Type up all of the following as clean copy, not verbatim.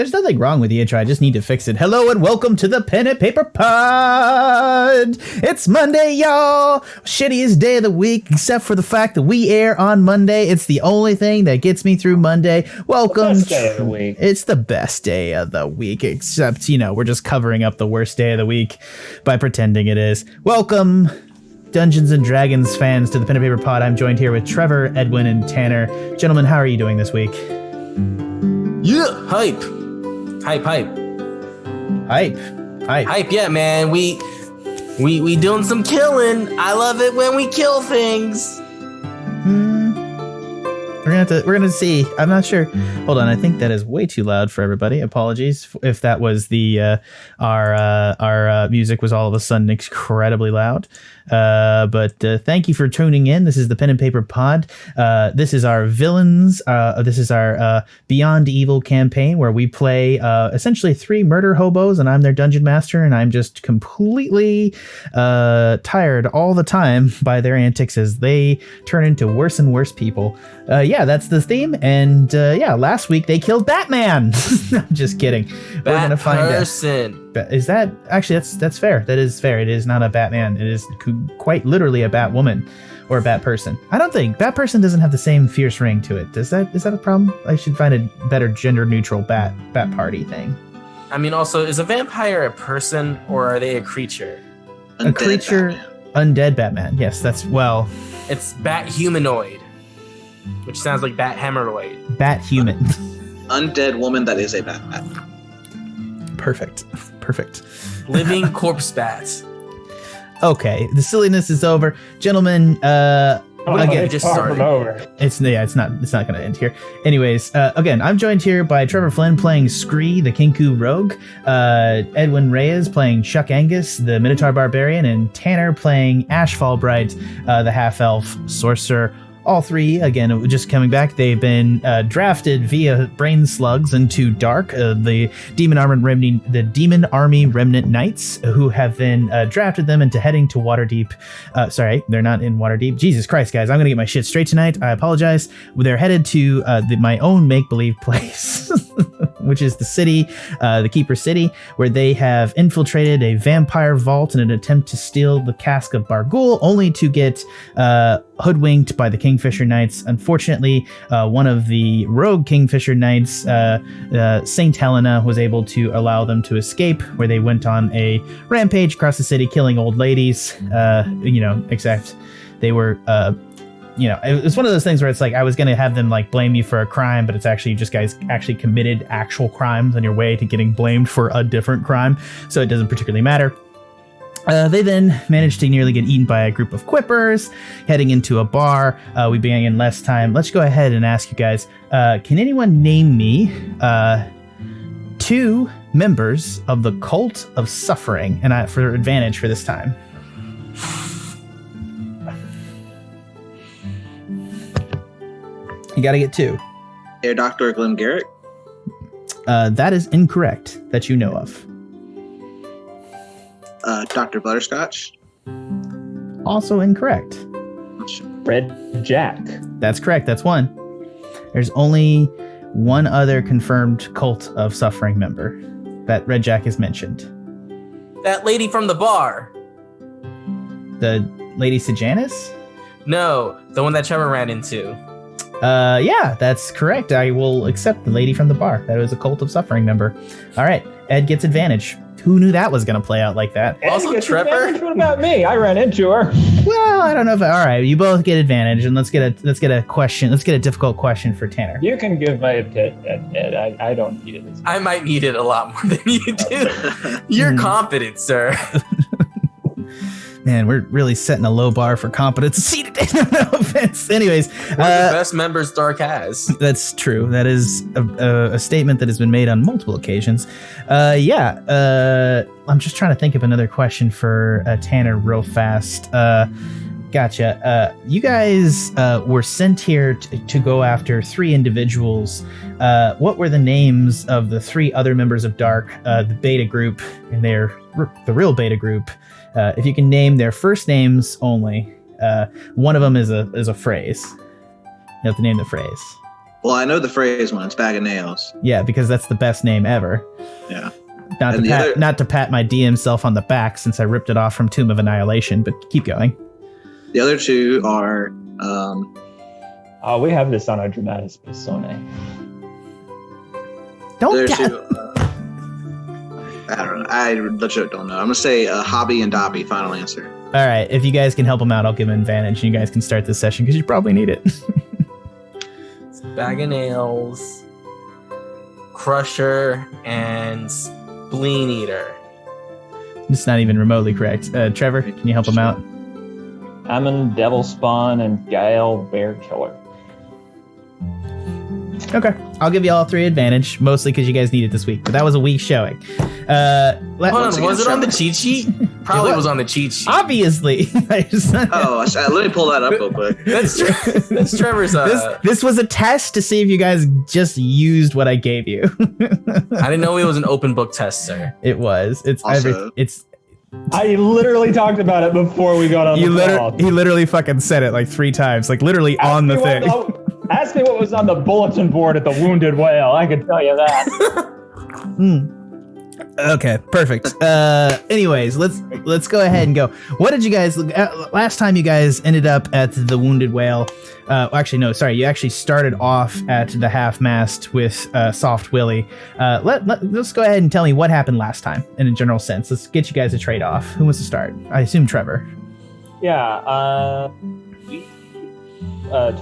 There's nothing wrong with the intro. I just need to fix it. Hello and welcome to the Pen and Paper Pod. It's Monday, y'all. Shittiest day of the week, except for the fact that we air on Monday. It's the only thing that gets me through Monday. Welcome. Best day of the week. It's the best day of the week, except, we're just covering up the worst day of the week by pretending it is. Welcome, Dungeons and Dragons fans, to the Pen and Paper Pod. I'm joined here with Trevor, Edwin, and Tanner. Gentlemen, how are you doing this week? Yeah, hype. Yeah, man. We doing some killing. I love it when we kill things. We're gonna see. I'm not sure. Hold on. I think that is way too loud for everybody. Apologies if that was the our music was all of a sudden incredibly loud. But thank you for tuning in. This is the Pen and Paper Pod. This is our villains. This is our Beyond Evil campaign where we play essentially 3 murder hobos, and I'm their dungeon master, and I'm just completely tired all the time by their antics as they turn into worse and worse people. Yeah, that's the theme. And last week they killed Batman. I'm just kidding. We're gonna find out. Is that actually that's fair? That is fair. It is not a Batman. It is quite literally a Batwoman or a Batperson. I don't think Batperson doesn't have the same fierce ring to it. Is that a problem? I should find a better gender neutral bat party thing. I mean, also, is a vampire a person or are they a creature? A creature, Batman. Undead Batman. Yes, It's bat humanoid, which sounds like bat hemorrhoid. Bat human. Undead woman that is a Batman. Perfect. Living corpse bats. Okay, the silliness is over, gentlemen. Again, just started over. It's not going to end here. Anyways, again, I'm joined here by Trevor Flynn playing Scree, the Kenku rogue, Edwin Reyes playing Chuck Angus, the Minotaur barbarian, and Tanner playing Ashe Fallbright, the half-elf sorcerer. All 3, again, just coming back, they've been drafted via brain slugs into Dark, the Demon Army Remnant Knights, who have been drafted them into heading to Waterdeep. Sorry, they're not in Waterdeep. Jesus Christ, guys, I'm going to get my shit straight tonight. I apologize. They're headed to my own make-believe place, which is the city, the Keeper City, where they have infiltrated a vampire vault in an attempt to steal the cask of Bargul, only to get hoodwinked by the Kingfisher Knights. Unfortunately, one of the rogue Kingfisher Knights, Saint Helena, was able to allow them to escape, where they went on a rampage across the city, killing old ladies, except they were, it was one of those things where it's like, I was going to have them blame you for a crime, but it's actually just guys actually committed actual crimes on your way to getting blamed for a different crime. So it doesn't particularly matter. They then managed to nearly get eaten by a group of quippers heading into a bar. We began in less time. Let's go ahead and ask you guys, can anyone name me 2 members of the Cult of Suffering? And for advantage for this time. You got to get 2. Doctor Glim Garrick? That is incorrect that you know of. Doctor Butterscotch? Also incorrect. Red Jack. That's correct. That's 1. There's only 1 other confirmed Cult of Suffering member that Red Jack is mentioned. That lady from the bar. The Lady Sejanus? No, the one that Trevor ran into. Yeah, that's correct. I will accept the lady from the bar. That was a Cult of Suffering member. All right, Ed gets advantage. Who knew that was going to play out like that? Also, Trevor. What about me? I ran into her. Well, I don't know if. All right, you both get advantage, and let's get a question. Let's get a difficult question for Tanner. You can give my Ed. I don't need it. I might need it a lot more than you do. You're competent, sir. Man, we're really setting a low bar for competency today. No offense. Anyways, one of the best members Dark has. That's true. That is a statement that has been made on multiple occasions. I'm just trying to think of another question for Tanner real fast. Gotcha. You guys were sent here to go after 3 individuals. What were the names of the 3 other members of Dark, the Beta group, and the real Beta group? If you can name their first names only, one of them is a phrase. You have to name the phrase. Well, I know the phrase one. It's Bag of Nails. Yeah, because that's the best name ever. Yeah. Not to pat my DM self on the back since I ripped it off from Tomb of Annihilation, but keep going. The other two are. We have this on our Dramatis Personae. Don't. I don't know. I legit don't know. I'm gonna say Hobby and Dobby. Final answer. All right. If you guys can help them out, I'll give them advantage, and you guys can start this session because you probably need it. Bag of Nails, Crusher, and Spleen Eater. It's not even remotely correct. Trevor, can you help him out? Ammon, Devil Spawn, and Gael, Bear Killer. Okay. I'll give you all 3 advantage, mostly because you guys need it this week. But that was a weak showing. Hold on, was it on the cheat sheet? Probably was on the cheat sheet. Obviously. Let me pull that up real quick. That's Trevor's. This was a test to see if you guys just used what I gave you. I didn't know it was an open book test, sir. It was. I literally talked about it before we got on the call. He literally fucking said it like 3 times, like literally on the thing. Ask me what was on the bulletin board at the Wounded Whale. I can tell you that. Okay, perfect. Anyways, let's go ahead and go. What did you guys last time you guys ended up at the Wounded Whale? Actually, no, sorry. You actually started off at the half-mast with Soft Willie. Let's go ahead and tell me what happened last time in a general sense. Let's get you guys a trade-off. Who wants to start? I assume Trevor. Yeah, we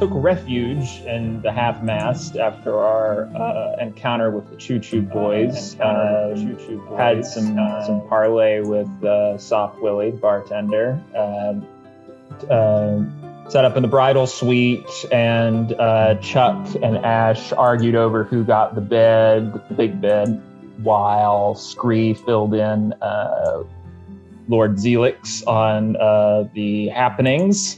took refuge in the half-mast after our encounter with the Choo Choo Boys. Had some parlay with Soft Willie, bartender. Set up in the bridal suite, and Chuck and Ashe argued over who got the big bed, while Scree filled in Lord Zelix on the happenings,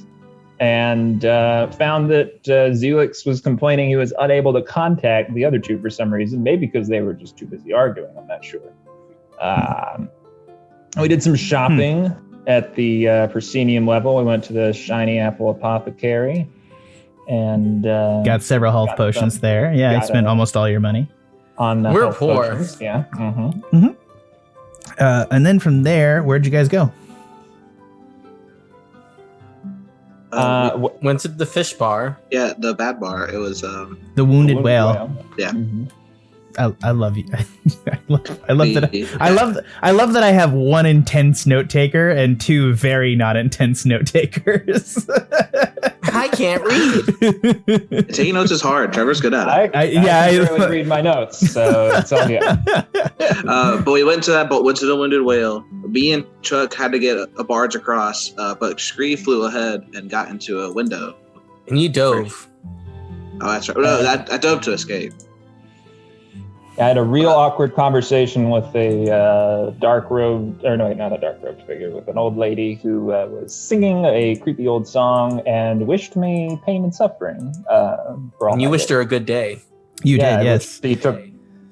and found that Zelix was complaining he was unable to contact the other two for some reason, maybe because they were just too busy arguing, I'm not sure. We did some shopping at the proscenium level. We went to the Shiny Apple Apothecary and got several health potions there. Yeah, you spent almost all your money. We're poor. Potions. Yeah. And then from there, where'd you guys go? Went to the fish bar. Yeah, the bad bar. It was the Wounded Whale. Yeah. Mm-hmm. I love you. I love that I have one intense note taker and 2 very not intense note takers. I can't read. Taking notes is hard. Trevor's good at it. I really read my notes, so it's all good. But we went to the Wounded Whale. Me and Chuck had to get a barge across, but Scree flew ahead and got into a window. And you dove. Oh, that's right. No, I dove to escape. I had a real awkward conversation with a not a dark-robed figure, with an old lady who was singing a creepy old song and wished me pain and suffering. And you wished her a good day. You did, yes. He took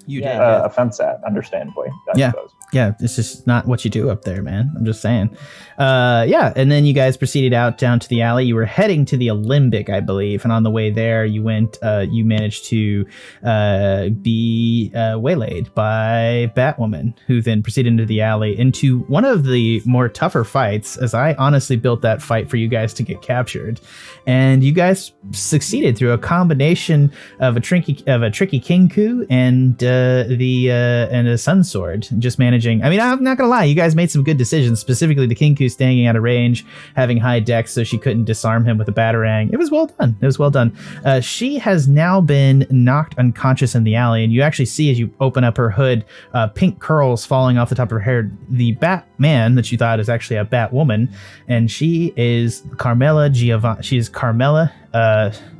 offense at, understandably, I suppose. Yeah, it's just not what you do up there, man. I'm just saying. And then you guys proceeded out down to the alley. You were heading to the Alembic, I believe. And on the way there, you managed to be waylaid by Batwoman, who then proceeded into the alley into one of the more tougher fights, as I honestly built that fight for you guys to get captured. And you guys succeeded through a combination of a tricky Kenku and a Sun Sword. Just managing. I mean, I'm not gonna lie, you guys made some good decisions. Specifically, the Kenku staying out of range, having high dex, so she couldn't disarm him with a batarang. It was well done. She has now been knocked unconscious in the alley, and you actually see as you open up her hood, pink curls falling off the top of her hair. The Batman that you thought is actually a Batwoman, and she is Carmela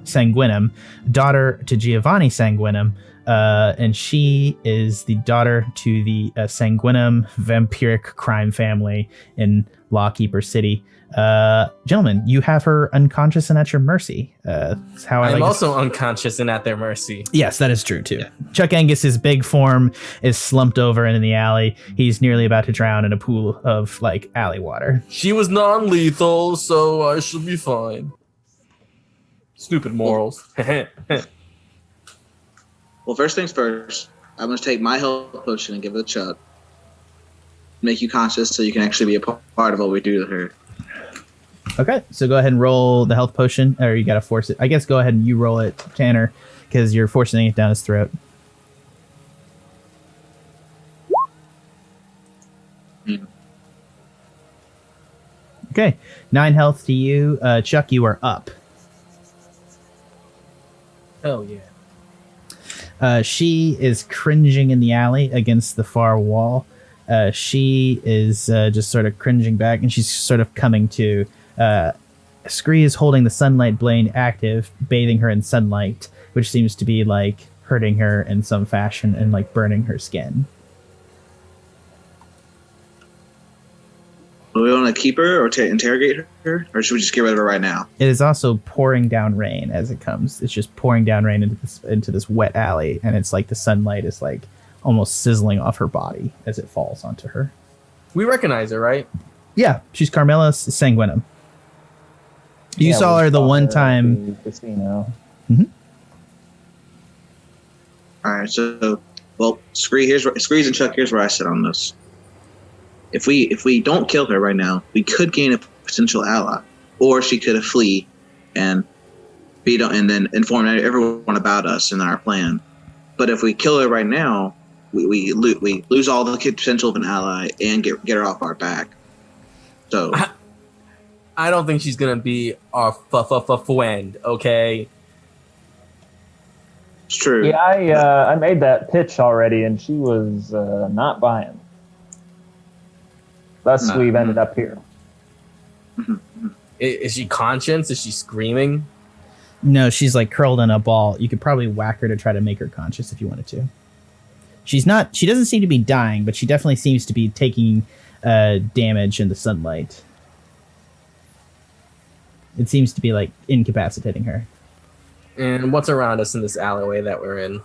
Sanguinum, daughter to Giovanni Sanguinum. And she is the daughter to the Sanguinum vampiric crime family in Lawkeeper City. Gentlemen, you have her unconscious and at your mercy. That's how I'm also unconscious and at their mercy. Yes, that is true too. Yeah. Chuck Angus's big form is slumped over in the alley. He's nearly about to drown in a pool of alley water. She was non-lethal, so I should be fine. Stupid morals. Well, first things first, I'm going to take my health potion and give it to Chuck. Make you conscious so you can actually be a part of what we do to her. Okay, so go ahead and roll the health potion, or you gotta force it. I guess go ahead and you roll it, Tanner, because you're forcing it down his throat. Okay, 9 health to you. Chuck, you are up. Oh, yeah. She is cringing in the alley against the far wall. She is just sort of cringing back, and she's sort of coming to. Scree is holding the sunlight blade active, bathing her in sunlight, which seems to be like hurting her in some fashion and like burning her skin. Do we want to keep her or interrogate her, or should we just get rid of her right now? It is also pouring down rain as it comes. It's just pouring down rain into this wet alley, and it's like the sunlight is like almost sizzling off her body as it falls onto her. We recognize her, right? Yeah, she's Carmela Sanguinum. You saw her the one time. At the casino. Mm-hmm. All right, so Scree's and Chuck. Here's where I sit on this. If we don't kill her right now, we could gain a potential ally, or she could flee and then inform everyone about us and our plan. But if we kill her right now, we lose all the potential of an ally and get her off our back. So I don't think she's gonna be our friend. Okay. It's true. Yeah, I made that pitch already, and she was not buying. Thus, we've ended up here. Is she conscious? Is she screaming? No, she's like curled in a ball. You could probably whack her to try to make her conscious if you wanted to. She's not. She doesn't seem to be dying, but she definitely seems to be taking damage in the sunlight. It seems to be like incapacitating her. And what's around us in this alleyway that we're in?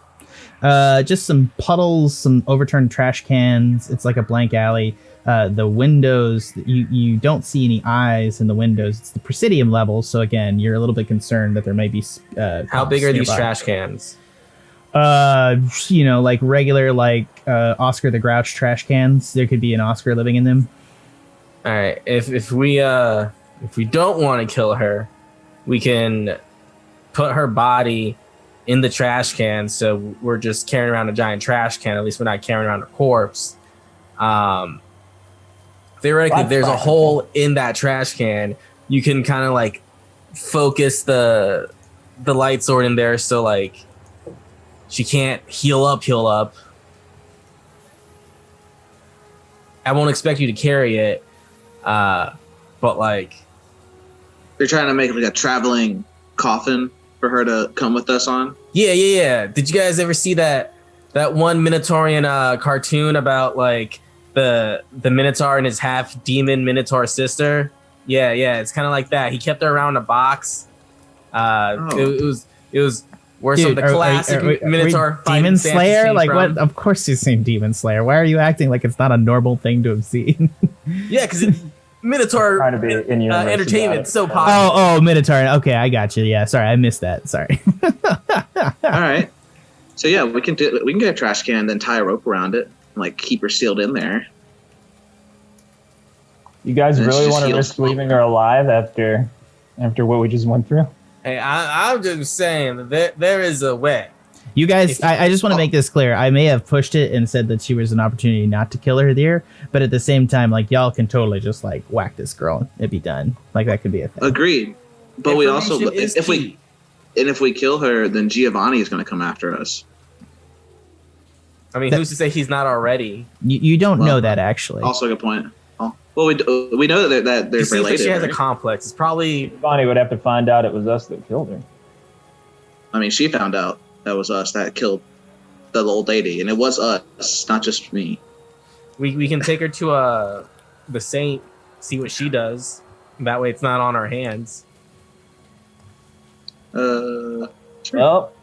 Just some puddles, some overturned trash cans. It's like a blank alley. The windows, you don't see any eyes in the windows. It's the Presidium level, so again, you're a little bit concerned that there may be. How big are these nearby. trash cans? Like regular, like Oscar the Grouch trash cans. There could be an Oscar living in them. All right. If we don't want to kill her, we can put her body in the trash can. So we're just carrying around a giant trash can. At least we're not carrying around a corpse. Theoretically, if there's a hole in that trash can, you can kind of like focus the light sword in there, so like she can't heal up. I won't expect you to carry it, but like They're trying to make like a traveling coffin for her to come with us on. Yeah. Did you guys ever see that one Minotaurian cartoon about like the Minotaur and his half demon Minotaur sister? Yeah, it's kind of like that. He kept her around a box. It was worse than the classic Minotaur Demon Slayer. Like what? Of course you've seen Demon Slayer. Why are you acting like it's not a normal thing to have seen? Yeah, because Minotaur Trying to be in your entertainment so popular. Oh, Minotaur. Okay, I got you. Yeah, sorry, I missed that. Sorry. All right. So yeah, we can get a trash can and then tie a rope around it and like keep her sealed in there. You guys And really she want to heals. risk leaving her alive after what we just went through? Hey, I'm just saying that there is a way. You guys, I just want to make this clear. I may have pushed it and said that she was an opportunity not to kill her there, but at the same time, like y'all can totally just like whack this girl and it'd be done. Like that could be a thing. Agreed. But we also, Information is if we kill her, then Giovanni is going to come after us. I mean, who's to say he's not already? You don't know that actually. Also a good point. Oh, well, we know that they're It seems related. like she has right? a complex. It's probably Bonnie would have to find out it was us that killed her. I mean, she found out that was us that killed the old lady, and it was us, not just me. we can take her to the saint, see what she does. That way, it's not on our hands. Sure. Well,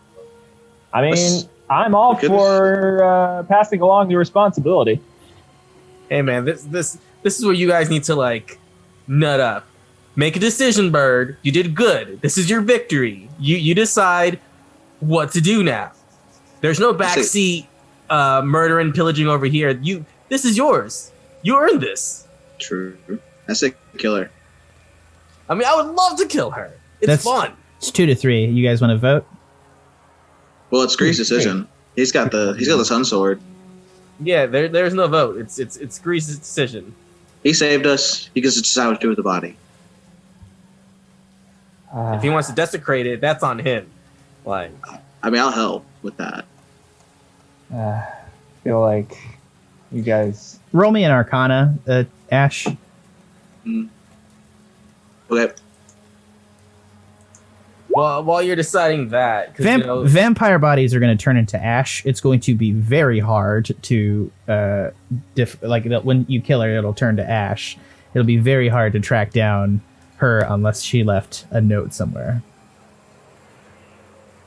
I mean, Let's- I'm all for passing along the responsibility. Hey, man, this is where you guys need to like nut up. Make a decision, Bird. You did good. This is your victory. You decide what to do now. There's no backseat murder and pillaging over here. This is yours. You earned this. True. I say kill her. I mean, I would love to kill her. It's fun. It's 2-3. You guys want to vote? Well, it's Scree's decision. He's got the sun sword. Yeah, there's no vote. It's Scree's decision. He saved us. He gets to decide what to do with the body. If he wants to desecrate it, that's on him. Like, I mean, I'll help with that. I feel like you guys. Roll me an Arcana, Ashe. Okay. Well, while you're deciding that, vampire bodies are going to turn into ash. It's going to be very hard to when you kill her, it'll turn to ash. It'll be very hard to track down her unless she left a note somewhere.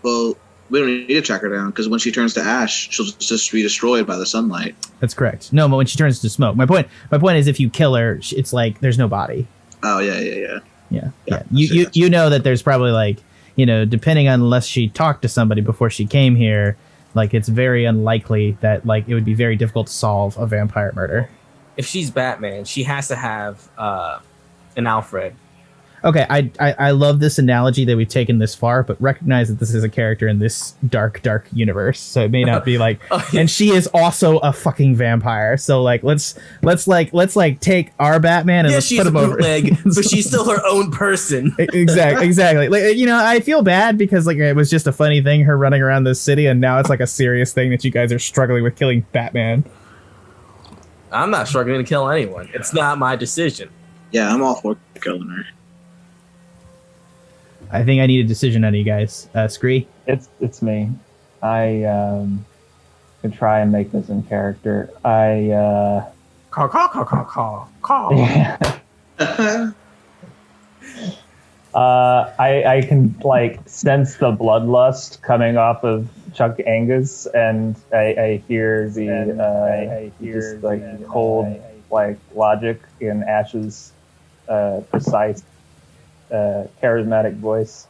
Well, we don't need to track her down because when she turns to ash, she'll just be destroyed by the sunlight. That's correct. No, but when she turns to smoke, my point is, if you kill her, it's like there's no body. Oh yeah. You know that there's probably like, depending on, unless she talked to somebody before she came here, like it's very unlikely that like it would be very difficult to solve a vampire murder. If she's Batman, she has to have an Alfred. Okay, I love this analogy that we've taken this far, but recognize that this is a character in this dark universe, so it may not be like. And she is also a fucking vampire, so like let's take our Batman and let's put him over. But she's still her own person. Exactly. Like I feel bad because like it was just a funny thing, her running around this city, and now it's like a serious thing that you guys are struggling with killing Batman. I'm not struggling to kill anyone. It's not my decision. Yeah, I'm all for killing her. I think I need a decision out of you guys. Scree? It's me. I can try and make this in character. I can like sense the bloodlust coming off of Chuck Angus, and I hear just like cold like logic in Ashe's precise charismatic voice,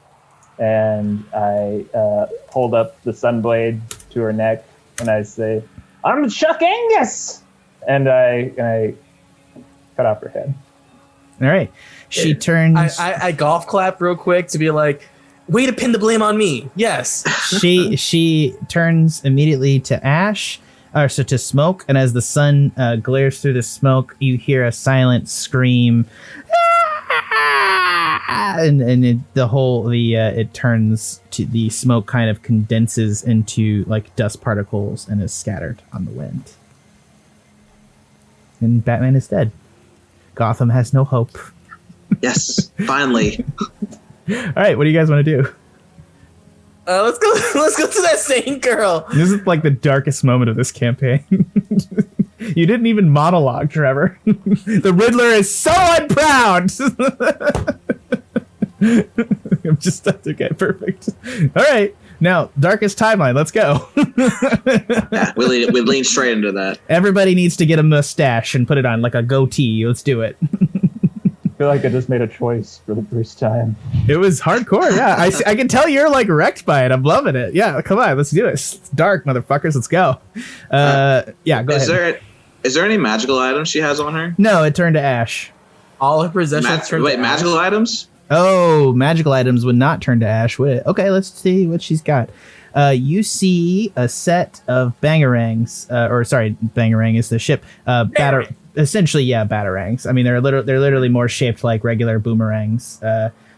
and I hold up the sunblade to her neck and I say, "I'm Chuck Angus," and I cut off her head. All right, she turns. I golf clap real quick to be like, way to pin the blame on me. Yes. she turns immediately to ash, to smoke, and as the sun glares through the smoke, you hear a silent scream. And it turns to, the smoke kind of condenses into like dust particles and is scattered on the wind. And Batman is dead. Gotham has no hope. Yes, finally. All right, what do you guys want to do? Let's go to that sane girl. This is like the darkest moment of this campaign. You didn't even monologue, Trevor. The Riddler is so unproud. I'm just okay, perfect. All right, now darkest timeline. Let's go. Yeah, we lean straight into that. Everybody needs to get a mustache and put it on like a goatee. Let's do it. I feel like I just made a choice for the first time. It was hardcore. Yeah, I can tell you're like wrecked by it. I'm loving it. Yeah, come on, let's do it. It's dark, motherfuckers. Let's go. Yeah, go ahead. Is there any magical items she has on her? No, it turned to ash. All her possessions turned to ash. Magical items? Oh, magical items would not turn to ash, would it? Okay, let's see what she's got. You see a set of bangerangs, bangerang is the ship. Essentially, yeah, batarangs. I mean, they're literally more shaped like regular boomerangs.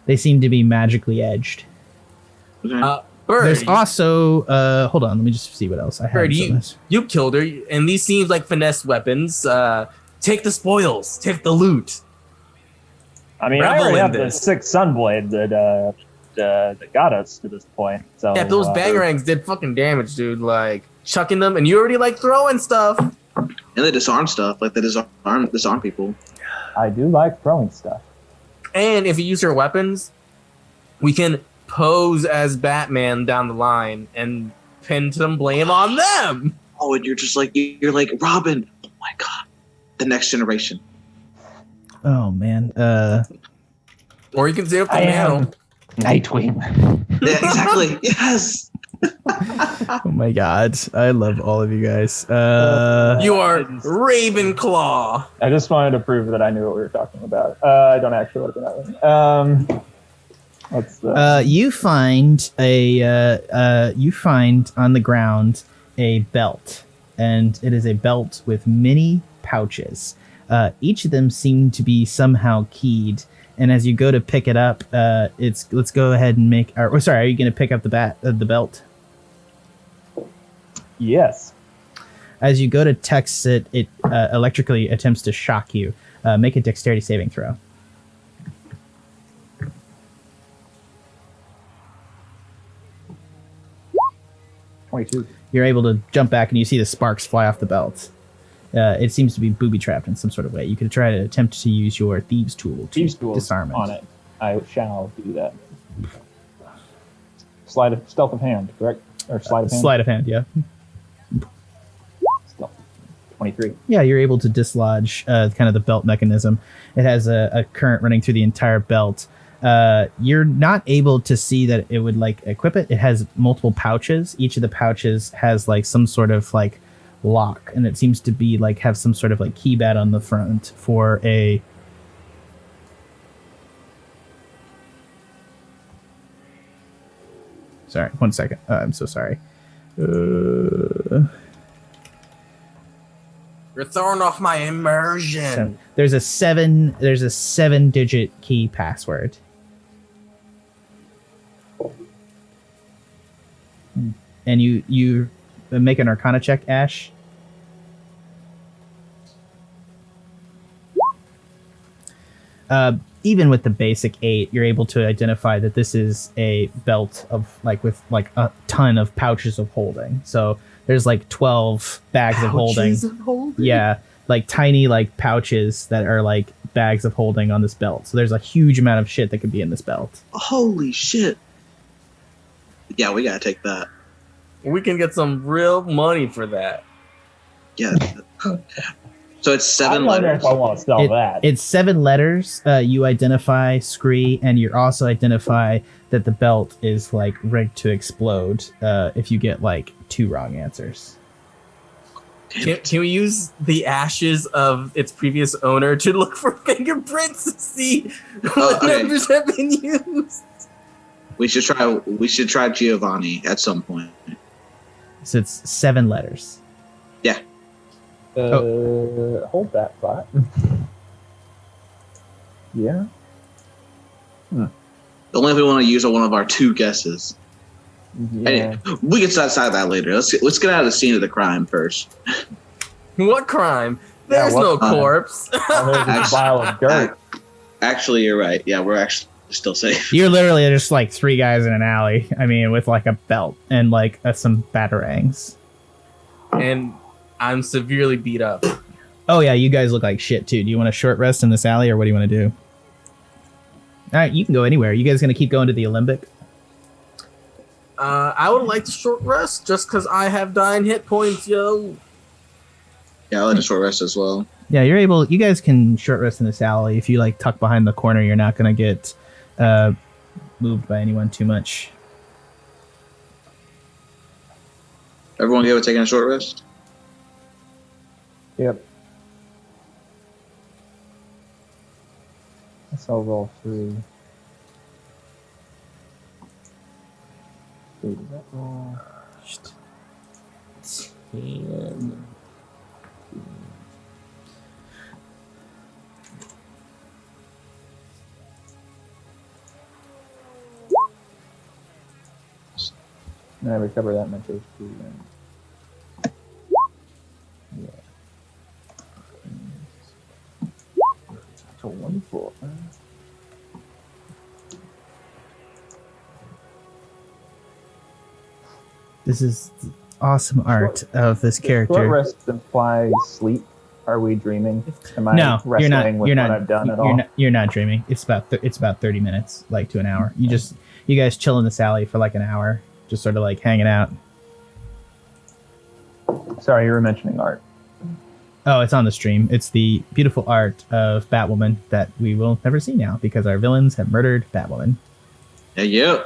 They seem to be magically edged. Okay. Bird, there's also hold on, let me just see what else I have. Bird, you killed her, and these seems like finesse weapons. Take the spoils, take the loot. I mean, I already have the 6 sunblade that got us to this point. So yeah, those bangerangs did fucking damage, dude. Like chucking them, and you already like throwing stuff. And they disarm stuff, like they disarm people. I do like throwing stuff. And if you use your weapons, we can pose as Batman down the line and pin some blame on them. Oh, and you're like Robin. Oh my god, the next generation. Oh man. Or you can say up the panel. Nightwing. Yeah, exactly. Yes. Oh my god, I love all of you guys. You are Ravenclaw. I just wanted to prove that I knew what we were talking about. I don't actually look at that one. You find on the ground a belt, and it is a belt with many pouches. Each of them seem to be somehow keyed, and as you go to pick it up, let's go ahead and make. Are you going to pick up the belt? Yes. As you go to text it, it electrically attempts to shock you. Make a dexterity saving throw. 22. You're able to jump back and you see the sparks fly off the belt. It seems to be booby-trapped in some sort of way. You could try to attempt to use your thieves' tool to disarm it. On it. I shall do that. Stealth of hand, correct? Or sleight of hand? Sleight of hand, yeah. Stealth. 23. Yeah, you're able to dislodge kind of the belt mechanism. It has a current running through the entire belt. You're not able to see that it would like equip it. It has multiple pouches. Each of the pouches has like some sort of like lock, and it seems to be like have some sort of like keypad on the front for a. Sorry, 1 second. I'm so sorry. You're throwing off my immersion. There's a 7-digit key password. And you make an Arcana check, Ashe. Even with the basic 8, you're able to identify that this is a belt of with a ton of pouches of holding. So there's like 12 bags of holding. Yeah, like tiny like pouches that are like bags of holding on this belt. So there's a huge amount of shit that could be in this belt. Holy shit. Yeah, we gotta take that. We can get some real money for that. Yeah. So it's 7 I wonder letters. if I want to sell that. It's 7 letters. You identify Scree, and you also identify that the belt is like rigged to explode if you get like 2 wrong answers. Can we use the ashes of its previous owner to look for fingerprints to see what numbers have been used? We should try Giovanni at some point. So it's 7 letters. Yeah. Hold that thought. Yeah. Only if we want to use one of our 2 guesses. Yeah. Anyway, we can decide that later. Let's get out of the scene of the crime first. What crime? There's no corpse. There's a pile of dirt. Actually, you're right. Yeah, we're actually still safe. You're literally just like 3 guys in an alley. I mean, with like a belt and like some batarangs. And I'm severely beat up. Oh yeah, you guys look like shit too. Do you want a short rest in this alley, or what do you want to do? All right, you can go anywhere. You guys gonna keep going to the Olympic? I would like to short rest just because I have 9 hit points, yo. Yeah, I'll let a short rest as well. Yeah, you're able. You guys can short rest in this alley. If you like tuck behind the corner, you're not gonna get moved by anyone too much. Everyone good with taking a short rest? Yep. Guess I'll roll 3. Did that roll? 10. And I recover that much HP then. Yeah. So 1-4. This is the awesome art of this character. Short rest implies sleep. Are we dreaming? Am I No, wrestling you're not. with You're what not. I've done at all? You're not dreaming. It's about 30 minutes, like to an hour. You guys chill in this alley for like an hour, just sort of like hanging out. Sorry, you were mentioning art. Oh, it's on the stream. It's the beautiful art of Batwoman that we will never see now because our villains have murdered Batwoman. Yeah.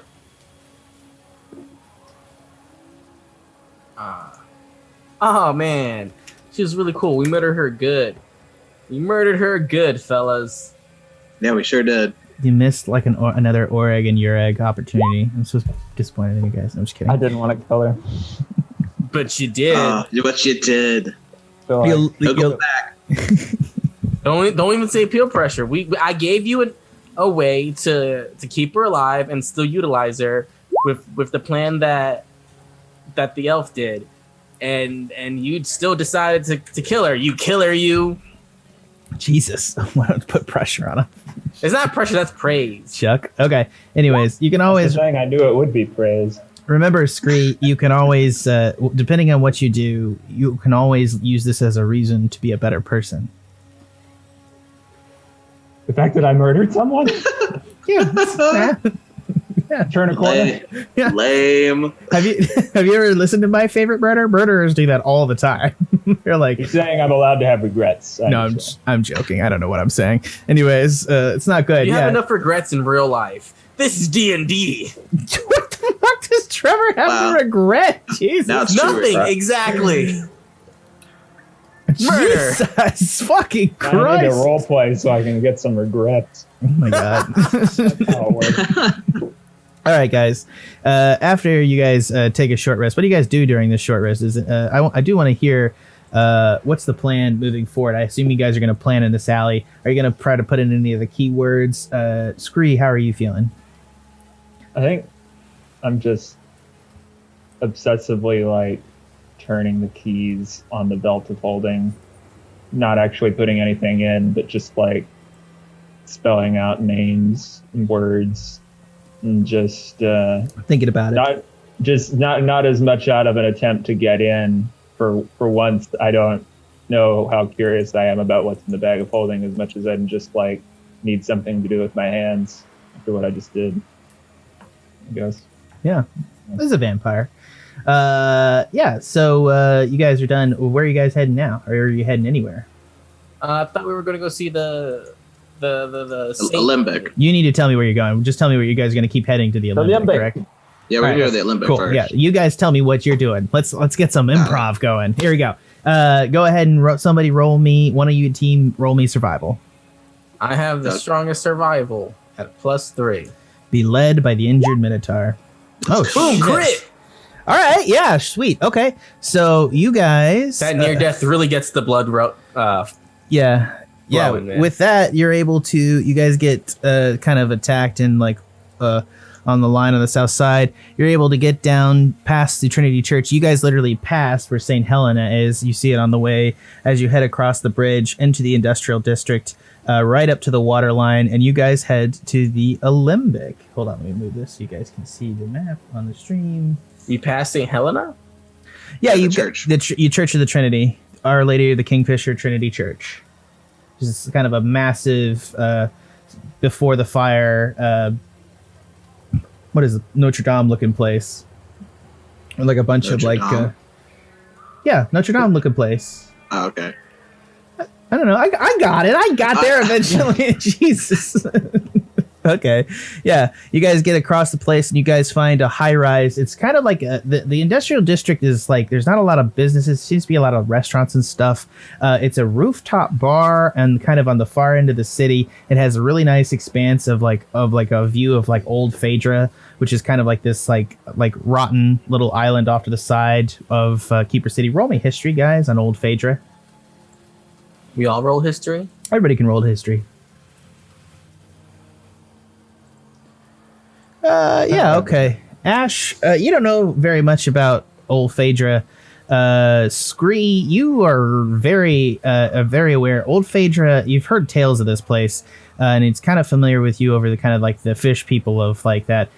Oh man, she was really cool. We murdered her good. We murdered her good, fellas. Yeah, we sure did. You missed like another Oreg and Ureg opportunity. I'm so disappointed in you guys. I'm just kidding. I didn't want to kill her. But you did. What you did. So He'll go back. Don't even say peer pressure. I gave you a way to keep her alive and still utilize her with the plan that the elf did, and you still decided to kill her. You killer, you. Jesus, why don't put pressure on him? It's not pressure. That's praise. Chuck. Okay. Anyways, you can always saying I knew it would be praise. remember, Scree. You can always, depending on what you do, you can always use this as a reason to be a better person. The fact that I murdered someone? Yeah. Turn a corner? Yeah. Lame. Have you ever listened to My Favorite Murder? Murderers do that all the time. They're like, You're saying I'm allowed to have regrets. no, I'm joking. I don't know what I'm saying. Anyways, it's not good. You yeah. have enough regrets in real life. This is D&D. What the fuck does Trevor have to regret? Jesus. Now it's true, Nothing. right? exactly. Murder. Jesus fucking I need to Christ. role play so I can get some regrets. Oh my God. That's how it works. All right, guys. After you guys take a short rest, what do you guys do during this short rest? I do want to hear what's the plan moving forward. I assume you guys are going to plan in this alley. Are you going to try to put in any of the keywords? Scree, how are you feeling? I think I'm just obsessively like turning the keys on the belt of holding, not actually putting anything in, but just like spelling out names and words and just Thinking about it. not as much out of an attempt to get in. For once, I don't know how curious I am about what's in the bag of holding as much as I just like need something to do with my hands after what I just did, I guess. Yeah. This is a vampire. Yeah, so you guys are done. Where are you guys heading now? Or are you heading anywhere? I thought we were going to go see the Olympic. You need to tell me where you're going. Just tell me where you guys are going to keep heading to the Olympic, correct? Yeah, we're All gonna right. go to the Olympic Cool. first. Yeah, you guys tell me what you're doing. Let's get some improv going. Here we go. Go ahead and somebody roll me. One of you team roll me survival. I have the strongest survival at +3. Be led by the injured Minotaur. Oh, Boom, shit. crit! All right, yeah, sweet. Okay, so you guys. That near death really gets the blood Yeah. Flowing, man. With that, you're able to. You guys get kind of attacked and like on the line on the south side. You're able to get down past the Trinity Church. You guys literally passed where St. Helena is. You see it on the way as you head across the bridge into the industrial district, right up to the water line, and you guys head to the Olympic. Hold on, let me move this so you guys can see the map on the stream. You passed St. Helena? Yeah, The you church. you Church of the Trinity, Our Lady of the Kingfisher Trinity Church. This is kind of a massive before the fire. What is it? Notre Dame looking place, or like a bunch of like, yeah, Notre Dame looking place. Oh, okay. I don't know. I got it. I got there eventually. Jesus. Okay. Yeah. You guys get across the place and you guys find a high rise. It's kind of like the industrial district is like, there's not a lot of businesses. Seems to be a lot of restaurants and stuff. It's a rooftop bar and kind of on the far end of the city. It has a really nice expanse of like a view of like old Phaedra, which is kind of like this like rotten little island off to the side of Keeper City. Roll me history, guys, on old Phaedra. We all roll history? Everybody can roll history. Yeah, okay. Ashe, you don't know very much about Old Phaedra. Scree, you are very aware. Old Phaedra, you've heard tales of this place, and it's kind of familiar with you over the kind of like the fish people of like that.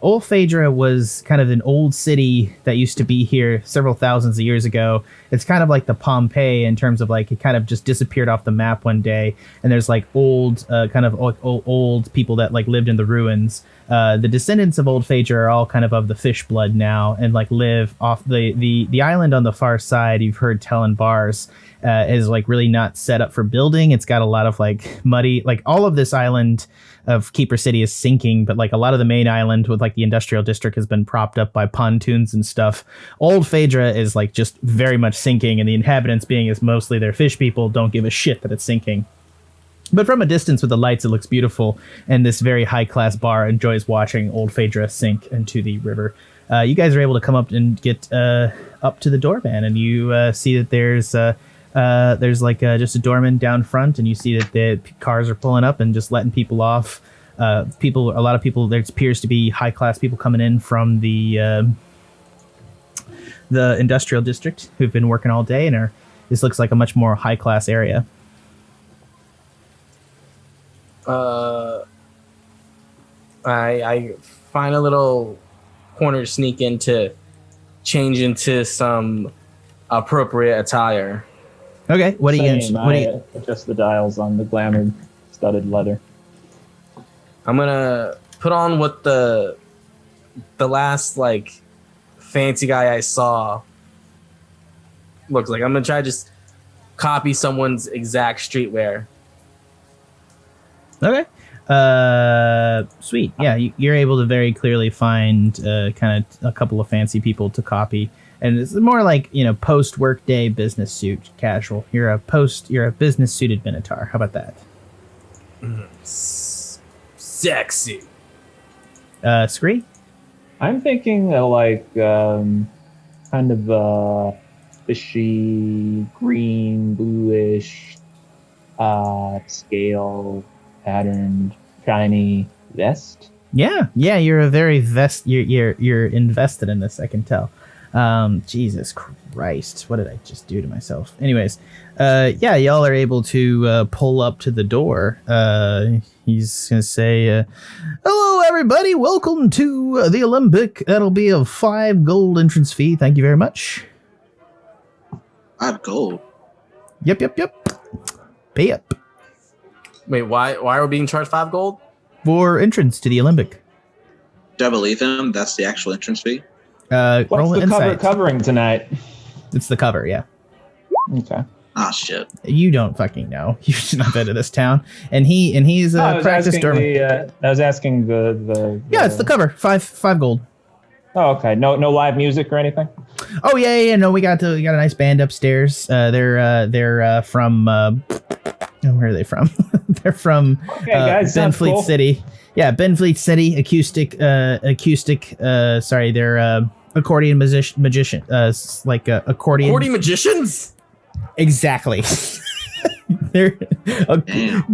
Old Phaedra was kind of an old city that used to be here several thousands of years ago. It's kind of like the Pompeii in terms of like it kind of just disappeared off the map one day, and there's like old old people that like lived in the ruins. The descendants of Old Phaedra are all kind of the fish blood now and like live off the island on the far side. You've heard tell in bars. is like really not set up for building. It's got a lot of like muddy, like all of this island of Keeper City is sinking, but like a lot of the main island with like the industrial district has been propped up by pontoons and stuff. Old Phaedra is like just very much sinking, and the inhabitants, being as mostly they're fish people, don't give a shit that it's sinking. But from a distance with the lights, it looks beautiful, and this very high-class bar enjoys watching Old Phaedra sink into the river. You guys are able to come up and get up to the doorman, and you see that there's like just a doorman down front, and you see that the cars are pulling up and just letting people off. A lot of people. There appears to be high-class people coming in from the industrial district who've been working all day, and this looks like a much more high-class area. I find a little corner to sneak in to change into some appropriate attire. Okay, what are you gonna adjust the dials on the glamour studded leather? I'm gonna put on what the last like fancy guy I saw looks like. I'm gonna try to just copy someone's exact streetwear. Okay. Sweet. Yeah, you're able to very clearly find kind of a couple of fancy people to copy, and it's more like, you know, post work day business suit casual. You're a business suited Minotaur. How about that? Sexy. Scree? I'm thinking like kind of fishy, green, bluish, scale patterned, shiny vest. Yeah. You're a very You're invested in this. I can tell. Jesus Christ, what did I just do to myself? Anyways, y'all are able to pull up to the door. He's gonna say, "Hello, everybody. Welcome to the Olympic. That'll be a 5 gold entrance fee. Thank you very much." 5 gold. Yep. Pay up. Wait, why are we being charged 5 gold? For entrance to the Olympic. Do I believe him? That's the actual entrance fee? What's the cover covering tonight? It's the cover, yeah. Okay. Ah, shit. You don't fucking know. You've not been to this town. And he's a practice doorman. I was asking the Yeah, it's the cover. 5 gold. Oh, okay. No live music or anything? Oh yeah. No, we got a nice band upstairs. They're from where are they from? They're from Benfleet City. Yeah, Benfleet City acoustic. Sorry, they're accordion magician. Like accordion. Accordion magicians? Exactly. They're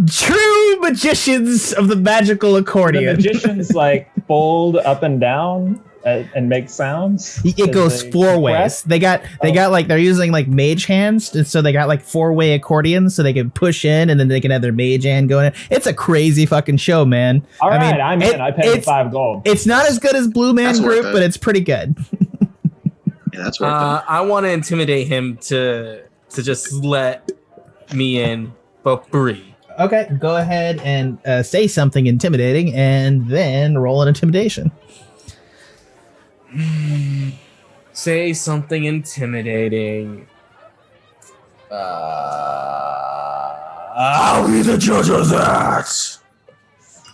true magicians of the magical accordion. The magicians like fold up and down and make sounds. It goes 4 ways. They got like, they're using like mage hands, and so they got like 4-way accordions, so they can push in and then they can have their mage hand going in. It's a crazy fucking show, man. All right, I'm in. I paid 5 gold. It's not as good as Blue Man Group, but it's pretty good. Yeah, that's worth it. I want to intimidate him to just let me in for free. Okay, go ahead and say something intimidating, and then roll an intimidation. Say something intimidating. I'll be the judge of that.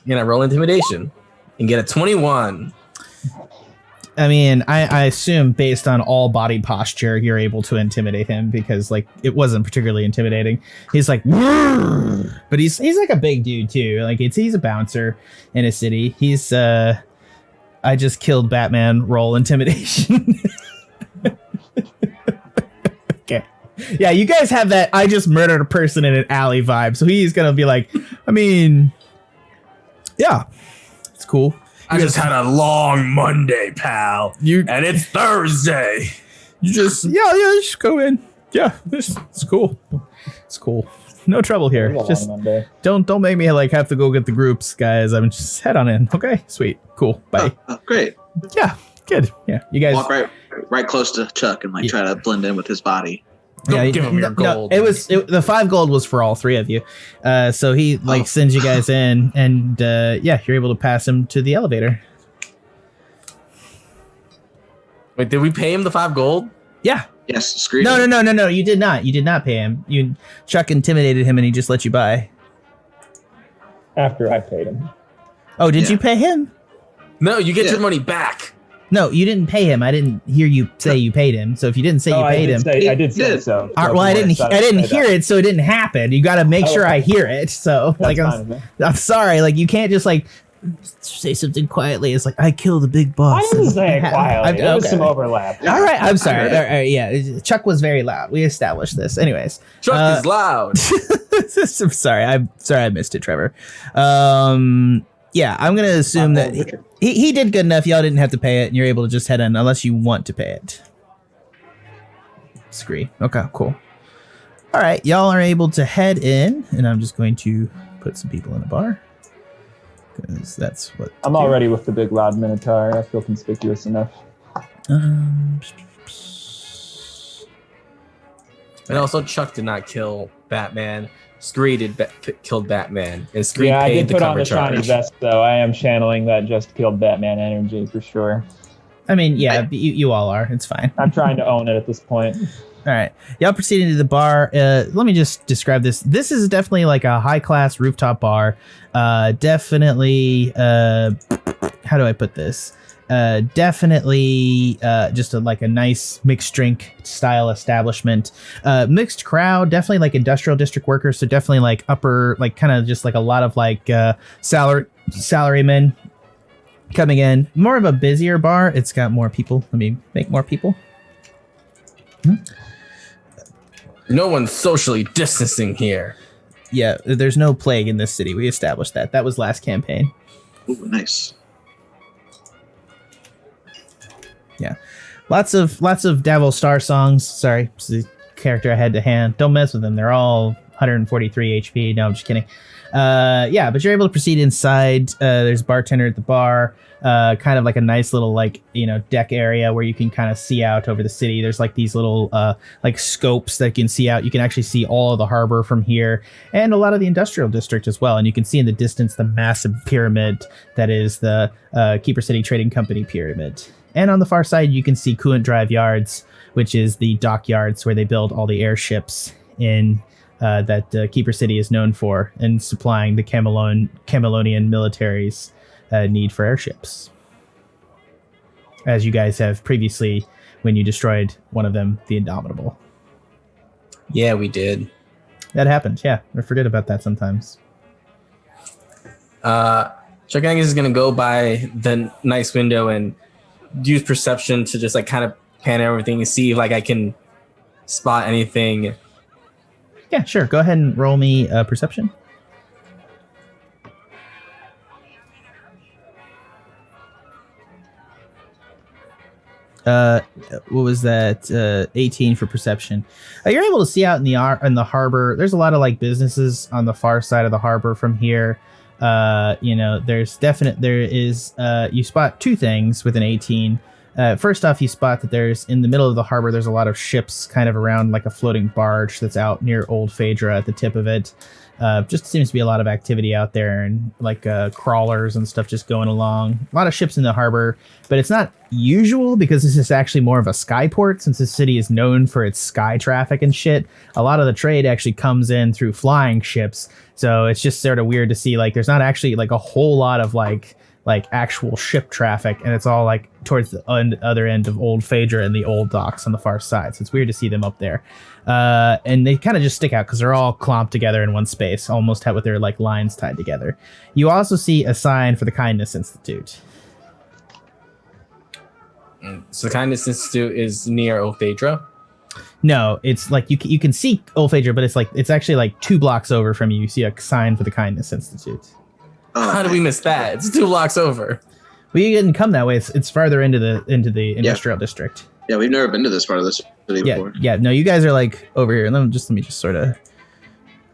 You're gonna roll intimidation and get a 21. I mean, I assume based on all body posture, you're able to intimidate him, because like it wasn't particularly intimidating. He's like, "Wurr!" But he's like a big dude too. Like he's a bouncer in a city. He's I just killed Batman. Roll intimidation. Okay. Yeah, you guys have that I just murdered a person in an alley vibe. So he's gonna be like, I mean, yeah, it's cool. I just had a long Monday, pal. And it's Thursday. You just just go in. Yeah, it's cool. It's cool. No trouble here. Just don't make me like have to go get the groups, guys. I'm just head on in. Okay, sweet, cool, bye. Great. Yeah, good. Yeah, you guys walk right close to Chuck and try to blend in with his body. Don't give him your gold. The 5 gold was for all 3 of you. So he sends you guys in, and you're able to pass him to the elevator. Wait, did we pay him the 5 gold? Yeah. Yes, Scree. No. You did not. You did not pay him. Chuck intimidated him, and he just let you buy. After I paid him. Oh, did you pay him? No, you get your money back. No, you didn't pay him. I didn't hear you say you paid him. So if you didn't say you paid him, I did say so. well, I didn't hear it, so it didn't happen. You got to make sure I hear it. So I'm sorry. Like you can't just like say something quietly. It's like I killed the big boss. I didn't say it quietly. There was some overlap. All right, I'm sorry. All right, yeah, Chuck was very loud. We established this. Anyways, Chuck is loud. I'm sorry. I missed it, Trevor. Yeah, I'm gonna assume that he did good enough. Y'all didn't have to pay it, and you're able to just head in unless you want to pay it. Scree. Okay, cool. All right, y'all are able to head in, and I'm just going to put some people in the bar because that's what I'm already with the big loud Minotaur. I feel conspicuous enough. And also, Chuck did not kill Batman. Scree killed Batman, and Scree paid the cover charge. I did put on the shiny vest, though. I am channeling that just killed Batman energy for sure. I mean, yeah, you all are. It's fine. I'm trying to own it at this point. All right, y'all proceeding to the bar. Let me just describe this. This is definitely like a high-class rooftop bar. Definitely. How do I put this? Definitely just like a nice mixed drink style establishment. Mixed crowd, definitely like industrial district workers, so definitely like upper, like kind of just like a lot of like salarymen coming in. More of a busier bar. It's got more people. Let me make more people. No one's socially distancing here. Yeah, there's no plague in this city. We established that. That was last campaign. Ooh, nice. Yeah, lots of Devil Star songs. Sorry, it's the character I had to hand. Don't mess with them. They're all 143 HP. No, I'm just kidding. Yeah, but you're able to proceed inside. There's a bartender at the bar. Kind of like a nice little like deck area where you can kind of see out over the city. There's like these little like scopes that you can see out. You can actually see all of the harbor from here and a lot of the industrial district as well. And you can see in the distance the massive pyramid that is the Keeper City Trading Company pyramid. And on the far side, you can see Coolant Drive Yards, which is the dockyards where they build all the airships in that Keeper City is known for, and supplying the Camelonian military's need for airships. As you guys have previously, when you destroyed one of them, the Indomitable. Yeah, we did. That happened, yeah. I forget about that sometimes. Chuck Angus is going to go by the nice window and use perception to just like kind of pan everything and see if like I can spot anything. Yeah, sure. Go ahead and roll me perception. What was that? 18 for perception. You're able to see out in the harbor. There's a lot of like businesses on the far side of the harbor from here. You spot two things with an 18. First off, you spot that there's in the middle of the harbor, there's a lot of ships kind of around like a floating barge that's out near Old Phaedra at the tip of it. Just seems to be a lot of activity out there and like crawlers and stuff just going along. A lot of ships in the harbor, but it's not usual because this is actually more of a skyport since this city is known for its sky traffic and shit. A lot of the trade actually comes in through flying ships. So it's just sort of weird to see like there's not actually like a whole lot of like actual ship traffic, and it's all like towards the other end of Old Phaedra and the old docks on the far side. So it's weird to see them up there. And they kind of just stick out because they're all clomped together in one space, almost with their like lines tied together. You also see a sign for the Kindness Institute. So the Kindness Institute is near Old Phaedra? No, it's like you can see Old Phaedra, but it's actually like 2 blocks over from you. You see a sign for the Kindness Institute. How did we miss that? It's 2 blocks over. Well, you didn't come that way. It's farther into the industrial district. Yeah, we've never been to this part of this city before. Yeah. No, you guys are like over here. Let me just sort of.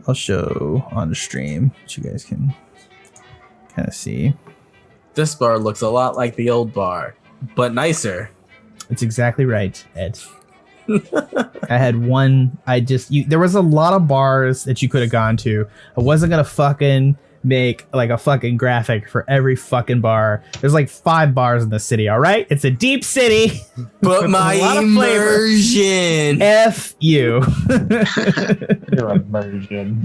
I'll show on the stream so you guys can kind of see. This bar looks a lot like the old bar, but nicer. It's exactly right, Ed. I had one. There was a lot of bars that you could have gone to. I wasn't gonna fucking make like a fucking graphic for every fucking bar. There's like 5 bars in the city, all right? It's a deep city. But my immersion. F you. Your immersion.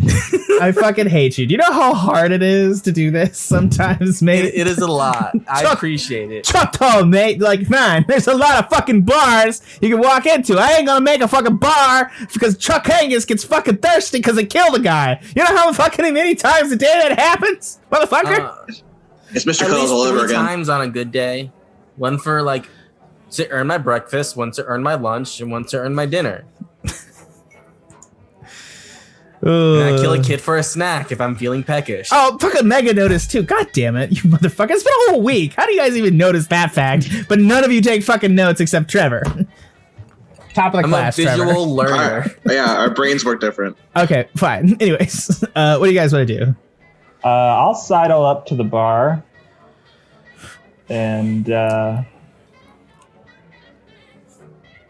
I fucking hate you. Do you know how hard it is to do this sometimes, mate? It is a lot. I appreciate it. Choto, mate. Like, man, there's a lot of fucking bars you can walk into. I ain't gonna make a fucking bar because Chuck Angus gets fucking thirsty because he killed a guy. You know how fucking many times a day that happens, motherfucker? It's Mr. At Coles least all over 3 again. times on a good day. One for like to earn my breakfast, one to earn my lunch, and one to earn my dinner. And I kill a kid for a snack if I'm feeling peckish. Oh, fucking Mega noticed too. God damn it, you motherfucker. It's been a whole week. How do you guys even notice that fact? But none of you take fucking notes except Trevor. Top of the class, I'm a visual Trevor. learner. Yeah, our brains work different. Okay, fine. Anyways, what do you guys want to do? I'll sidle up to the bar and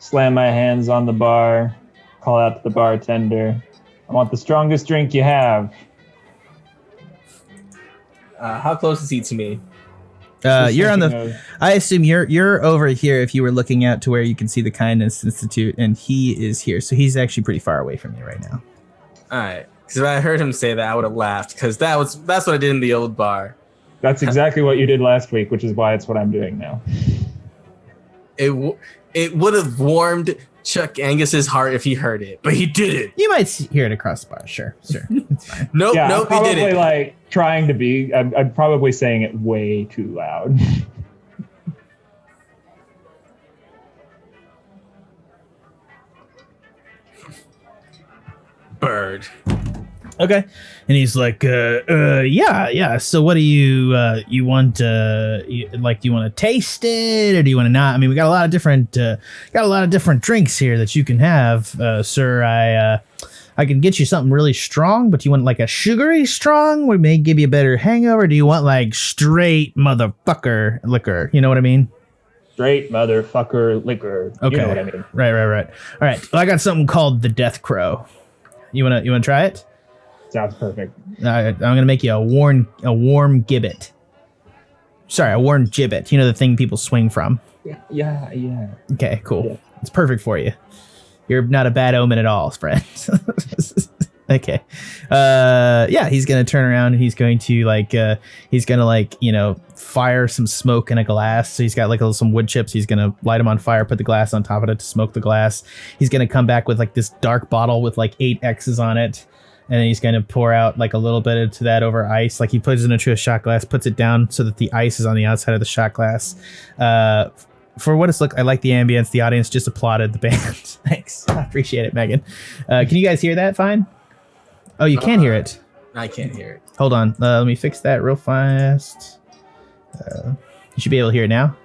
slam my hands on the bar, call out to the bartender. I want the strongest drink you have. How close is he to me? You're on the. I assume you're over here. If you were looking out to where you can see the Kindness Institute, and he is here, so he's actually pretty far away from you right now. All right, because if I heard him say that, I would have laughed. Because that's what I did in the old bar. That's exactly what you did last week, which is why it's what I'm doing now. It would have warmed Chuck Angus's heart if he heard it, but he didn't. You might hear it across the bar. Sure, it's fine. Nope, Yeah, nope, I'm probably he didn't. like trying to be. I'm probably saying it way too loud. Bird. Okay, and he's like, yeah. So what do you you want? Do you want to taste it, or do you want to not? I mean, we got a lot of different drinks here that you can have, sir. I can get you something really strong, but do you want like a sugary strong, which may give you a better hangover? Do you want like straight motherfucker liquor? You know what I mean? Straight motherfucker liquor. Okay, You know what I mean. Right. All right. Well, I got something called the Death Crow. You wanna try it? Sounds perfect. I'm gonna make you a warm gibbet. Sorry, a warm gibbet. You know the thing people swing from. Yeah. Okay, cool. Yeah. It's perfect for you. You're not a bad omen at all, friend. Okay. Yeah, he's gonna turn around and he's gonna fire some smoke in a glass. So he's got like some wood chips. He's gonna light them on fire, put the glass on top of it to smoke the glass. He's gonna come back with like this dark bottle with like 8 X's on it. And then he's going to pour out like a little bit into that over ice. Like he puts it into a shot glass, puts it down so that the ice is on the outside of the shot glass. For what it's I like the ambience. The audience just applauded the band. Thanks. I appreciate it, Megan. Can you guys hear that fine? Oh, you can hear it. I can't hear it. Hold on. Let me fix that real fast. You should be able to hear it now.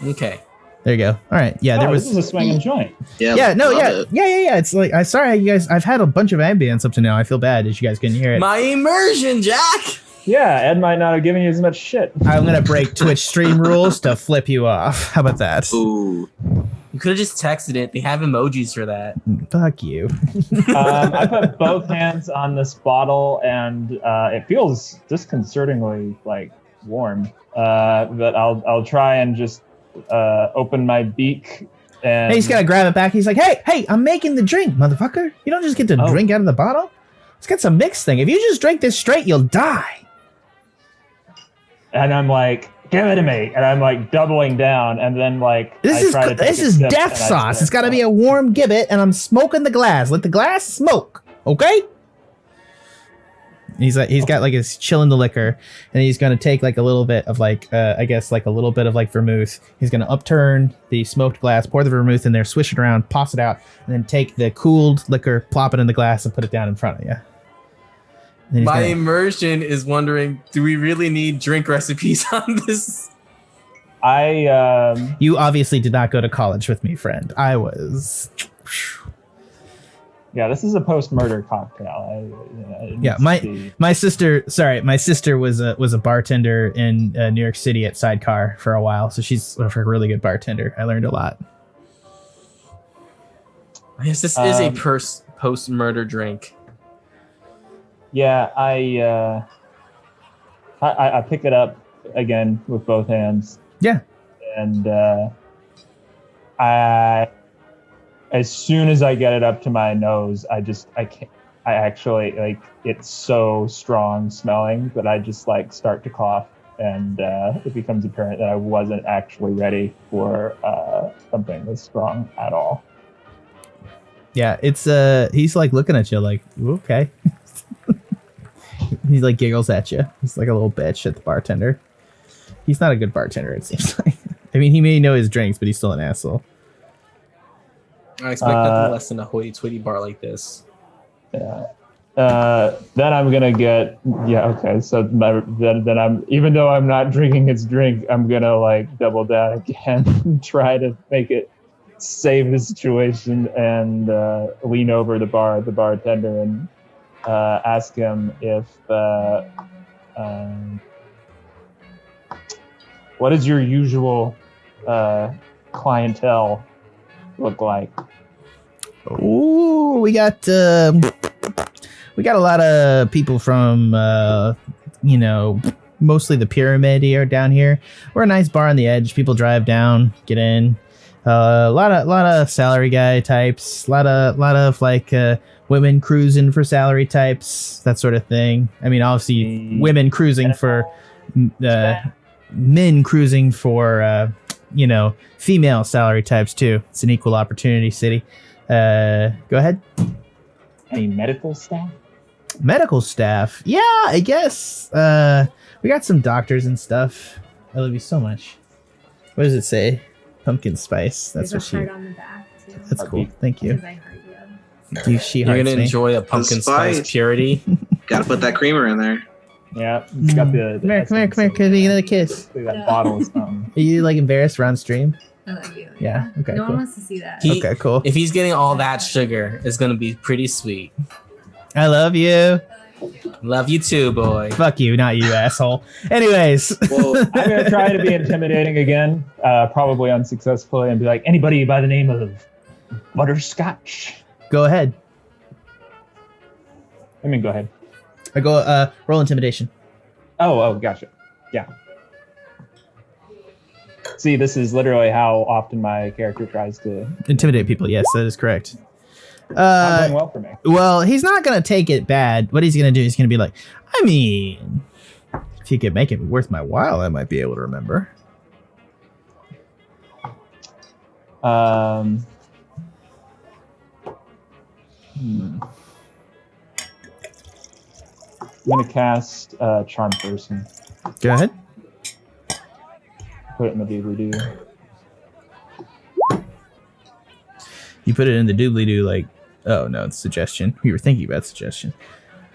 Okay. There you go. All right. Yeah, there was. This is a swinging joint. Yeah. It's like sorry, you guys. I've had a bunch of ambience up to now. I feel bad that you guys couldn't hear it. My immersion, Jack. Yeah, Ed might not have given you as much shit. I'm gonna break Twitch stream rules to flip you off. How about that? Ooh. You could have just texted it. They have emojis for that. Fuck you. I put both hands on this bottle, and it feels disconcertingly like warm. But I'll try and just open my beak. And Hey, he's gotta grab it back. He's like, hey, I'm making the drink, motherfucker. You don't just get to drink out of the bottle. Let's get some mixed thing. If you just drink this straight, you'll die. And I'm like, give it to me. And I'm like doubling down, and then like This is death sauce. It's gotta be a warm gibbet, and I'm smoking the glass. Let the glass smoke, okay? He's got like his chilling the liquor, and he's gonna take like a little bit of like I guess like a little bit of like vermouth. He's gonna upturn the smoked glass, pour the vermouth in there, swish it around, toss it out, and then take the cooled liquor, plop it in the glass, and put it down in front of you. My immersion is wondering, do we really need drink recipes on this? You obviously did not go to college with me, friend. I was. Yeah, this is a post-murder cocktail. My sister was a bartender in New York City at Sidecar for a while, so she's a really good bartender. I learned a lot. I guess this is a post-murder drink. Yeah, I pick it up again with both hands. Yeah. And as soon as I get it up to my nose, I actually, like, it's so strong smelling that I just like start to cough, and it becomes apparent that I wasn't actually ready for something this strong at all. Yeah, it's he's like looking at you like, okay. He like giggles at you. He's like a little bitch at the bartender. He's not a good bartender, it seems like. I mean, he may know his drinks, but he's still an asshole. I expect nothing less than a hoity-toity bar like this. Yeah. Then I'm gonna get okay. So then I'm, even though I'm not drinking his drink, I'm gonna like double down again and try to make it save the situation and lean over the bartender and ask him if what does your usual clientele look like? Ooh, we got a lot of people from mostly the pyramid here down here. We're a nice bar on the edge. People drive down, get in. A lot of salary guy types. A lot of like women cruising for salary types, that sort of thing. I mean, obviously, women cruising for men cruising for female salary types too. It's an equal opportunity city. Go ahead. Any medical staff? Medical staff? Yeah, I guess. We got some doctors and stuff. I love you so much. What does it say? Pumpkin spice. That's There's what a she. heart on the back too. That's cool. Thank you. Because I heart you. She You're hearts gonna me. enjoy a pumpkin spice purity. Gotta put that creamer in there. Yeah, it's got the Come here, can we get another kiss? that bottle is something. Are you like embarrassed we're on stream? I love you. Yeah, okay, No cool. one wants to see that. Okay, cool. If he's getting all that sugar, it's gonna be pretty sweet. I love you. Love you too, boy. Fuck you, not you, asshole. Anyways. Well, I'm gonna try to be intimidating again, probably unsuccessfully, and be like, anybody by the name of Butterscotch? Go ahead. I mean, go ahead. I go roll intimidation. Oh, gotcha. Yeah. See, this is literally how often my character tries to. Intimidate people, yes, that is correct. Not going well for me. Well, he's not gonna take it bad. What he's gonna do, he's gonna be like, I mean, if you could make it worth my while, I might be able to remember. I'm gonna cast Charm Person. Go ahead. Put it in the doobly-doo. You put it in the doobly-doo like, oh no, it's suggestion. We were thinking about suggestion.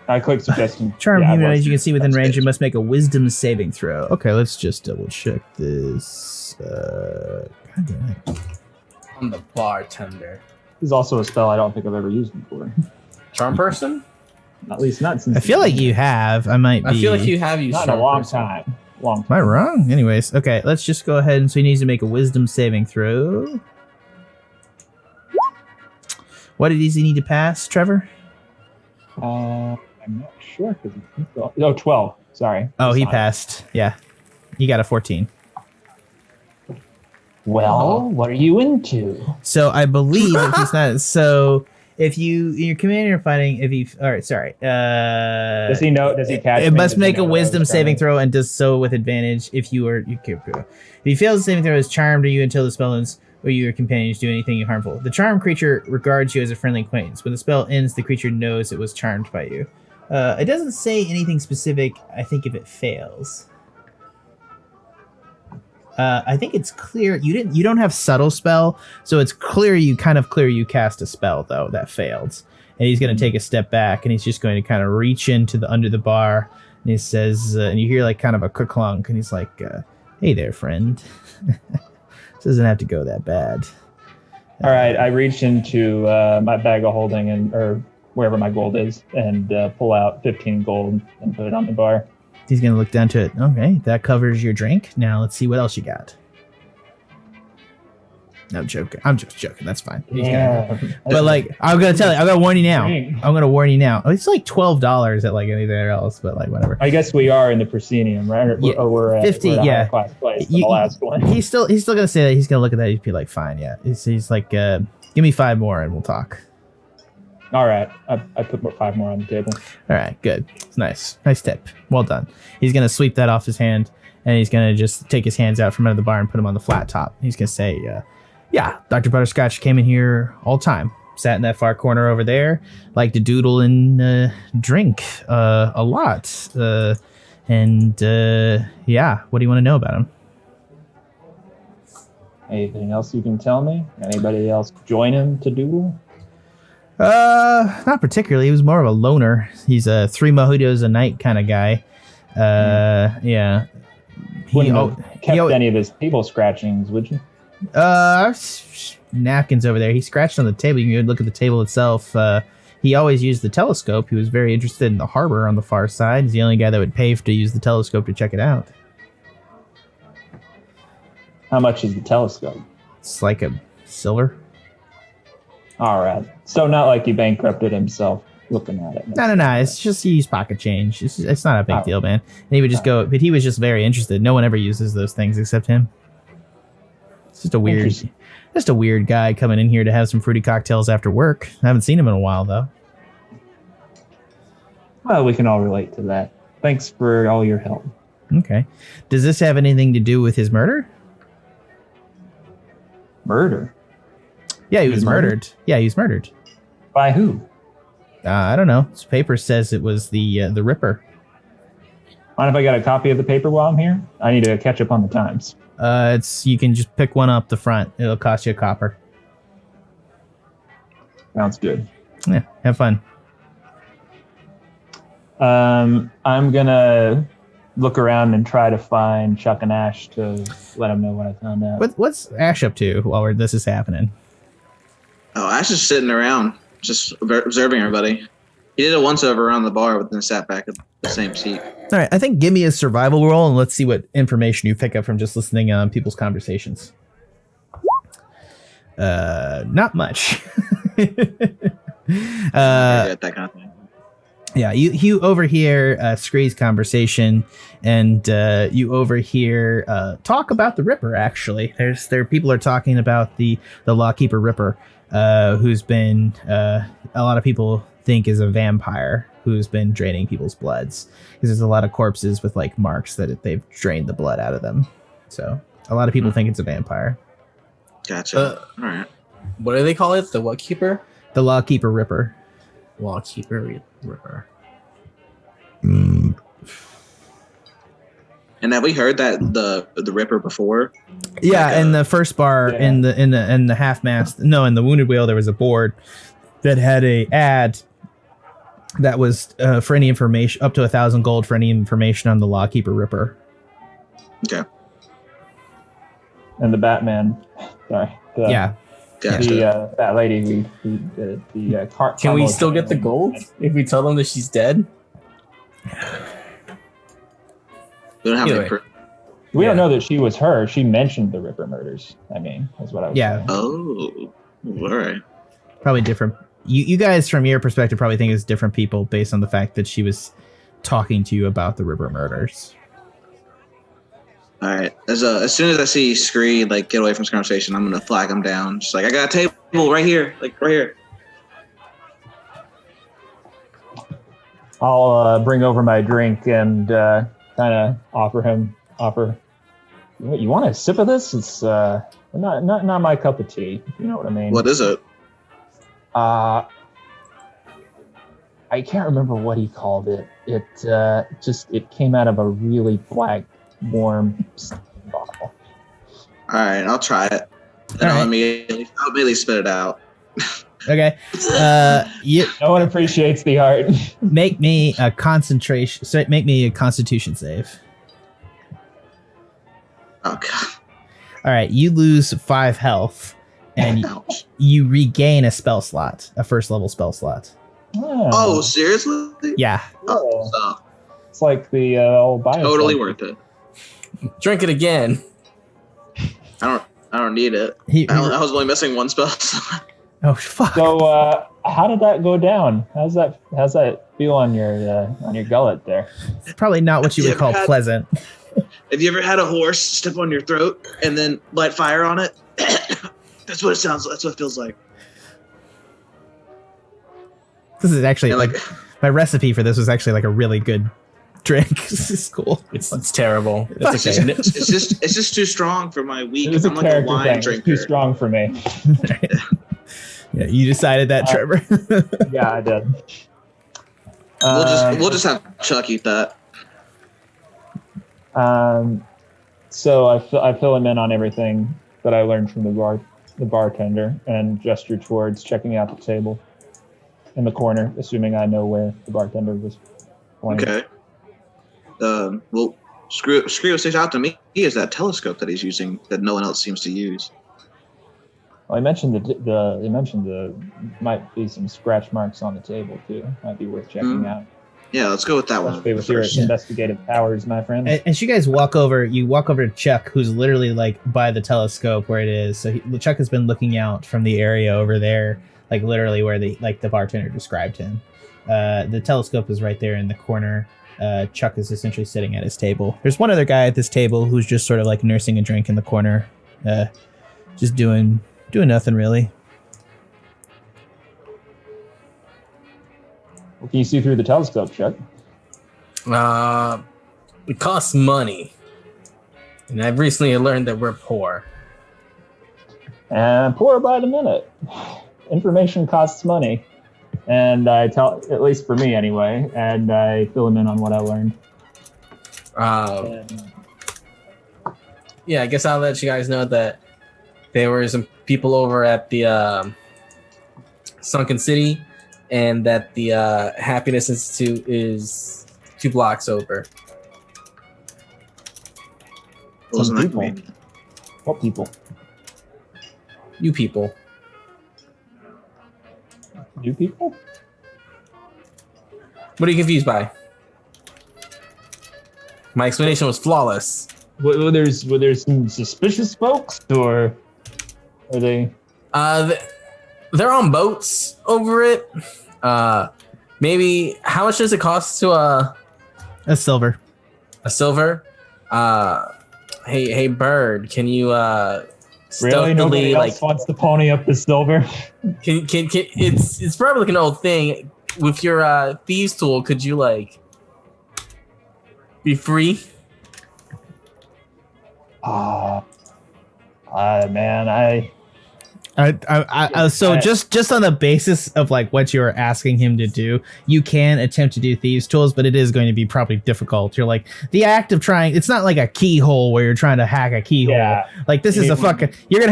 I click suggestion. Charm Yeah, human, I as was. you can see within That's range, good. you must make a wisdom saving throw. Okay, let's just double check this. God damn it. I'm the bartender. This is also a spell I don't think I've ever used before. Charm person? At least not since. I feel like you have. I might be. I feel like you have used Not in a charm long person. time. Long Am I wrong? Anyways, okay, let's just go ahead and so he needs to make a wisdom saving throw. What does he need to pass, Trevor? I'm not sure because oh, 12. Sorry. Oh, he Sorry. passed. Yeah. He got a 14. Well, what are you into? So I believe if he's not so if you're commanding or fighting, if you all right, sorry. Does he know? Does he catch? It me? must Does he make a know that I was wisdom trying saving to- throw and does so with advantage if you are if he fails the saving throw is charmed to you until the spell ends or your companions do anything harmful. The charmed creature regards you as a friendly acquaintance. When the spell ends, the creature knows it was charmed by you. It doesn't say anything specific, I think, if it fails. I think it's clear you don't have subtle spell, so it's clear you cast a spell though that failed. And he's going to take a step back and he's just going to kind of reach into the under the bar and he says and you hear like kind of a clunk and he's like hey there friend. This doesn't have to go that bad. All right, I reach into my bag of holding or wherever my gold is and pull out 15 gold and put it on the bar. He's going to look down to it. Okay, that covers your drink. Now let's see what else you got. I'm joking. I'm just joking. That's fine. Yeah. But like, I'm gonna tell you, I'm gonna warn you now. Drink. I'm gonna warn you now. It's like $12 at like anything else, but like whatever. I guess we are in the proscenium, right? Yeah, We're at 50, we're at a yeah. higher class place than You- the last one. He's still gonna say that. He's gonna look at that. He'd be like, fine, yeah. He's like, give me 5 more and we'll talk. All right, I put 5 more on the table. All right, good. It's nice tip. Well done. He's gonna sweep that off his hand, and he's gonna just take his hands out from under the bar and put them on the flat top. He's gonna say, yeah, Dr. Butterscotch came in here all the time. Sat in that far corner over there, liked to doodle and drink a lot. Yeah, what do you want to know about him? Anything else you can tell me? Anybody else join him to doodle? Not particularly. He was more of a loner. He's a 3 mojitos a night kind of guy. Yeah. Wouldn't have kept any of his table scratchings, would you? Napkins over there. He scratched on the table. You can look at the table itself. He always used the telescope. He was very interested in the harbor on the far side. He's the only guy that would pay to use the telescope to check it out. How much is the telescope? It's like a silver. All right. So not like he bankrupted himself looking at it. No. It's just he used pocket change. It's not a big Oh. deal, man. And he would just go, but he was just very interested. No one ever uses those things except him. It's just a weird guy coming in here to have some fruity cocktails after work. I haven't seen him in a while though. Well, we can all relate to that. Thanks for all your help. Okay. Does this have anything to do with his murder? Murder? Yeah, he He was was murdered. murdered? Yeah, he was murdered. By who? I don't know. His paper says it was the Ripper. Mind if I got a copy of the paper while I'm here? I need to catch up on the times. You can just pick one up the front. It'll cost you a copper. Sounds good. Yeah, have fun. I'm gonna look around and try to find Chuck and Ashe to let them know what I found out. What's Ashe up to while this is happening? Oh, Ash is sitting around, just observing everybody. He did it once over around the bar, but then sat back at the same seat. All right, I think give me a survival roll and let's see what information you pick up from just listening on people's conversations. Not much. That kind of thing. Yeah, you overhear Scree's conversation, and you overhear talk about the Ripper. Actually, people are talking about the Lawkeeper Ripper, who's been a lot of people think is a vampire who's been draining people's bloods, because there's a lot of corpses with like marks that they've drained the blood out of them. So a lot of people think it's a vampire. Gotcha. All right. What do they call it? The what keeper? The Lawkeeper Ripper. Lawkeeper Ripper. And have we heard that the Ripper before? Yeah, Like, in the first bar, yeah. in the half mast, no, in the Wounded Whale, there was a board that had a ad that was for any information, up to 1,000 gold for any information on the Lawkeeper Ripper. Okay. And the Batman. Sorry. Yeah, Gotcha. That lady who the car. Can we still get the gold if we tell them that she's dead? We don't have Either any proof. We don't Yeah. know that she was her. She mentioned the Ripper murders. I mean, is what I was Yeah. saying. Oh, all right. probably different. You guys, from your perspective, probably think it's different people based on the fact that she was talking to you about the Ripper murders. All right. As soon as I see Scree like get away from this conversation, I'm gonna flag him down. Just like, I got a table right here, like right here. I'll bring over my drink and kind of offer. You want a sip of this? It's not my cup of tea. If you know what I mean. What is it? I can't remember what he called it. It came out of a really black, warm bottle. All right, I'll try it. And All I'll right. immediately spit it out. Okay, you No one appreciates the art. make me a concentration. So make me a Constitution save. Oh god. All right, you lose 5 health, and Ouch. you regain a spell slot, a first level spell slot. Oh, seriously? Yeah. Oh, so, It's like the old bio. totally worth it. Drink it again. I don't. I don't need it. I was only missing one spell. Oh fuck. So, how did that go down? How's that feel on your gullet there? It's probably not what you would call pleasant. Have you ever had a horse step on your throat and then light fire on it? That's what it sounds. That's what it feels like. This is actually like my recipe for this was actually like a really good drink. This is cool. It's terrible. It's okay. It's just too strong for my weak. It's I'm like a wine thing. drinker. It's too strong for me. Yeah, you decided that, Trevor. Yeah, I did. We'll just have Chuck eat that. So I fill him in on everything that I learned from the bartender and gesture towards checking out the table in the corner, assuming I know where the bartender was pointing. Okay. Well, Scree will stage out to me is that telescope that he's using that no one else seems to use. Well, I mentioned the might be some scratch marks on the table too. Might be worth checking out. Yeah, let's go with that one. Especially with your investigative powers, my friend. As you guys walk over to Chuck, who's literally like by the telescope where it is. So Chuck has been looking out from the area over there, like literally where the bartender described him. The telescope is right there in the corner. Chuck is essentially sitting at his table. There's one other guy at this table who's just sort of like nursing a drink in the corner, just doing nothing really. What can you see through the telescope, Chuck? It costs money, and I've recently learned that we're poor. And poor by the minute. Information costs money, and I tell, at least for me anyway, and I fill him in on what I learned. Yeah, I guess I'll let you guys know that there were some people over at the Sunken City, and that the Happiness Institute is 2 blocks over. Wasn't Some that people. convenient? What people? You people. New people? What are you confused by? My explanation was flawless. Were there some suspicious folks, or are they? They're on boats over it. Maybe how much does it cost to A silver. a silver? Hey Bird, can you Really, nobody stealthily else wants to pony up the silver. can it's probably like an old thing. With your thieves tool, could you like be free? Man, So just on the basis of like what you're asking him to do, you can attempt to do thieves tools, but it is going to be probably difficult. You're like the act of trying. It's not like a keyhole where you're trying to hack a keyhole. Yeah. Like this is a fucking. You're gonna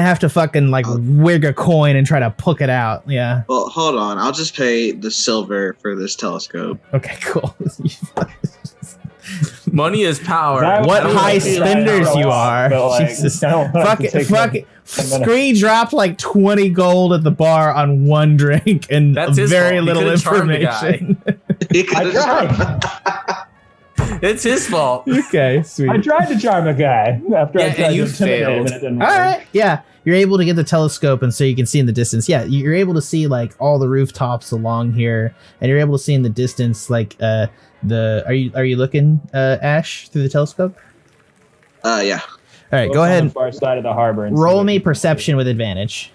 have to fucking like wig a coin and try to puck it out. Yeah. Well, hold on. I'll just pay the silver for this telescope. Okay. Cool. Money is power. What high spenders you are. Like, Jesus. fucking. Scree dropped like 20 gold at the bar on one drink and That's his very fault. He little could've charmed the guy. information. It's his fault. Okay, sweet. I tried to charm a guy after I Yeah, tried and to you intimidate him, failed. and it didn't All work. right, yeah. You're able to get the telescope and so you can see in the distance. Yeah, you're able to see like all the rooftops along here, and you're able to see in the distance like are you looking Ashe through the telescope? Yeah. All right, Both go on ahead the and far side of the harbor. And roll see me what- perception with advantage.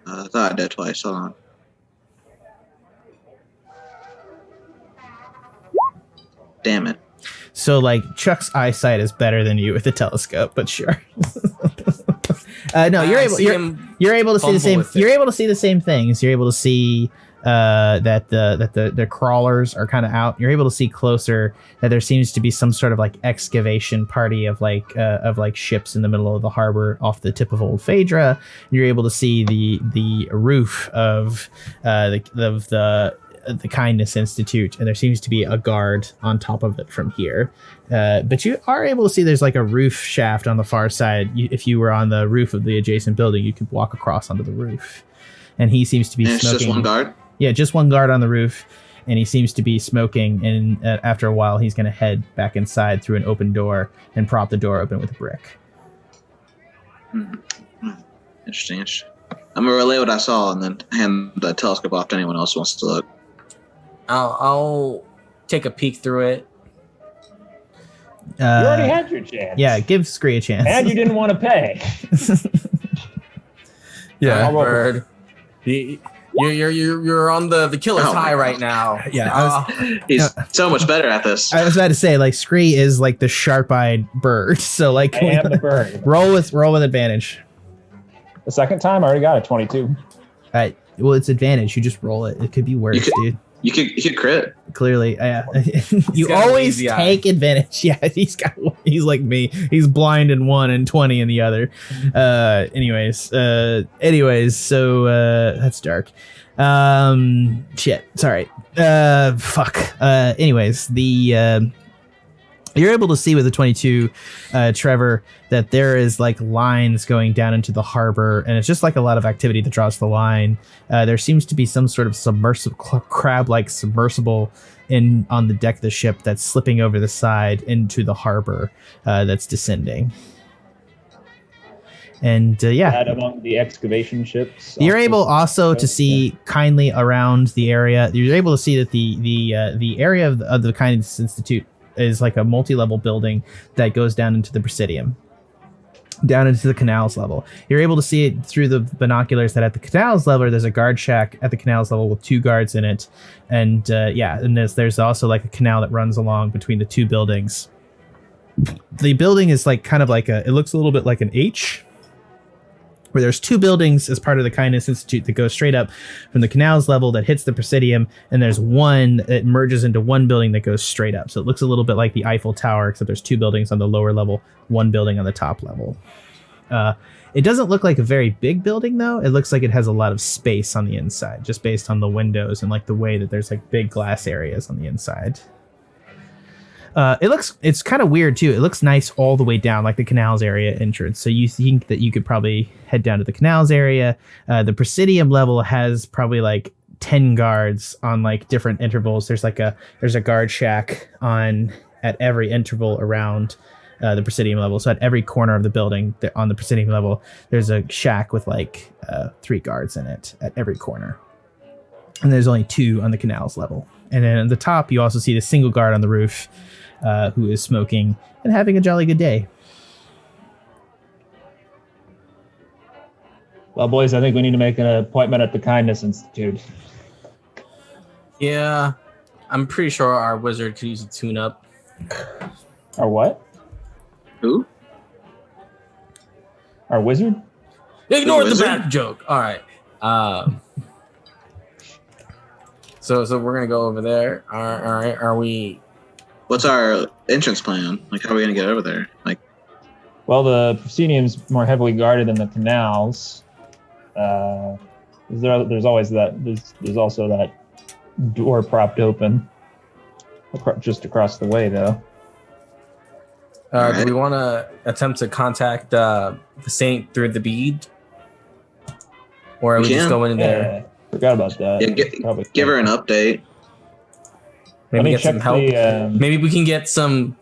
I thought I did twice. Hold on. Damn it. So like Chuck's eyesight is better than you with the telescope, but sure. No, you're able to see the fumble same. with it. You're able to see the same things. You're able to see that the crawlers are kind of out. You're able to see closer that there seems to be some sort of like excavation party of like ships in the middle of the harbor off the tip of Old Phaedra. You're able to see the roof of the Kindness Institute, and there seems to be a guard on top of it from here. But you are able to see there's like a roof shaft on the far side. If you were on the roof of the adjacent building, you could walk across onto the roof. And he seems to be And it's smoking. just one guard? Yeah, just one guard on the roof. and he seems to be smoking. And after a while, he's going to head back inside through an open door and prop the door open with a brick. Interesting. I'm gonna relay what I saw and then hand the telescope off to anyone else who wants to look. I'll take a peek through it. You already had your chance. Yeah, give Scree a chance. And you didn't want to pay. Yeah. Bird. You're on the killer's Oh my high right God. now. Yeah, He's so much better at this. I was about to say, like, Scree is like the sharp-eyed bird, so like, I am the bird. roll with advantage. The second time, I already got a 22. Well, it's advantage. You just roll it. It could be worse, dude. You could crit. Clearly, you got an always easy eye. take advantage. Yeah, he's like me. He's blind in one and 20 in the other. Anyways, so that's dark. Shit. Sorry. Fuck. Anyways, you're able to see with the 22, Trevor, that there is like lines going down into the harbor, and it's just like a lot of activity that draws the line. There seems to be some sort of submersible crab-like submersible on the deck of the ship that's slipping over the side into the harbor that's descending. And That among the excavation ships. you're able also to see kindly around the area. You're able to see that the area of the Kindness Institute is like a multi-level building that goes down into the Presidium, down into the canals level. You're able to see it through the binoculars that at the canals level, there's a guard shack at the canals level with 2 guards in it. And and there's also like a canal that runs along between the 2 buildings. The building is like kind of like it looks a little bit like an H, where there's 2 buildings as part of the Kindness Institute that goes straight up from the canals level that hits the Presidium, and there's one that merges into one building that goes straight up. So it looks a little bit like the Eiffel Tower, except there's 2 buildings on the lower level, 1 building on the top level. It doesn't look like a very big building, though. It looks like it has a lot of space on the inside, just based on the windows and like the way that there's like big glass areas on the inside. It's kind of weird too. It looks nice all the way down, like the canals area entrance. So you think that you could probably head down to the canals area. The Presidium level has probably like 10 guards on like different intervals. There's a guard shack at every interval around the Presidium level. So at every corner of the building on the Presidium level, there's a shack with like 3 guards in it at every corner. And there's only 2 on the canals level. And then at the top, you also see the single guard on the roof, who is smoking and having a jolly good day. Well, boys, I think we need to make an appointment at the Kindness Institute. Yeah, I'm pretty sure our wizard could use a tune-up. Our what? Who? Our wizard? Ignore the wizard? bad joke. All right. So we're gonna go over there. All right. Are we? What's our entrance plan? Like, how are we gonna get over there? Like, Well, the proscenium's more heavily guarded than the canals. There's always that. There's also that door propped open, just across the way, though. Do we want to attempt to contact the saint through the bead, or are we just going in there? Yeah, forgot about that. yeah, give her an update. Let Maybe me get some check help. the. Maybe we can get some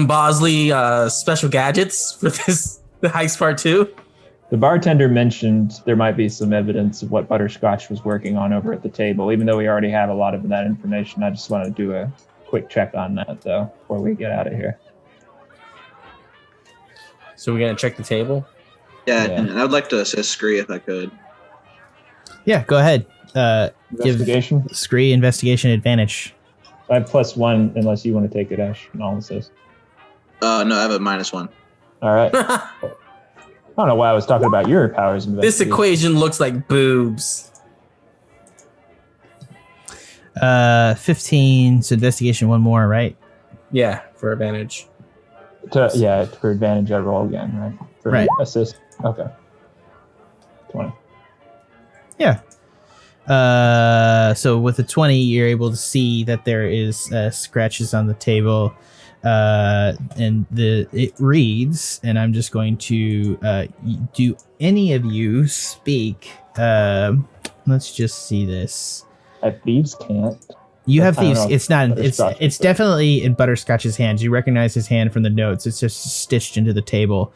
Bosley special gadgets for the heist part 2. The bartender mentioned there might be some evidence of what Butterscotch was working on over at the table. Even though we already have a lot of that information, I just want to do a quick check on that, though, before we get out of here. So we're gonna check the table. Yeah, Yeah. and I would like to assist Scree if I could. Yeah, go ahead. Investigation? Give Scree investigation advantage. I have +1 unless you want to take it, Ashe, and all this is. No, I have a -1. All right. I don't know why I was talking about your powers. of This investigation. equation looks like boobs. 15. So investigation, 1 more, right? Yeah, for advantage. For advantage, I roll again, right? For Right. assist. Okay. 20. Yeah. So with a 20, you're able to see that there is scratches on the table, and it reads. And I'm just going to do any of you speak. Let's just see this. Thieves can't. You have I don't these. know. It's not. Butterscotch. It's definitely in Butterscotch's hands. You recognize his hand from the notes. It's just stitched into the table.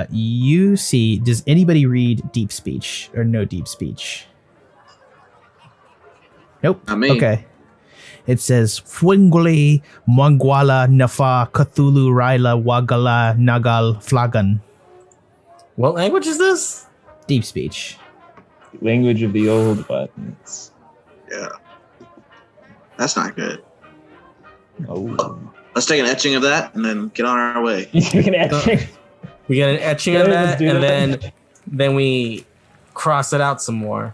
You see. Does anybody read deep speech or no deep speech? Nope. Not me. Okay. It says Fwingli Mwangwala Nafa Cthulhu Raila Wagala Nagal Flagan. What language is this? Deep speech. Language of the old buttons. Yeah. That's not good. Oh. Let's take an etching of that and then get on our way. You can etching. We get an etching Yeah, of let's that, do and that. then we cross it out some more.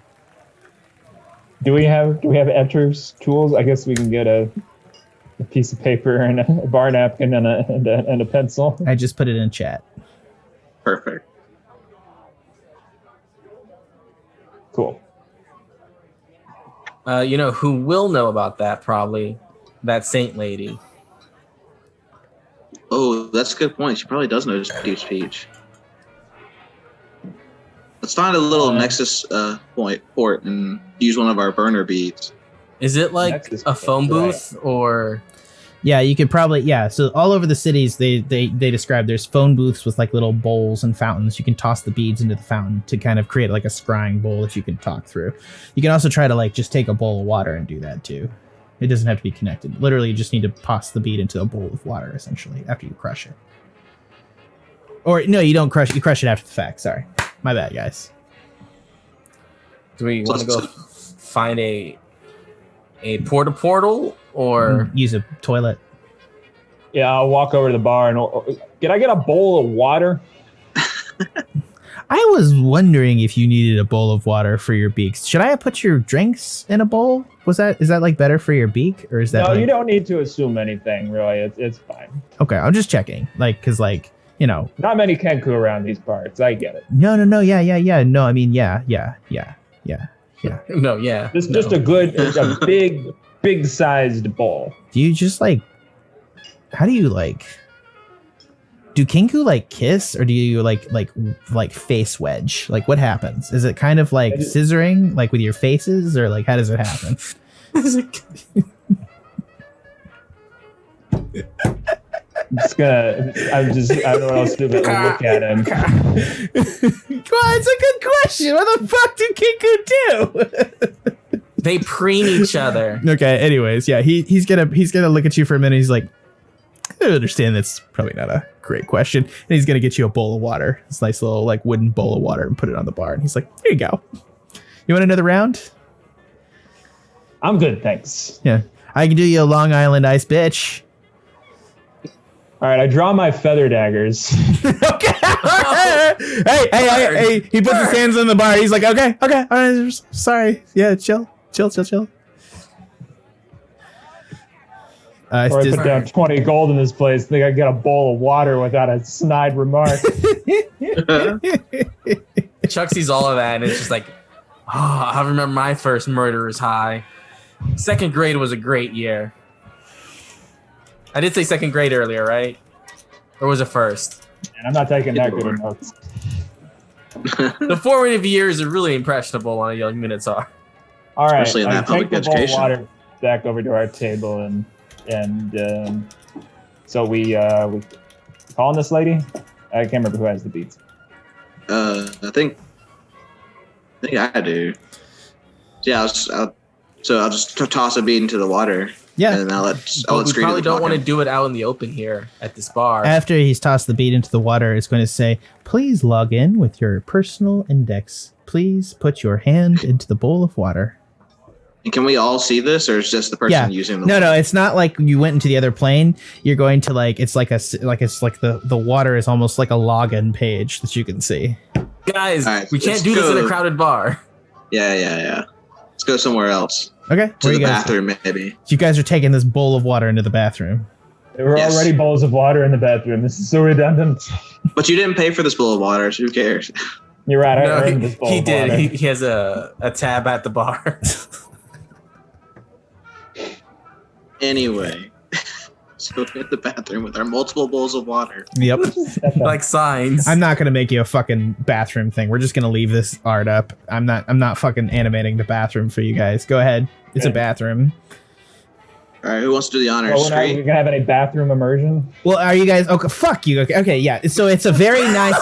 Do we have etchers tools? I guess we can get a piece of paper and a bar napkin and a pencil. I just put it in chat. Perfect. Cool. You know who will know about that? Probably that saint lady. Oh, that's a good point. She probably does know deep speech. Let's find a little Nexus port and use one of our burner beads. Is it like Nexus a phone right. booth or? Yeah, you could probably, yeah. So all over the cities, they describe there's phone booths with like little bowls and fountains. You can toss the beads into the fountain to kind of create like a scrying bowl that you can talk through. You can also try to like just take a bowl of water and do that too. It doesn't have to be connected. Literally, you just need to toss the bead into a bowl of water essentially after you crush it. Or no, you don't crush. You crush it after the fact. Sorry, my bad, guys. Do we want to go find a portal or Use a toilet. Yeah, I'll walk over to the bar and can I get a bowl of water? I was wondering if you needed a bowl of water for your beaks. Should I have put your drinks in a bowl? Is that like better for your beak, or is that? No, like... you don't need to assume anything. Really, it's fine. Okay, I'm just checking. Like, cause like you know. Not many Kenku around these parts. I get it. No, yeah. No, I mean, yeah. no? Yeah, This is no. just a big sized bowl. Do you just like? How do you like? Do Kenku like kiss, or do you like face wedge? Like, what happens? Is it kind of like scissoring, like with your faces, or like how does it happen? I don't know what else to do but look at him. Well, it's a good question. What the fuck do Kenku do? They preen each other. Okay. Anyways, yeah, he's gonna look at you for a minute. He's like, I understand that's probably not a great question, and he's gonna get you a bowl of water, this nice little like wooden bowl of water, and put it on the bar. And he's like, there you go. You want another round? I'm good, thanks. Yeah, I can do you a Long Island ice, bitch. All right, I draw my feather daggers. Okay. Hey. He puts his hands on the bar. He's like, okay. All right, sorry. Yeah, chill. Or I put down 20 gold in this place. Think I get a bowl of water without a snide remark. Chuck sees all of that and it's just like, oh, I remember my first murderer's high. Second grade was a great year. I did say second grade earlier, right? Or was it first? And I'm not taking that good of notes. The formative years are really impressionable on a young Minotaur. All right, Especially in I that take public the bowl of education. water back over to our table, and so we calling this lady. I can't remember who has the beats. I think I do. Yeah, I'll just toss a bead into the water. Yeah. And I'll let But we Scree probably do the don't want to talking. do it out in the open here at this bar. After he's tossed the bead into the water, it's going to say, please log in with your personal index. Please put your hand into the bowl of water. And can we all see this, or is just the person using the No, it's not like you went into the other plane. You're going to the water is almost like a login page that you can see. Guys, All right, we can't let's do this in go. a crowded bar. Yeah. Let's go somewhere else. Okay. To Where the you guys? bathroom, maybe. You guys are taking this bowl of water into the bathroom. There were Yes. already bowls of water in the bathroom. This is so redundant. But you didn't pay for this bowl of water, so who cares? You're right. I No, earned this bowl he of did. water. He has a tab at the bar. Anyway, so we hit the bathroom with our multiple bowls of water. Yep. Like signs. I'm not gonna make you a fucking bathroom thing. We're just gonna leave this art up. I'm not fucking animating the bathroom for you guys. Go ahead. It's a Okay. bathroom. All right, who wants to do the honors? Oh, we're Scree? gonna have any bathroom immersion? Well, are you guys? Okay, fuck you. Okay, yeah. So it's a very nice.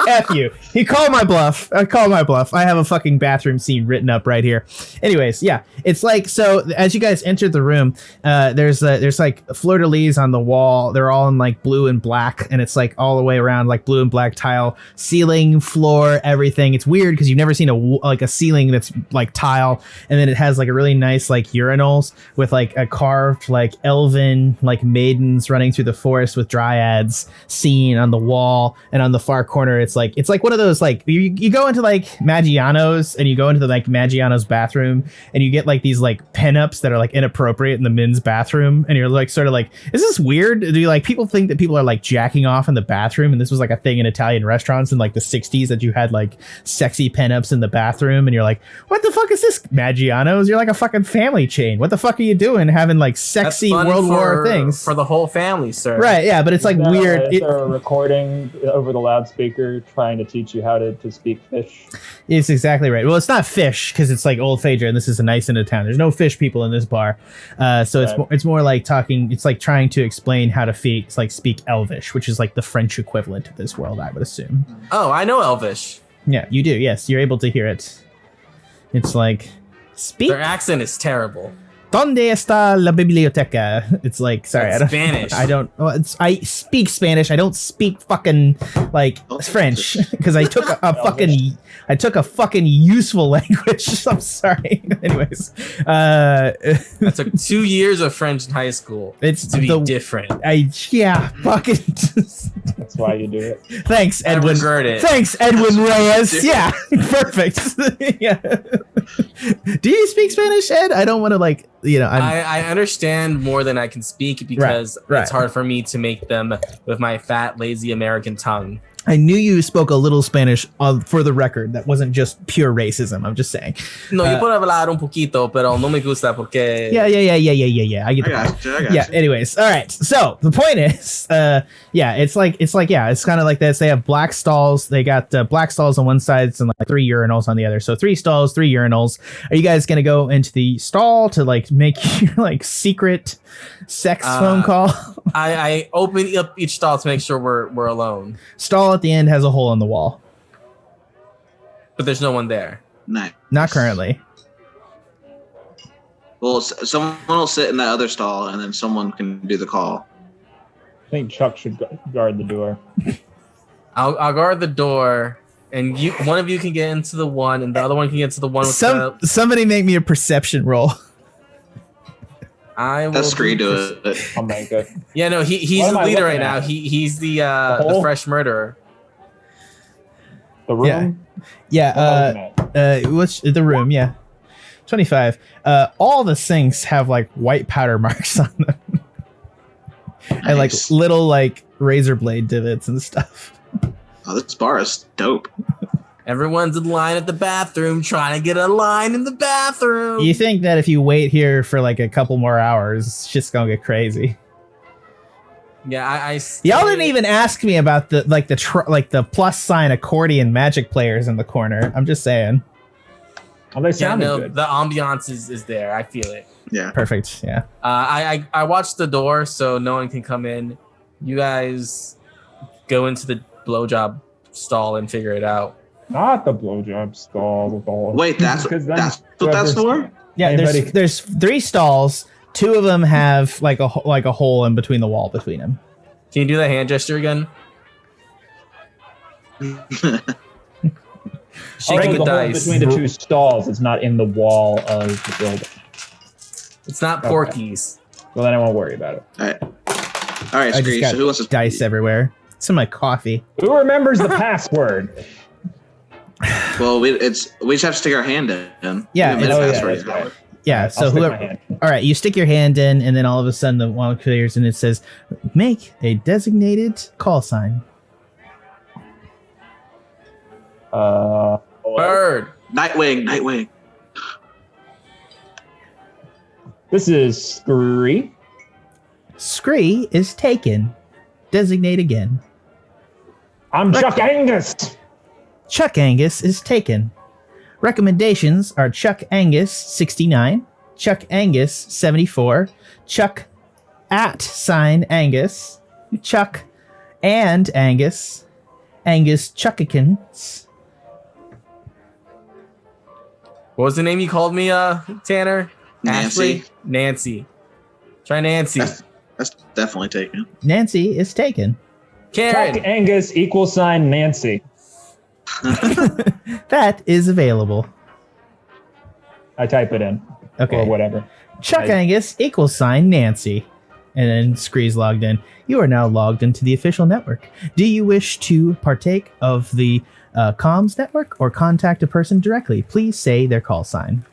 F you. He called my bluff. I called my bluff. I have a fucking bathroom scene written up right here. Anyways, yeah, it's like so. As you guys entered the room, there's like fleur-de-lis on the wall. They're all in like blue and black, and it's like all the way around like blue and black tile, ceiling, floor, everything. It's weird because you've never seen a ceiling that's like tile, and then it has like a really nice like urinals with like a carved like elven like maidens running through the forest with dryads scene on the wall, and on the far corner it's like one of those like you go into like Maggiano's and you go into the like Maggiano's bathroom and you get like these like pinups that are like inappropriate in the men's bathroom, and you're like sort of like, is this weird? Do you like people think that people are like jacking off in the bathroom, and this was like a thing in Italian restaurants in like the 60s that you had like sexy pinups in the bathroom, and you're like, what the fuck is this, Maggiano's? You're like a fucking family chain. What the fuck are you doing having like sexy World War things for the whole family, sir? Right, yeah, but it's like weird. Is there a recording over the loudspeaker trying to teach you how to speak fish? It's exactly right. Well, it's not fish because it's like Old Phaedra, and this is a nice end of town. There's no fish people in this bar, so Right. it's more like talking. It's like trying to explain how to speak Elvish, which is like the French equivalent of this world, I would assume. Oh, I know Elvish. Yeah, you do. Yes, you're able to hear it. It's like speak. Their accent is terrible. ¿Dónde está la biblioteca? It's like, sorry, That's Spanish. I speak Spanish. I don't speak fucking like French because I took I took a fucking useful language. I'm sorry. Anyways, I took 2 years of French in high school. It's to be different. Fucking. That's why you do it. Thanks, Edwin. I regret it. Thanks, Edwin Reyes. Yeah, perfect. Yeah. Do you speak Spanish, Ed? I don't want to like. I understand more than I can speak because Right. it's hard for me to make them with my fat, lazy American tongue. I knew you spoke a little Spanish for the record. That wasn't just pure racism. I'm just saying. No, yo puedo hablar un poquito, pero no me gusta porque... Yeah. I get the point. I got Yeah. you. Anyways, all right. So the point is, it's kind of like this. They have black stalls. They got black stalls on one side and like 3 urinals on the other. So 3 stalls, 3 urinals. Are you guys gonna go into the stall to like make your like secret sex phone call? I open up each stall to make sure we're alone, Stall at the end has a hole in the wall. but there's no one there. Nice. Not currently. Well, someone will sit in that other stall, and then someone can do the call. I think Chuck should guard the door. I'll guard the door, and one of you can get into the one, and the other one can get into the one with Somebody make me a perception roll. I will. That's Scree do it. I'll make it. Yeah, no, he's What the am I leader right looking now. at? He's the hole? fresh murderer. The room? Yeah. What's the room? Yeah. 25. All the sinks have like white powder marks on them. And like Nice. little like razor blade divots and stuff. Oh, this bar is dope. Everyone's in line at the bathroom, trying to get a line in the bathroom. You think that if you wait here for like a couple more hours, it's just gonna get crazy. Yeah, I Y'all didn't even ask me about the plus sign accordion magic players in the corner. I'm just saying. Oh, they Yeah, sounded no, good. the ambiance is there. I feel it. Yeah. Perfect. Yeah. I watched the door so no one can come in. You guys go into the blowjob stall and figure it out. Not the blowjob stall with all. Wait, that's Because then what that's for? Yeah. Anybody- There's 3 stalls. 2 of them have like a hole in between the wall between them. Can you do that hand gesture again? Shaking the the hole dice. between the 2 stalls. It's not in the wall of the building. It's not Okay. Porky's. Well, then I won't worry about it. All right, I just Scree. got So who wants to dice everywhere. It's in my coffee. Who remembers the password? Well, we just have to stick our hand in. Yeah, We have a it's- minute yeah, password. that's right. Yeah. I'll So stick my whoever. hand. All right, you stick your hand in, and then all of a sudden the wall clears, and it says, "Make a designated call sign." Bird. Nightwing. This is Scree. Scree is taken. Designate again. I'm Chuck Angus. Chuck Angus is taken. Recommendations are Chuck Angus 69, Chuck Angus 74, Chuck @Angus, Chuck and Angus, Angus Chuckikins. What was the name you called me, Tanner? Nancy. Ashley? Nancy. Try Nancy. That's definitely taken. Nancy is taken. Karen. Chuck Angus = Nancy. That is available. I type it in. Okay. Or whatever. Chuck Angus = Nancy. And then Scree's logged in. You are now logged into the official network. Do you wish to partake of the comms network or contact a person directly? Please say their call sign.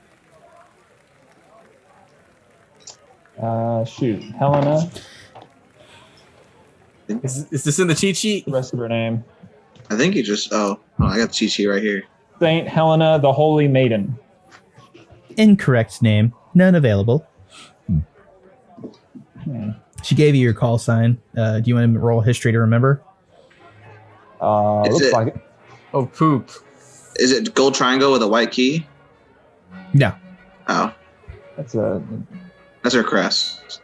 Shoot. Helena. Is this in the cheat sheet? The rest of her name. I think you just. I got the cheat sheet right here. Saint Helena the Holy Maiden. Incorrect name. None available. She gave you your call sign. Do you want to roll history to remember? Looks like it. Oh, poop. Is it gold triangle with a white key? No, Oh, That's that's her crest.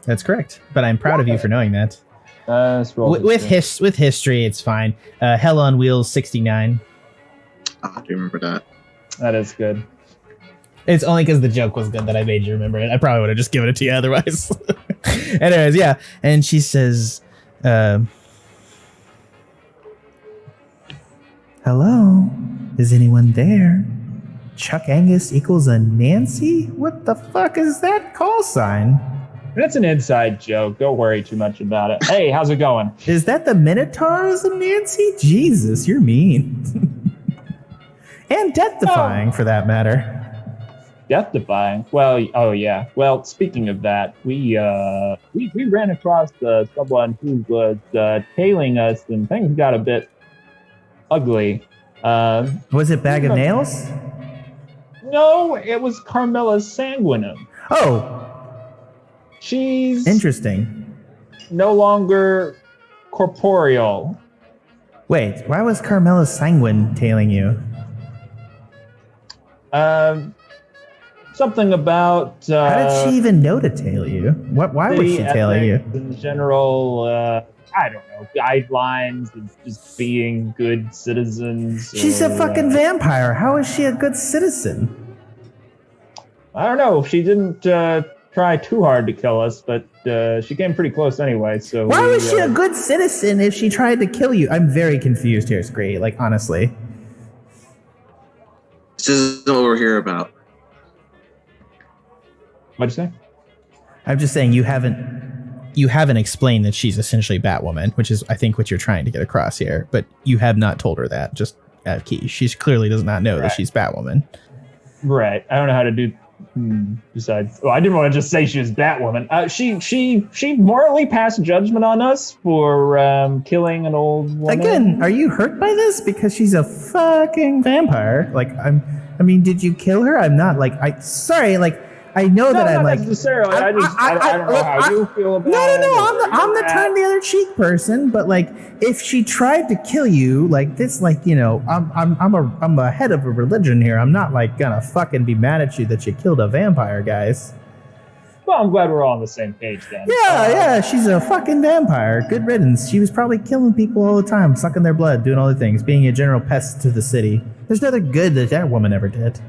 that's correct. But I'm proud of you for knowing that. let's roll With history. history, it's fine. Hell on Wheels 69. Oh, I do remember that. That is good. It's only because the joke was good that I made you remember it. I probably would have just given it to you otherwise. Anyways, yeah. And she says, hello? Is anyone there? Chuck Angus = Nancy? What the fuck is that call sign? That's an inside joke. Don't worry too much about it. Hey, how's it going? Is that the Minotaur as a Nancy? Jesus, you're mean. And death-defying, for that matter. Death-defying. Well, oh yeah. Well, speaking of that, we ran across someone who was tailing us, and things got a bit ugly. Was it Bag of Nails? No, it was Carmela Sanguinum. Oh, She's interesting. no longer corporeal. Wait, why was Carmela Sanguine tailing you? Something about How did she even know to tail you? Why was she tailing you? in general, I don't know, guidelines of just being good citizens. She's a fucking vampire. How is she a good citizen? I don't know. She didn't try too hard to kill us, but she came pretty close anyway. So Why was she a good citizen if she tried to kill you? I'm very confused here, Scree. Like, honestly. This isn't what we're here about. What'd you say? I'm just saying you haven't explained that she's essentially Batwoman, which is, I think, what you're trying to get across here. But you have not told her that. Just key. She clearly does not know that she's Batwoman. Right. I don't know how to do. Besides, I didn't want to just say she was Batwoman. She morally passed judgment on us for killing an old woman. Again, are you hurt by this? Because she's a fucking vampire. Like, I mean, did you kill her? I'm not like, I know that I'm not like. necessarily. I don't know how you feel about it. No. I'm the turn the other cheek person. But like, if she tried to kill you, like this, like, you know, I'm a head of a religion here. I'm not like gonna fucking be mad at you that you killed a vampire, guys. Well, I'm glad we're all on the same page then. Yeah, she's a fucking vampire. Good riddance. She was probably killing people all the time, sucking their blood, doing all the things, being a general pest to the city. There's nothing good that woman ever did.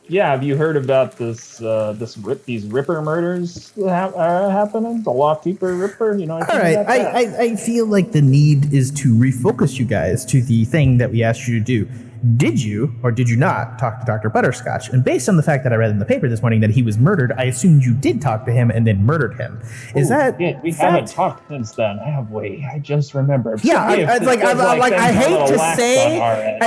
Yeah, have you heard about these Ripper murders happening? The Lawkeeper Ripper, you know. All right, I feel like the need is to refocus you guys to the thing that we asked you to do. Did you or did you not talk to Dr. Butterscotch? And based on the fact that I read in the paper this morning that he was murdered, I assumed you did talk to him and then murdered him. Is that we fact? haven't talked since then, have we? I just remembered. Yeah, I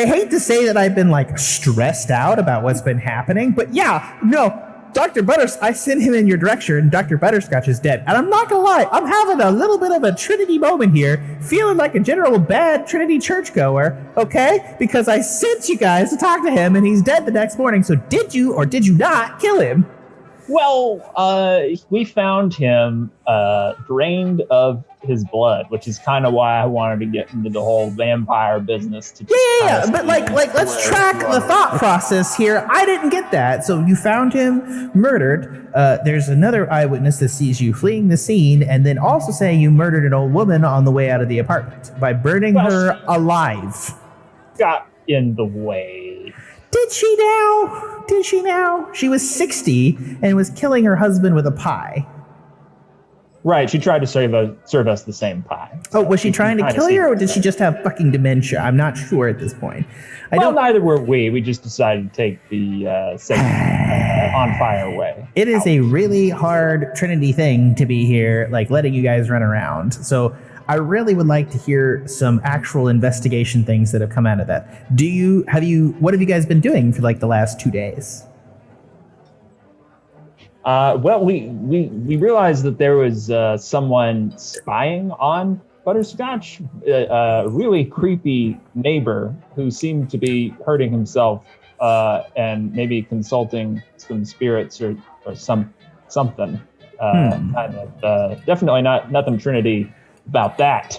hate to say that I've been like stressed out about what's been happening, but yeah, no. Dr. I sent him in your direction, and Dr. Butterscotch is dead. And I'm not gonna lie, I'm having a little bit of a Trinity moment here, feeling like a general bad Trinity churchgoer, okay? Because I sent you guys to talk to him, and he's dead the next morning. So did you or did you not kill him? Well, we found him drained of his blood, which is kind of why I wanted to get into the whole vampire business. To Yeah, but let's track the thought process here. I didn't get that. So you found him murdered. There's another eyewitness that sees you fleeing the scene, and then also saying you murdered an old woman on the way out of the apartment by burning her alive. Got in the way. Did she now? Did she now? She was 60 and was killing her husband with a pie. Right, she tried to serve us the same pie. Oh, was she trying to kill you, or did she just have fucking dementia? I'm not sure at this point. Neither were we. We just decided to take the on fire way. It is a really hard Trinity thing to be here, like letting you guys run around. So I really would like to hear some actual investigation things that have come out of that. What have you guys been doing for like the last 2 days? Well, we realized that there was someone spying on Butterscotch, a really creepy neighbor who seemed to be hurting himself and maybe consulting some spirits or something. Kind of definitely nothing Trinity about that.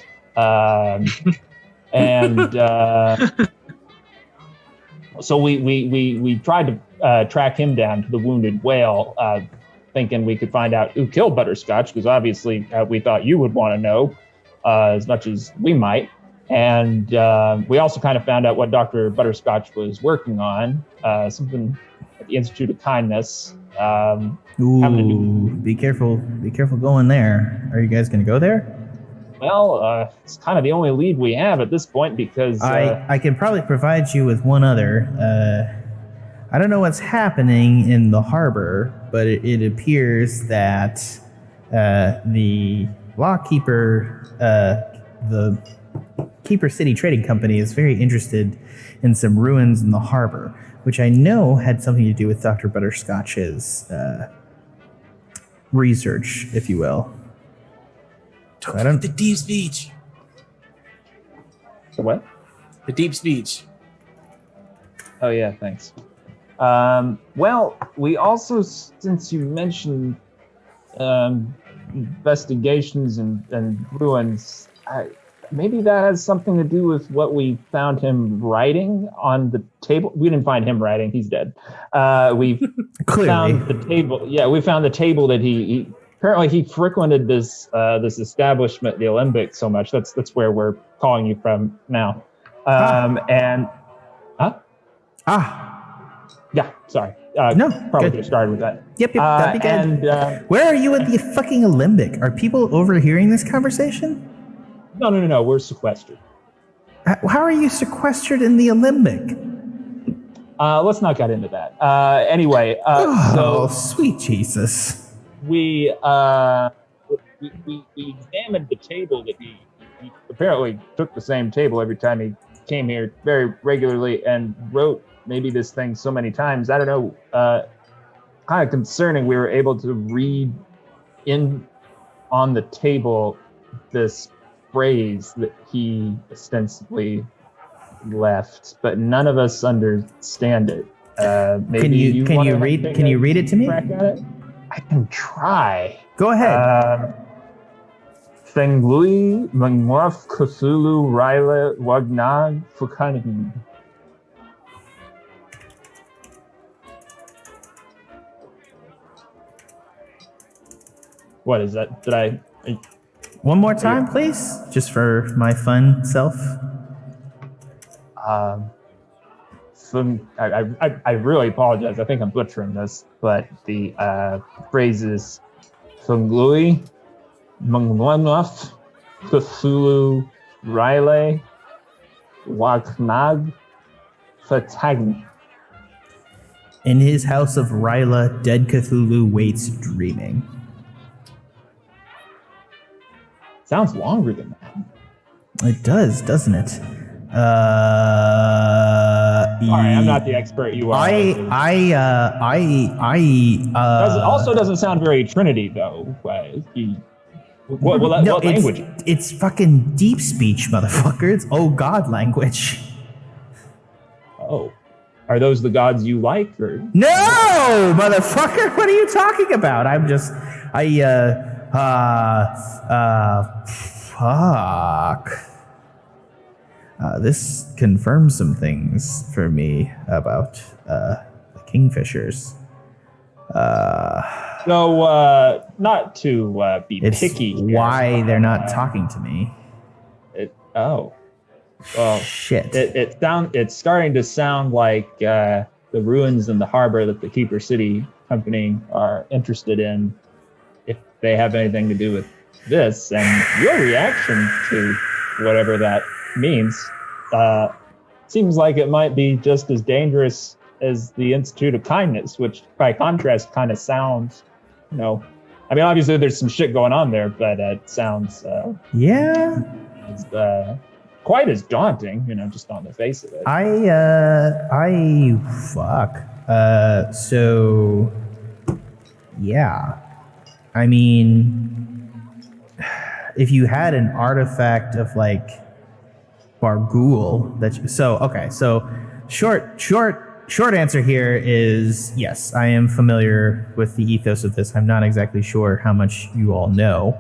So we tried to track him down to the wounded whale, thinking we could find out who killed Butterscotch, because obviously we thought you would want to know as much as we might. And we also kind of found out what Dr. Butterscotch was working on, something at the Institute of Kindness. Be careful going there. Are you guys going to go there? Well, it's kind of the only lead we have at this point, because I can probably provide you with one other. I don't know what's happening in the harbor, but it appears that the lawkeeper, the Keeper City Trading Company, is very interested in some ruins in the harbor, which I know had something to do with Dr. Butterscotch's research, if you will. Don't forget the deep speech. The what? The deep speech. Oh yeah, thanks. Well, we also, since you mentioned investigations and ruins, maybe that has something to do with what we found him writing on the table. We didn't find him writing; he's dead. We found the table. Yeah, we found the table that he apparently he frequented this establishment, the Alembic, so much. That's where we're calling you from now. Yeah, sorry. No, probably could have started with that. Yep, that'd be good. And where are you at the fucking Alembic? Are people overhearing this conversation? No. We're sequestered. How are you sequestered in the Alembic? Let's not get into that. Anyway, so sweet Jesus. We examined the table that he apparently took the same table every time he came here very regularly and wrote maybe this thing so many times. I don't know. Kind of concerning. We were able to read in on the table this phrase that he ostensibly left, but none of us understand it. Maybe can you read it to me? Crack at it? I can try. Go ahead. Fenglui Mangwaf Kusulu Raila Wagnag Fukanin. What is that? Did I? One more time, please, just for my fun self. I really apologize. I think I'm butchering this, but the phrase is Funglui Mangwanaf Cthulhu Rile Waknag Fatagn. In his house of Ryla, dead Cthulhu waits dreaming. Sounds longer than that. It does, doesn't it? Sorry, I'm not the expert you are. Also doesn't sound very Trinity though. What language? It's fucking deep speech, motherfucker. It's oh god language. Oh, are those the gods you like? Or No, motherfucker! What are you talking about? Fuck. This confirms some things for me about the Kingfishers. So, not to be It's picky here. why they're not talking to me. Well, Shit. It's starting to sound like the ruins in the harbor that the Keeper City Company are interested in, if they have anything to do with this. And your reaction to whatever that means seems like it might be just as dangerous as the Institute of Kindness, which by contrast kind of sounds, I mean, obviously there's some shit going on there, but it sounds quite as daunting, just on the face of it. So, yeah. I mean, if you had an artifact of like Barghoul so short answer here is yes, I am familiar with the ethos of this. I'm not exactly sure how much you all know.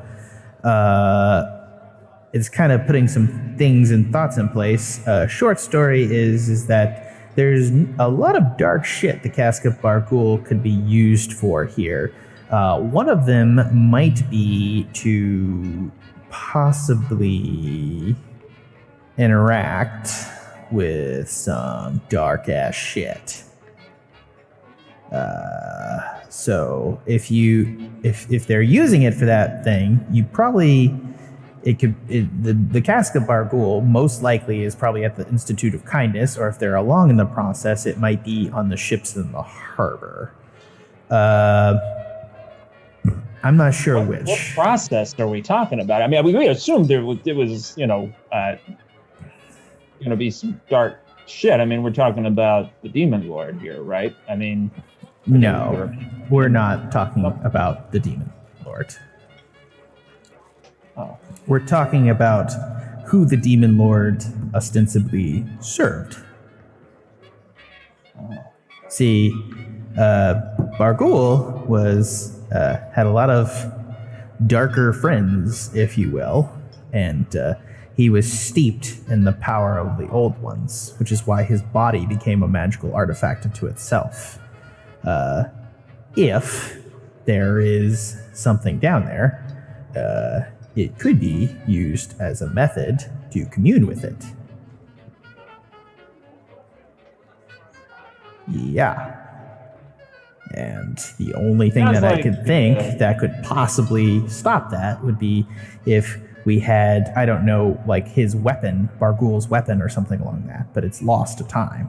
It's kind of putting some things and thoughts in place. Short story is that there's a lot of dark shit the Cask of Barghoul could be used for here. One of them might be to possibly interact with some dark ass shit. So if they're using it for that thing, you probably the Cask of Barghoul most likely is probably at the Institute of Kindness, or if they're along in the process, it might be on the ships in the harbor. I'm not sure which. What process are we talking about? I mean, we assumed it was going to be some dark shit. I mean, we're talking about the Demon Lord here, right? I mean, no, we're not talking about the Demon Lord. Oh. We're talking about who the Demon Lord ostensibly served. Oh. See, Barghoul had a lot of darker friends, if you will, and he was steeped in the power of the Old Ones, which is why his body became a magical artifact unto itself. If there is something down there, it could be used as a method to commune with it. Yeah. And the only thing that I could think that could possibly stop that would be if we had, I don't know, like his weapon, Barghoul's weapon or something along that, but it's lost to time.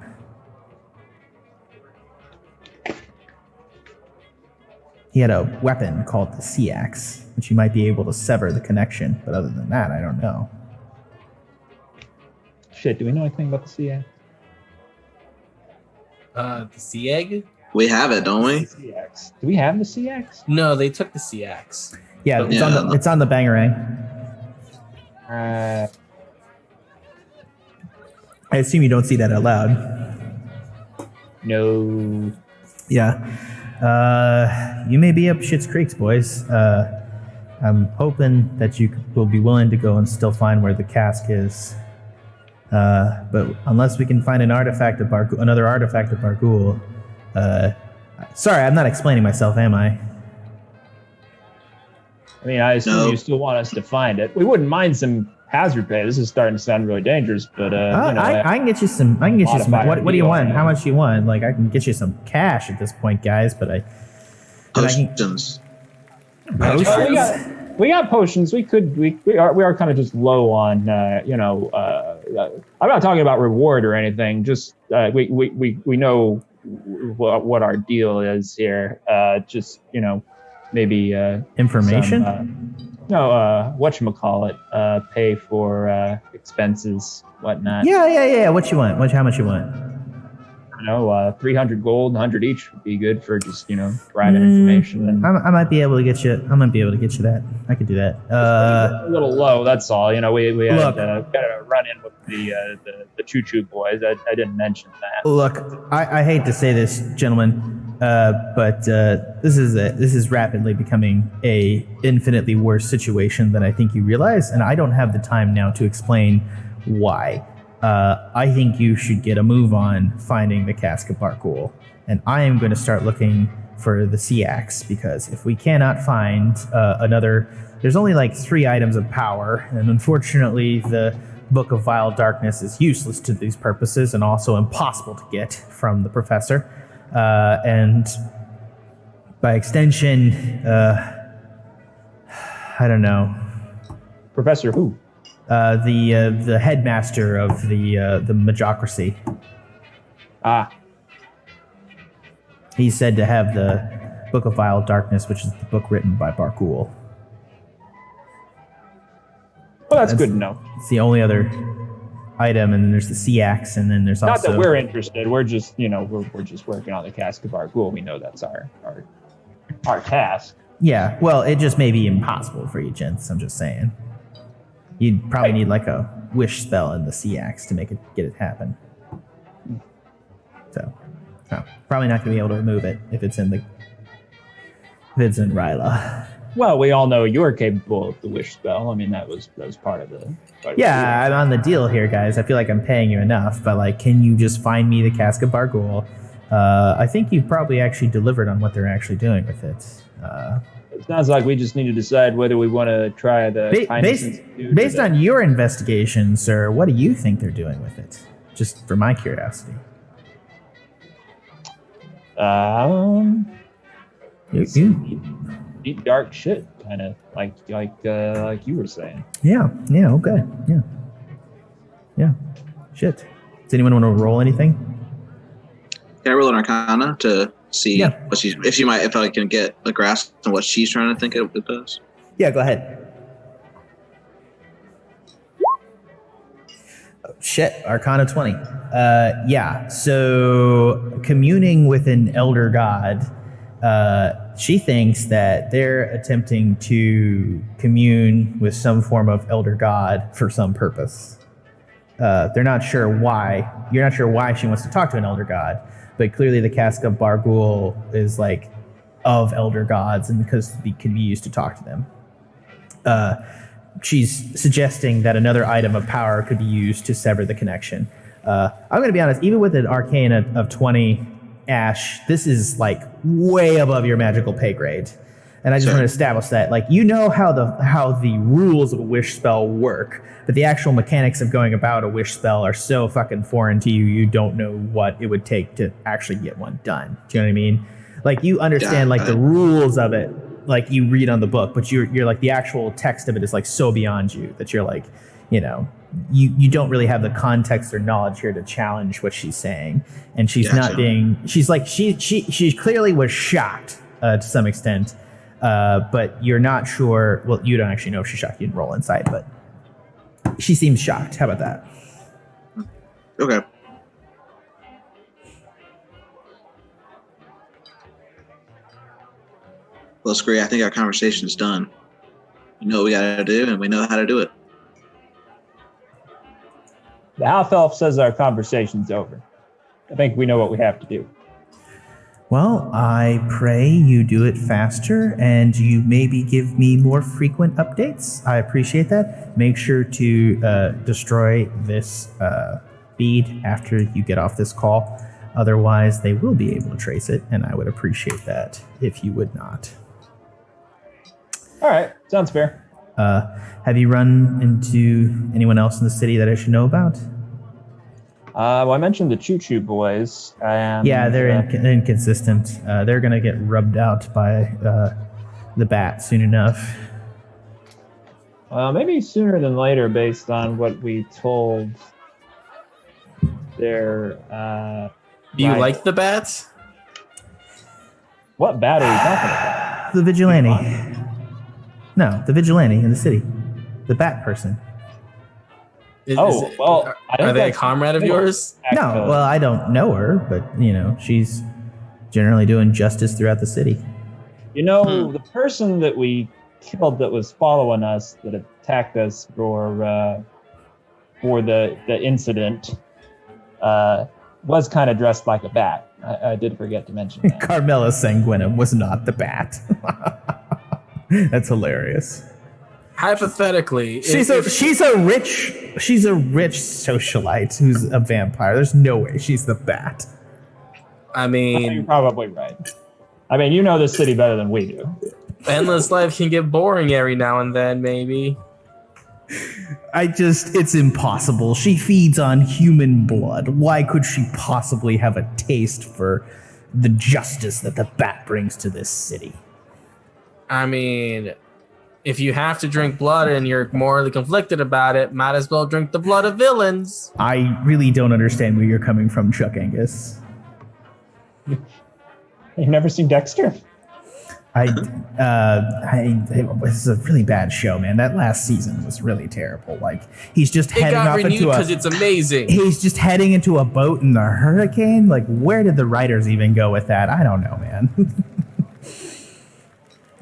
He had a weapon called the Sea Axe, which you might be able to sever the connection, but other than that, I don't know. Shit, do we know anything about the Sea Axe? The Sea Egg? We have it, don't we? Sea Axe. Do we have the Sea Axe? No, they took the Sea Axe. Yeah, it's on the Bangarang. I assume you don't see that out loud. No. Yeah. You may be up Schitt's Creeks, boys. I'm hoping that you will be willing to go and still find where the cask is. But unless we can find another artifact of Barghoul. Sorry, I'm not explaining myself, am I? I mean, I assume you still want us to find it. We wouldn't mind some hazard pay. This is starting to sound really dangerous, but I can get you some. What do you want? How much do you want? Like, I can get you some cash at this point, guys. But Potions. We got potions. We are kind of just low on. I'm not talking about reward or anything. Just we know what our deal is here. Just maybe information. Whatchamacallit, pay for expenses, whatnot. Yeah. What you want? How much you want? 300 gold, 100 each would be good for just private information. And I might be able to get you. that. I could do that. a little low, that's all. We had got a run in with the Choo Choo boys. I didn't mention that. Look, I hate to say this, gentlemen, but this is rapidly becoming a infinitely worse situation than I think you realize, and I don't have the time now to explain why. I think you should get a move on finding the Cask of Barghoul, and I am going to start looking for the sea axe, because if we cannot find another, there's only like 3 items of power, and unfortunately the Book of Vile Darkness is useless to these purposes and also impossible to get from the professor, and by extension, I don't know, Professor who? the headmaster of the Magocracy. Ah, He's said to have the Book of Vile Darkness, which is the book written by Barghoul. well, that's good to know. It's the only other item, and then there's the sea axe, and then there's Not also... that we're interested. We're just, we're just working on the Cask of Barghoul. We know that's our task. Yeah, well, it just may be impossible for you, gents. I'm just saying. You'd probably need like a wish spell in the sea axe to get it happen. So, probably not going to be able to remove it if it's in Ryla. Well, we all know you're capable of the wish spell. I mean, that was part of the. Yeah, I'm on the deal here, guys. I feel like I'm paying you enough, but like, can you just find me the Cask of Barghoul? I think you've probably actually delivered on what they're actually doing with it. It sounds like we just need to decide whether we want to try the Kindness Institute. Based on your investigation, sir, what do you think they're doing with it? Just for my curiosity. Deep dark shit, kind of like you were saying. Yeah, okay, yeah. Shit. Does anyone want to roll anything? Can I roll an Arcana to see Yeah. what if I can get a grasp on what she's trying to think it does? Yeah, go ahead. Oh, shit, Arcana 20. Yeah, so communing with an elder god, she thinks that they're attempting to commune with some form of elder god for some purpose. They're not sure why. You're not sure why she wants to talk to an elder god, but clearly the Cask of Barghoul is like of elder gods, and because it can be used to talk to them. She's suggesting that another item of power could be used to sever the connection. I'm going to be honest, even with an arcane of 20, Ashe, this is like way above your magical pay grade. And I just want to establish that, like, you know how the rules of a wish spell work, but the actual mechanics of going about a wish spell are so fucking foreign to you, you don't know what it would take to actually get one done. Do you know what I mean? Like, you understand, like, the rules of it, like, you read on the book, but you're like, the actual text of it is, like, so beyond you that you're, like, you don't really have the context or knowledge here to challenge what she's saying. And she's not being... She's, like, she clearly was shocked to some extent, but you're not sure... Well, you don't actually know if she's shocked. You didn't roll insight, but she seems shocked. How about that? Okay. Well, Scree, I think our conversation's done. We know what we got to do, and we know how to do it. The half elf says our conversation's over. I think we know what we have to do. Well, I pray you do it faster, and you maybe give me more frequent updates. I appreciate that. Make sure to destroy this bead after you get off this call. Otherwise, they will be able to trace it, and I would appreciate that if you would not. All right, sounds fair. Have you run into anyone else in the city that I should know about? Well, I mentioned the Choo Choo boys. And, yeah, they're inconsistent. They're going to get rubbed out by the bat soon enough. Maybe sooner than later, based on what we told their... Do you like the bats? What bat are we talking about? The vigilante. No, the vigilante in the city. The bat person. Are they a comrade of yours? No, well, I don't know her, but, she's generally doing justice throughout the city. The person that we killed that was following us, that attacked us for for the incident was kind of dressed like a bat. I did forget to mention that. Carmela Sanguinum was not the bat. That's hilarious. Hypothetically, She's a rich socialite who's a vampire. There's no way she's the bat. I You're mean, probably right. I mean, you know this city better than we do. endless life can get boring every now and then, maybe. It's impossible. She feeds on human blood. Why could she possibly have a taste for the justice that the bat brings to this city? I mean, if you have to drink blood and you're morally conflicted about it, might as well drink the blood of villains. I really don't understand where you're coming from, Chuck Angus. You've never seen Dexter? It was a really bad show, man. That last season was really terrible. Like, he's just It heading got off renewed into because it's amazing. he's just heading into a boat in the hurricane. Like, where did the writers even go with that? I don't know, man.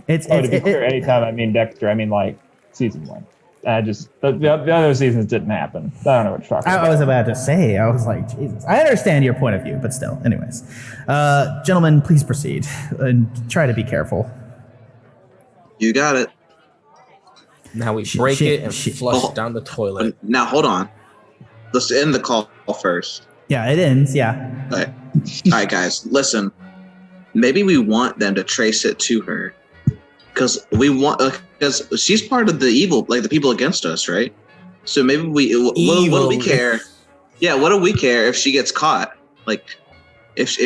To be clear, anytime I mean Dexter, I mean like season 1. The other seasons didn't happen. I don't know what you're talking about. I was about to say, I was like, Jesus. I understand your point of view, but still. Anyways. Gentlemen, please proceed. And try to be careful. You got it. Now we break it and flush it down the toilet. Now, hold on. Let's end the call first. Yeah, it ends, yeah. All right, guys, listen. Maybe we want them to trace it to her. Because she's part of the evil, like the people against us, right? So maybe what do we care? Yeah, what do we care if she gets caught? Like, if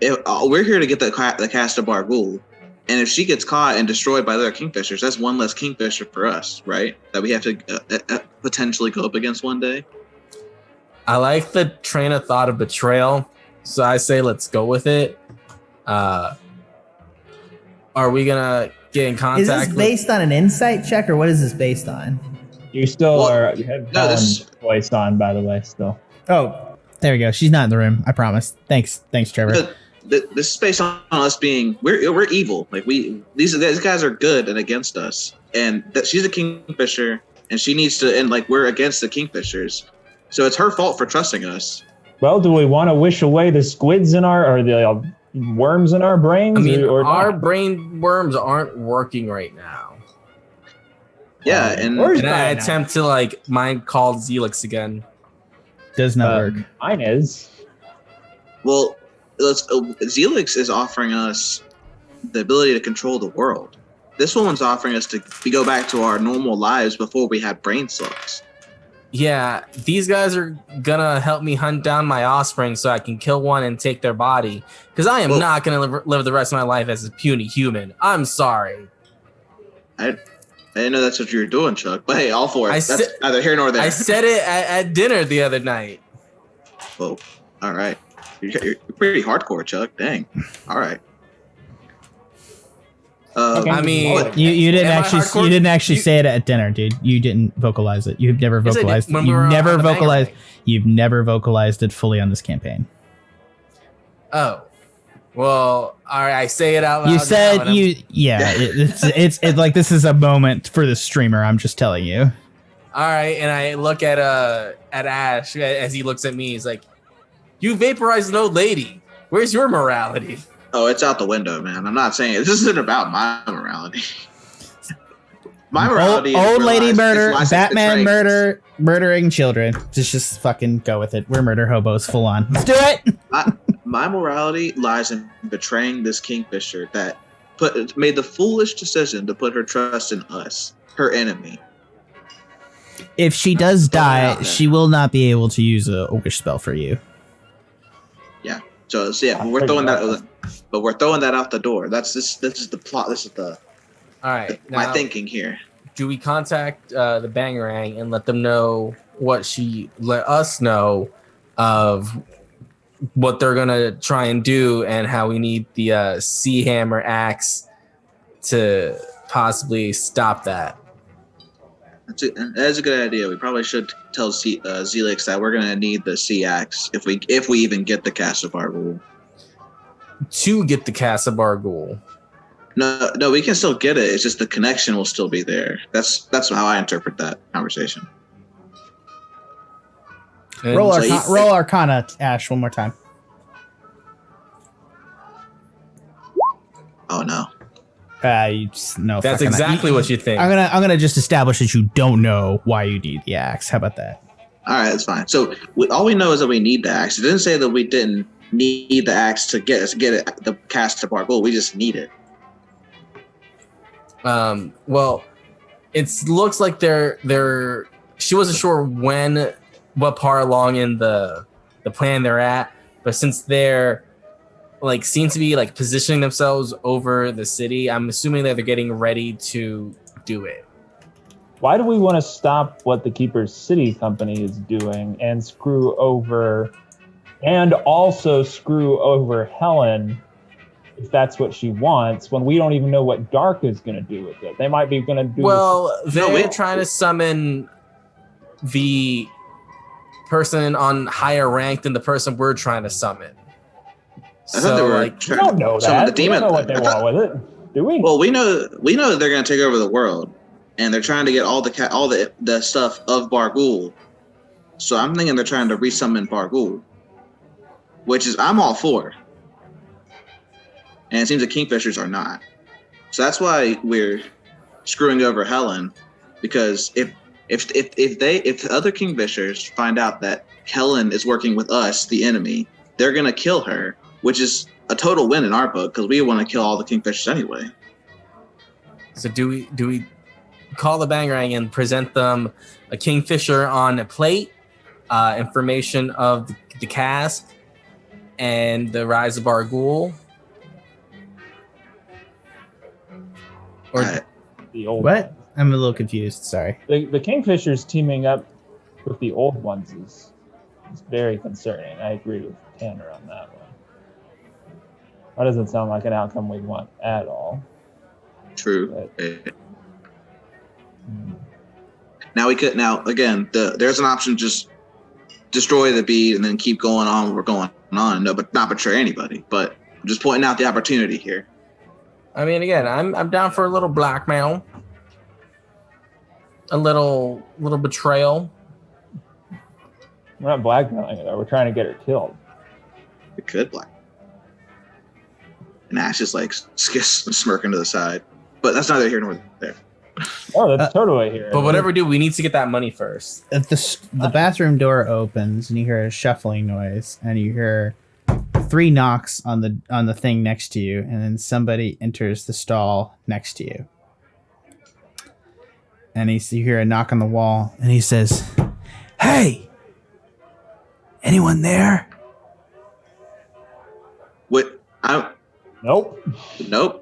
we're here to get the cast of Bargul, and if she gets caught and destroyed by the other Kingfishers, that's one less Kingfisher for us, right? That we have to potentially go up against one day. I like the train of thought of betrayal, so I say let's go with it. Are we gonna get in contact? Is this based on an insight check, or what is this based on? You still are. You have Helen's voice on, by the way, still. Oh, there we go. She's not in the room. I promise. Thanks, Trevor. This is based on us being we're evil. Like these guys are good and against us, and that she's a Kingfisher, and she needs to. And like we're against the Kingfishers, so it's her fault for trusting us. Well, do we want to wish away the squids in or the worms in our brains? I mean, or our not? brain worms aren't working right now. Yeah, and I attempt to like mind call Zelix again. Does not work. Mine is. Well, Zelix is offering us the ability to control the world. This one's offering us to go back to our normal lives before we had brain sucks. Yeah, these guys are gonna help me hunt down my offspring so I can kill one and take their body. Because I am not gonna live the rest of my life as a puny human. I'm sorry. I didn't know that's what you were doing, Chuck. But hey, all for it. That's neither here nor there. I said it at dinner the other night. Whoa. All right. You're pretty hardcore, Chuck. Dang. All right. I mean, you didn't actually say it at dinner, dude. You didn't vocalize it. You've never vocalized it. You've never vocalized it fully on this campaign. Oh. Well, all right, I say it out loud. You said it's like this is a moment for the streamer. I'm just telling you. All right, and I look at Ashe as he looks at me. He's like, "You vaporized an old lady. Where's your morality?" Oh, it's out the window, man. I'm not saying this isn't about my morality. My morality old lady murder, Batman murdering children. Just fucking go with it. We're murder hobos, full on. Let's do it. My morality lies in betraying this Kingfisher that made the foolish decision to put her trust in us, her enemy. If she does die, she will not be able to use a wish spell for you. Yeah. So yeah, we're throwing that, but we're throwing that out the door. This is the plot. This is the. All right. My thinking here. Do we contact the Bangarang and let them know what she let us know of what they're gonna try and do and how we need the Sea Hammer axe to possibly stop that? That's a good idea. We probably should tell Zelix that we're gonna need the sea axe if we even get the Cast of Bargul. To get the Cast of Bargul. No, we can still get it. It's just the connection will still be there. That's how I interpret that conversation. And Roll so roll Arcana, Ash, one more time. Oh no. You just, no. that's fucking- exactly what you think. I'm gonna just establish that you don't know why you need the axe. How about that? All right, that's fine. So all we know is that we need the axe. It didn't say that we didn't need the axe to get it the cast to Bargool. We just need it. Well, it looks like they're. She wasn't sure what part along in the plan they're at, but since they're like seem to be like positioning themselves over the city, I'm assuming that they're getting ready to do it. Why do we want to stop what the Keeper's City Company is doing and also screw over Helen if that's what she wants when we don't even know what Dark is going to do with it? They might be going to do. Well, they're trying to summon the person on higher rank than the person we're trying to summon. I thought they were like, We don't know Some of that. the We don't demon- know what they want with it, do we? Well, we know that they're going to take over the world, and they're trying to get all the stuff of Bargool. So I'm thinking they're trying to resummon Bargool, which is I'm all for. And it seems the Kingfishers are not. So that's why we're screwing over Helen, because if the other Kingfishers find out that Helen is working with us, the enemy, they're going to kill her, which is a total win in our book because we want to kill all the Kingfishers anyway. So do we call the Bangarang and present them a kingfisher on a plate, information of the cast, and the rise of Bargool? Or The old What? ones. I'm a little confused. Sorry. The Kingfishers teaming up with the old ones is very concerning. I agree with Tanner on that one. That doesn't sound like an outcome we want at all. True. Now again, there's an option, just destroy the bead and then keep going on what we're going on. No, but not betray anybody. But I'm just pointing out the opportunity here. I mean, again, I'm down for a little blackmail, a little betrayal. We're not blackmailing her, though. We're trying to get her killed. We could black. And Ashe is like smirking to the side. But that's neither here nor there. Oh, that's totally here. But whatever we do, we need to get that money first. If the bathroom door opens and you hear a shuffling noise and you hear 3 knocks on the thing next to you, and then somebody enters the stall next to you. And you hear a knock on the wall, and he says, "Hey, anyone there?" What? Nope. Nope.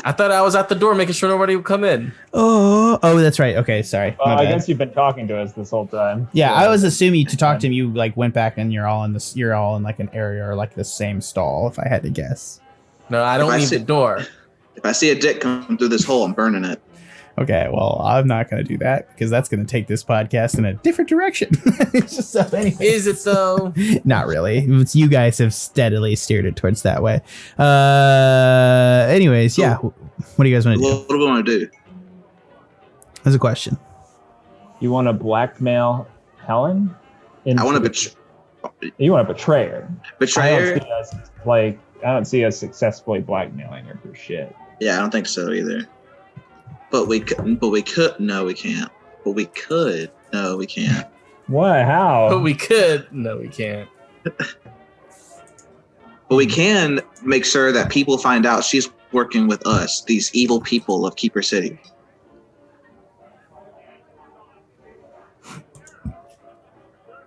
I thought I was at the door making sure nobody would come in. Oh, that's right. Okay, sorry. Well, My I bad. guess you've been talking to us this whole time. Yeah, So- I was assuming to talk to him. You like went back and you're all in like an area or like the same stall. If I had to guess. No, I don't If I need see- the door. If I see a dick come through this hole, I'm burning it. Okay, well, I'm not going to do that because that's going to take this podcast in a different direction. It's just so anyway. Is it though? Not really. It's you guys have steadily steered it towards that way. Anyways, yeah. What do you guys want to do? What do we want to do? That's a question. You want to blackmail Helen? I want to You want to betray her? betray her. I don't see us successfully blackmailing her for shit. Yeah, I don't think so either. But we could. No, we can't. But we could. No, we can't. What? How? But we could. No, we can't. But we can make sure that people find out she's working with us, these evil people of Keeper City.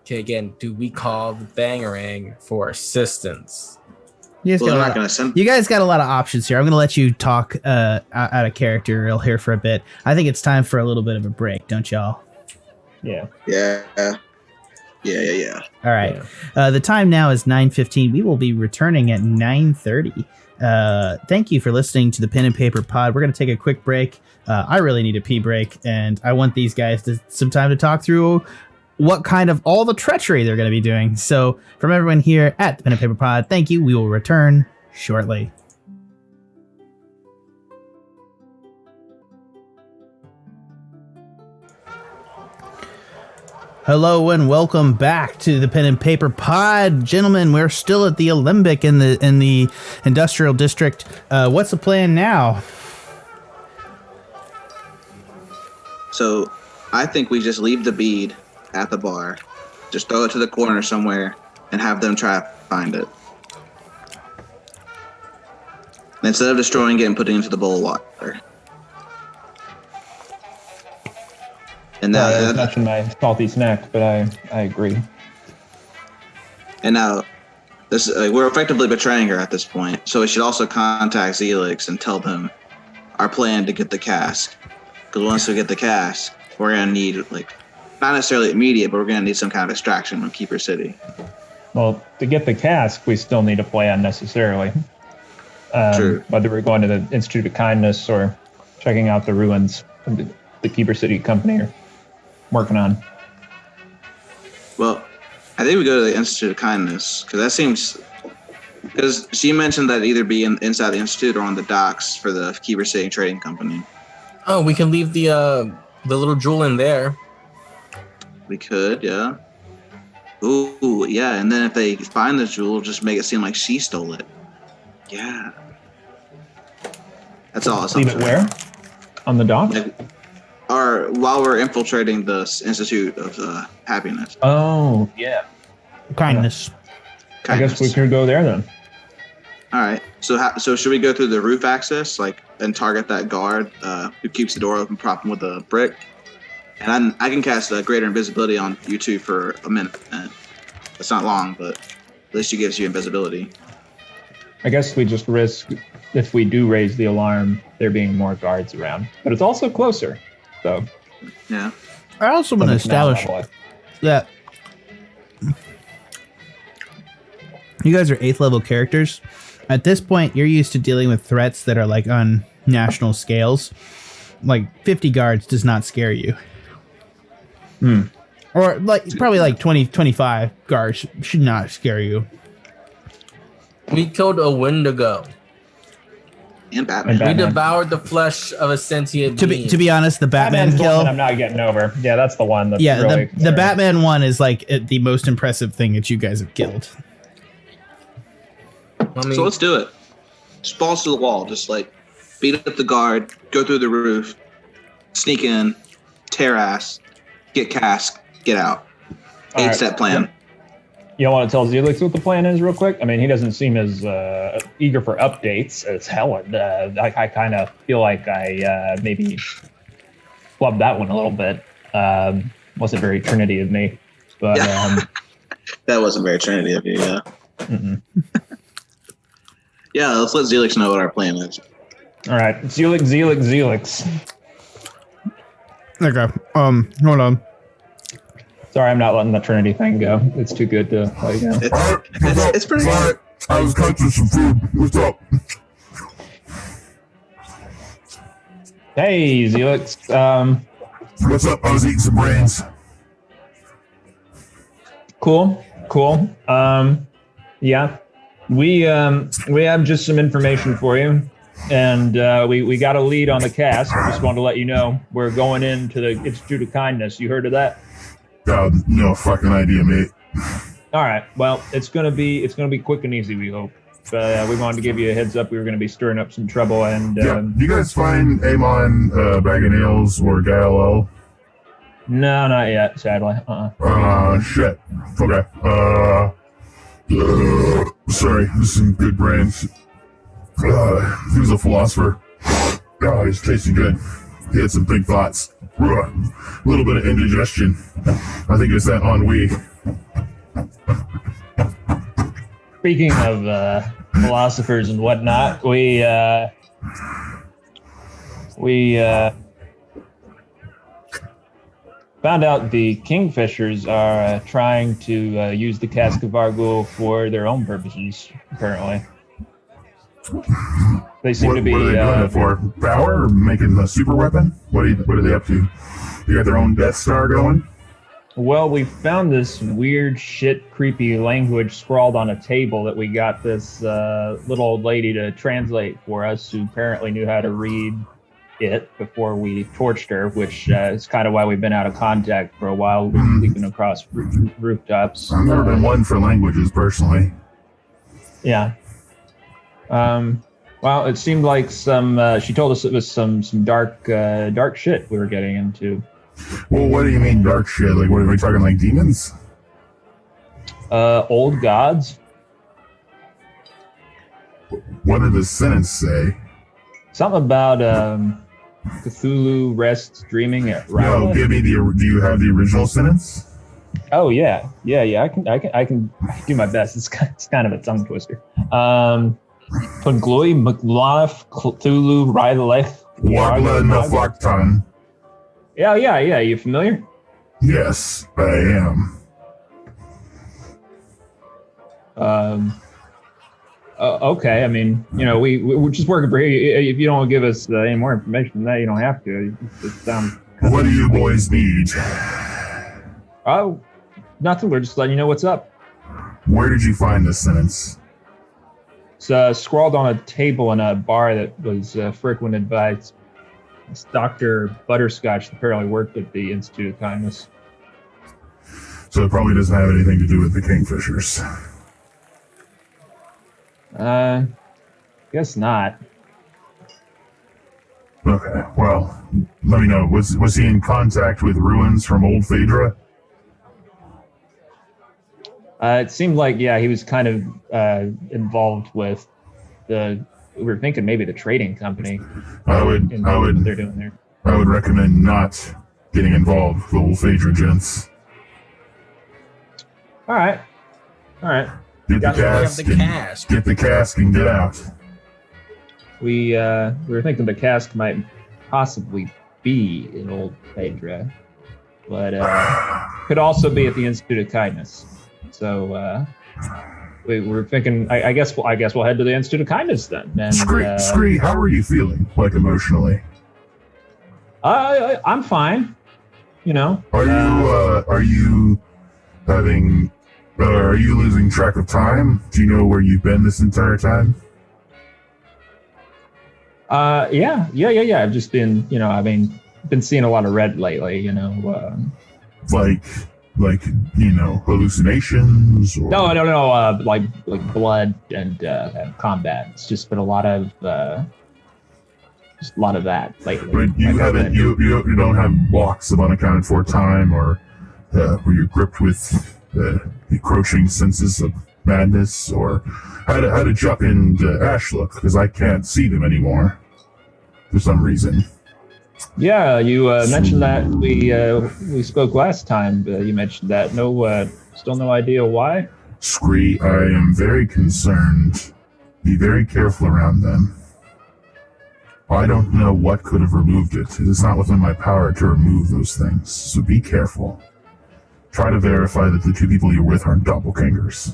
Okay, again, do we call the Bangarang for assistance? You guys, Well, got a they're lot not going to send. you guys got a lot of options here. I'm going to let you talk out of character here for a bit. I think it's time for a little bit of a break, don't y'all? Yeah. Yeah. All right. Yeah. The time now is 9:15. We will be returning at 9:30. Thank you for listening to the Pen and Paper Pod. We're going to take a quick break. I really need a pee break, and I want these guys some time to talk through what kind of all the treachery they're going to be doing. So from everyone here at the Pen and Paper Pod, thank you. We will return shortly. Hello and welcome back to the Pen and Paper Pod, gentlemen. We're still at the Alembic in the industrial district. What's the plan now? So, I think we just leave the bead at the bar, just throw it to the corner somewhere, and have them try to find it. Instead of destroying it and putting it into the bowl of water. And now, I'm touching my salty snack, but I agree. And now, this we're effectively betraying her at this point. So we should also contact Zelix and tell them our plan to get the cask. Because once we get the cask, we're gonna need not necessarily immediate, but we're gonna need some kind of extraction from Keeper City. Well, to get the cask, we still need a plan necessarily. True. Whether we're going to the Institute of Kindness or checking out the ruins of the Keeper City Company are working on. Well, I think we go to the Institute of Kindness because she mentioned that either be inside the Institute or on the docks for the Keeper City Trading Company. Oh, we can leave the little jewel in there. We could, yeah. Ooh, yeah. And then if they find the jewel, just make it seem like she stole it. Yeah. That's all. Leave it where? On the dock? Or while we're infiltrating the Institute of Happiness. Oh, yeah. Kindness. I guess we could go there then. All right. So should we go through the roof access, and target that guard who keeps the door open, prop him with a brick? And I can cast greater invisibility on you two for a minute. It's not long, but at least it gives you invisibility. I guess we just risk, if we do raise the alarm, there being more guards around. But it's also closer, so. Yeah. I also want to establish that you guys are 8th level characters. At this point, you're used to dealing with threats that are on national scales. 50 guards does not scare you. Or probably 20, 25 guards should not scare you. We killed a Wendigo. And Batman. We devoured the flesh of a sentient being. To be honest, the Batman Batman's kill. one that I'm not getting over. Yeah, that's the one that's Yeah, really the Batman one is the most impressive thing that you guys have killed. So let's do it. Just balls to the wall. Just beat up the guard, go through the roof, sneak in, tear ass, get cask, get out. 8-step plan. You want to tell Zelix what the plan is real quick? I mean, he doesn't seem as eager for updates as Helen. I kind of feel like I maybe flubbed that one a little bit. Wasn't very Trinity of me. But that wasn't very Trinity of you, yeah. Yeah, let's let Zelix know what our plan is. All right. Zelix. Okay. Hold on. Sorry, I'm not letting the Trinity thing go. It's too good to let go. It's pretty good. I was catching some food. What's up? Hey, Zelix. What's up? I was eating some brains. Cool. Yeah. We have just some information for you. And we got a lead on the cast. Just wanted to let you know we're going into the Institute of Kindness. You heard of that? No fucking idea, mate. All right. Well, it's gonna be quick and easy. We hope. But we wanted to give you a heads up. We were gonna be stirring up some trouble. And Do you guys find Amon, Bag of Nails, or Galileo? No, not yet. Sadly. Shit. Okay. Sorry. This is some good brains. He was a philosopher. He's tasting good. He had some big thoughts. A little bit of indigestion. I think it's that ennui. Speaking of philosophers and whatnot, we found out the Kingfishers are trying to use the Cask of Argul for their own purposes, apparently. They seem to be... What are they doing it for? Power or making a super weapon? What are they up to? They got their own Death Star going? Well, we found this weird shit, creepy language scrawled on a table that we got this little old lady to translate for us, who apparently knew how to read it before we torched her, which is kind of why we've been out of contact for a while, leaping across rooftops. I've never been one for languages personally. Yeah. Well, it seemed like she told us it was some dark shit we were getting into. Well, what do you mean dark shit? Like, what are we talking, like demons? Old gods. What did the sentence say? Something about Cthulhu rests dreaming at No, Rowlet. give me do you have the original sentence? Oh yeah. I can do my best. It's kind of a tongue twister. Pungloi Mclaf Cthulhu Rylech. Wagla Naflaktan. Yeah. You familiar? Yes, I am. Okay. I mean, we're just working for you. If you don't want to give us any more information than that, you don't have to. It sounds. What do you boys need? Oh, nothing. We're just letting you know what's up. Where did you find this sentence? It's scrawled on a table in a bar that was frequented by Doctor Butterscotch, that apparently worked at the Institute of Kindness. So it probably doesn't have anything to do with the Kingfishers. Guess not. Okay, well, let me know. Was he in contact with ruins from Old Phaedra? It seemed like, he was kind of involved with we were thinking maybe the trading company. What they're doing there. I would recommend not getting involved with Old Phaedra gents. All right. Get the Gotta have cask. the cash. Get the cask and get out. We were thinking the cask might possibly be in Old Phaedra, but could also be at the Institute of Kindness. So we were thinking, I guess we'll head to the Institute of Kindness then. And, Scree, how are you feeling? Like emotionally? I'm fine. Are you losing track of time? Do you know where you've been this entire time? Yeah. I've just been, been seeing a lot of red lately. Like hallucinations? Or... No. Like blood and combat. It's just been a lot of that lately. But you don't have blocks of unaccounted for time, or were you gripped with encroaching senses of madness, or how did Chuck and Ashe look? Because I can't see them anymore for some reason. Yeah, you mentioned that we spoke last time. You mentioned that. Still no idea why. Scree, I am very concerned. Be very careful around them. I don't know what could have removed it. It is not within my power to remove those things, so be careful. Try to verify that the two people you're with aren't doppelgangers.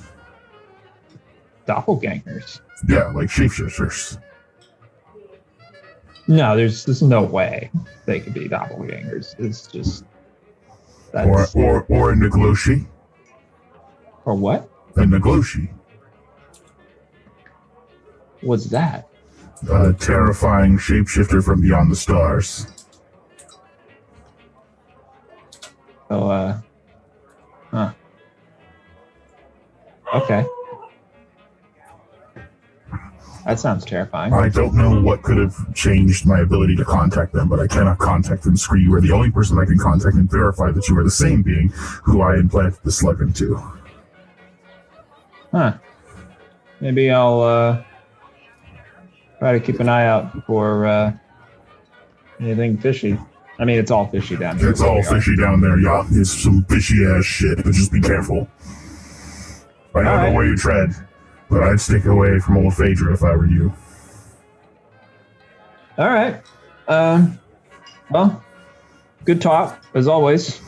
Doppelgangers? Yeah, like shapeshifters. No, there's no way they could be doppelgangers. It's just that's... Or a Nagloshi. Or what? A Nagloshi. What's that? A terrifying shapeshifter from beyond the stars. Oh, huh. Okay. That sounds terrifying. I don't know what could have changed my ability to contact them, but I cannot contact them. Scree, you are the only person I can contact and verify that you are the same being who I implanted the slug into. Huh. Maybe I'll try to keep an eye out for anything fishy. I mean, it's all fishy down here. It's all fishy down there, yeah. It's some fishy ass shit, but just be careful. I don't know where you tread, but I'd stick away from Old Phaedra if I were you. All right. Well, good talk, as always.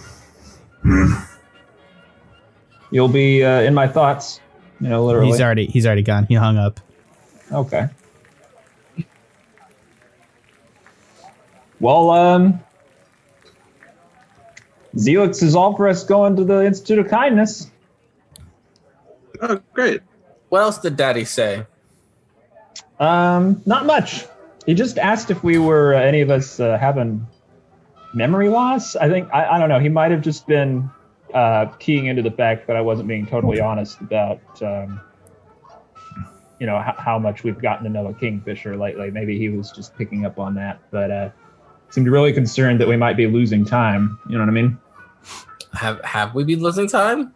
You'll be in my thoughts, literally. He's already gone. He hung up. Okay. Well, Zelix is all for us going to the Institute of Kindness. Oh, great. What else did Daddy say? Not much. He just asked if we were any of us having memory loss. I think I don't know. He might have just been keying into the fact that I wasn't being totally honest about how much we've gotten to know a kingfisher lately. Maybe he was just picking up on that, but seemed really concerned that we might be losing time. You know what I mean? Have we been losing time?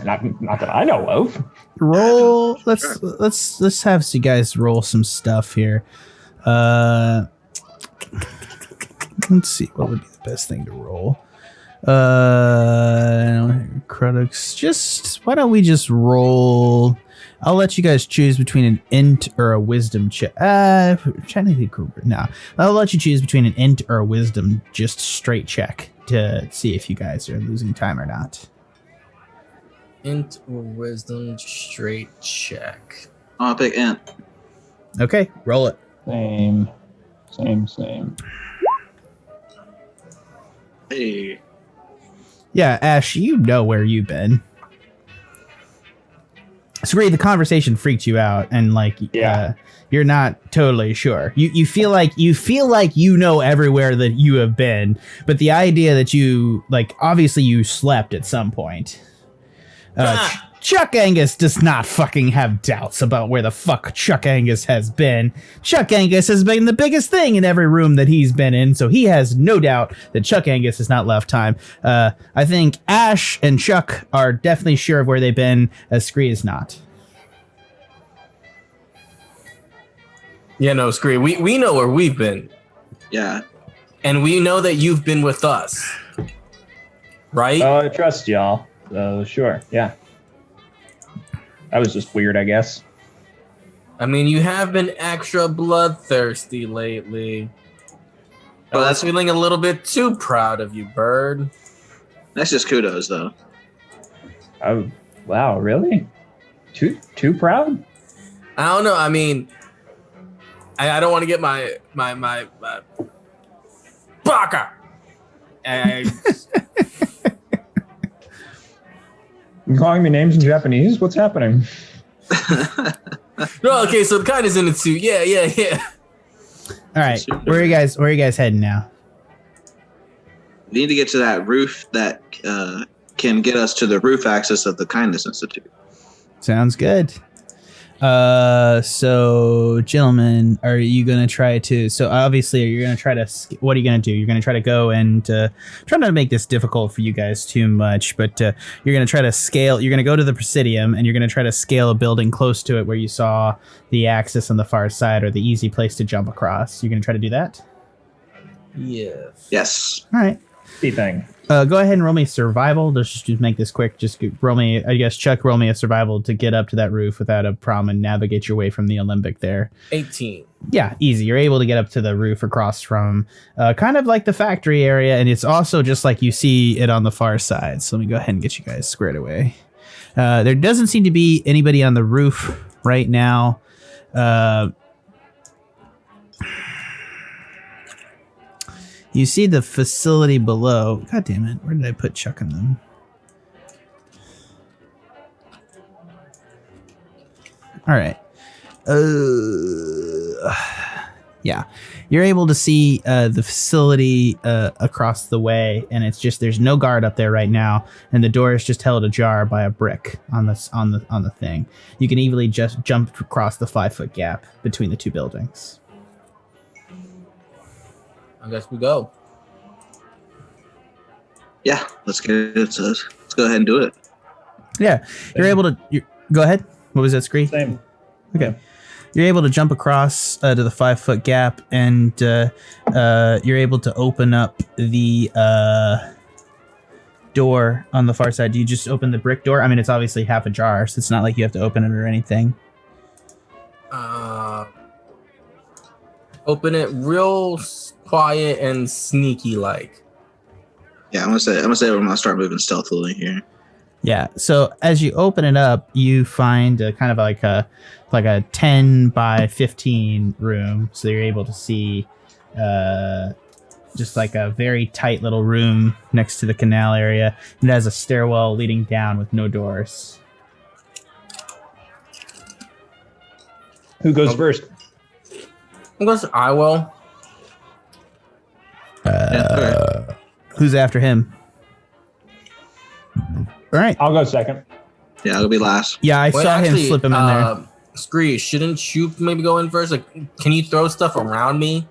Not that I know of. Roll. Let's have you guys roll some stuff here. Let's see what would be the best thing to roll. Critics. Just why don't we just roll? I'll let you guys choose between an int or a wisdom check. Trying to think. No, I'll let you choose between an int or a wisdom, just straight check to see if you guys are losing time or not. Int or wisdom, straight check. I'll pick int. Okay, roll it. Same. Hey. Yeah, Ashe, you know where you've been. Scree, the conversation freaked you out, and you're not totally sure. You feel like you know everywhere that you have been, but the idea that you obviously you slept at some point. Chuck Angus does not fucking have doubts about where the fuck Chuck Angus has been. Chuck Angus has been the biggest thing in every room that he's been in, so he has no doubt that Chuck Angus has not left time. I think Ashe and Chuck are definitely sure of where they've been, as Scree is not. Yeah, no, Scree, we know where we've been. Yeah. And we know that you've been with us. Right? Oh, I trust y'all. So sure, yeah. That was just weird, I guess. I mean, you have been extra bloodthirsty lately. Well, I was that's feeling a little bit too proud of you, Bird. That's just kudos, though. Oh, wow, really? Too proud? I don't know. I mean, I don't want to get my baka. You calling me names in Japanese? What's happening? No, okay, so the kindness in it too. Yeah. All right, where are you guys heading now? We need to get to that roof that can get us to the roof access of the Kindness Institute. Sounds good. So gentlemen, are you going to try to, so obviously you're going to try to, what are you going to do? You're going to try to go and try not to make this difficult for you guys too much, but you're going to try to scale, you're going to go to the Presidium and you're going to try to scale a building close to it where you saw the axis on the far side or the easy place to jump across. You're going to try to do that? Yes. All right. Key thing. Go ahead and roll me survival. Just make this quick. Just roll me, I guess, Chuck, roll me a survival to get up to that roof without a problem and navigate your way from the Olympic there. 18. Yeah, easy. You're able to get up to the roof across from kind of like the factory area, and it's also just like you see it on the far side. So let me go ahead and get you guys squared away. There doesn't seem to be anybody on the roof right now. You see the facility below. God damn it. Where did I put Chuck in them? All right. Yeah. You're able to see the facility across the way, and it's just there's no guard up there right now, and the door is just held ajar by a brick on the thing. You can easily just jump across the 5-foot gap between the two buildings. I guess we go. Yeah, let's get it. Let's go ahead and do it. Yeah, you're able to. Go ahead. What was that, Scree? Same. Okay. You're able to jump across to the 5-foot gap, and you're able to open up the door on the far side. Do you just open the brick door? I mean, it's obviously half ajar, so it's not like you have to open it or anything. Open it real quiet and sneaky like. Yeah, I'm gonna say we're gonna start moving stealthily here. Yeah. So as you open it up, you find a kind of like a 10 by 15 room. So you're able to see just like a very tight little room next to the canal area. It has a stairwell leading down with no doors. Who goes first? I guess I will. Okay. Who's after him? All right. I'll go second. Yeah, it'll be last. Yeah, I saw him slip him in there. Scree, shouldn't you maybe go in first? Like, can you throw stuff around me?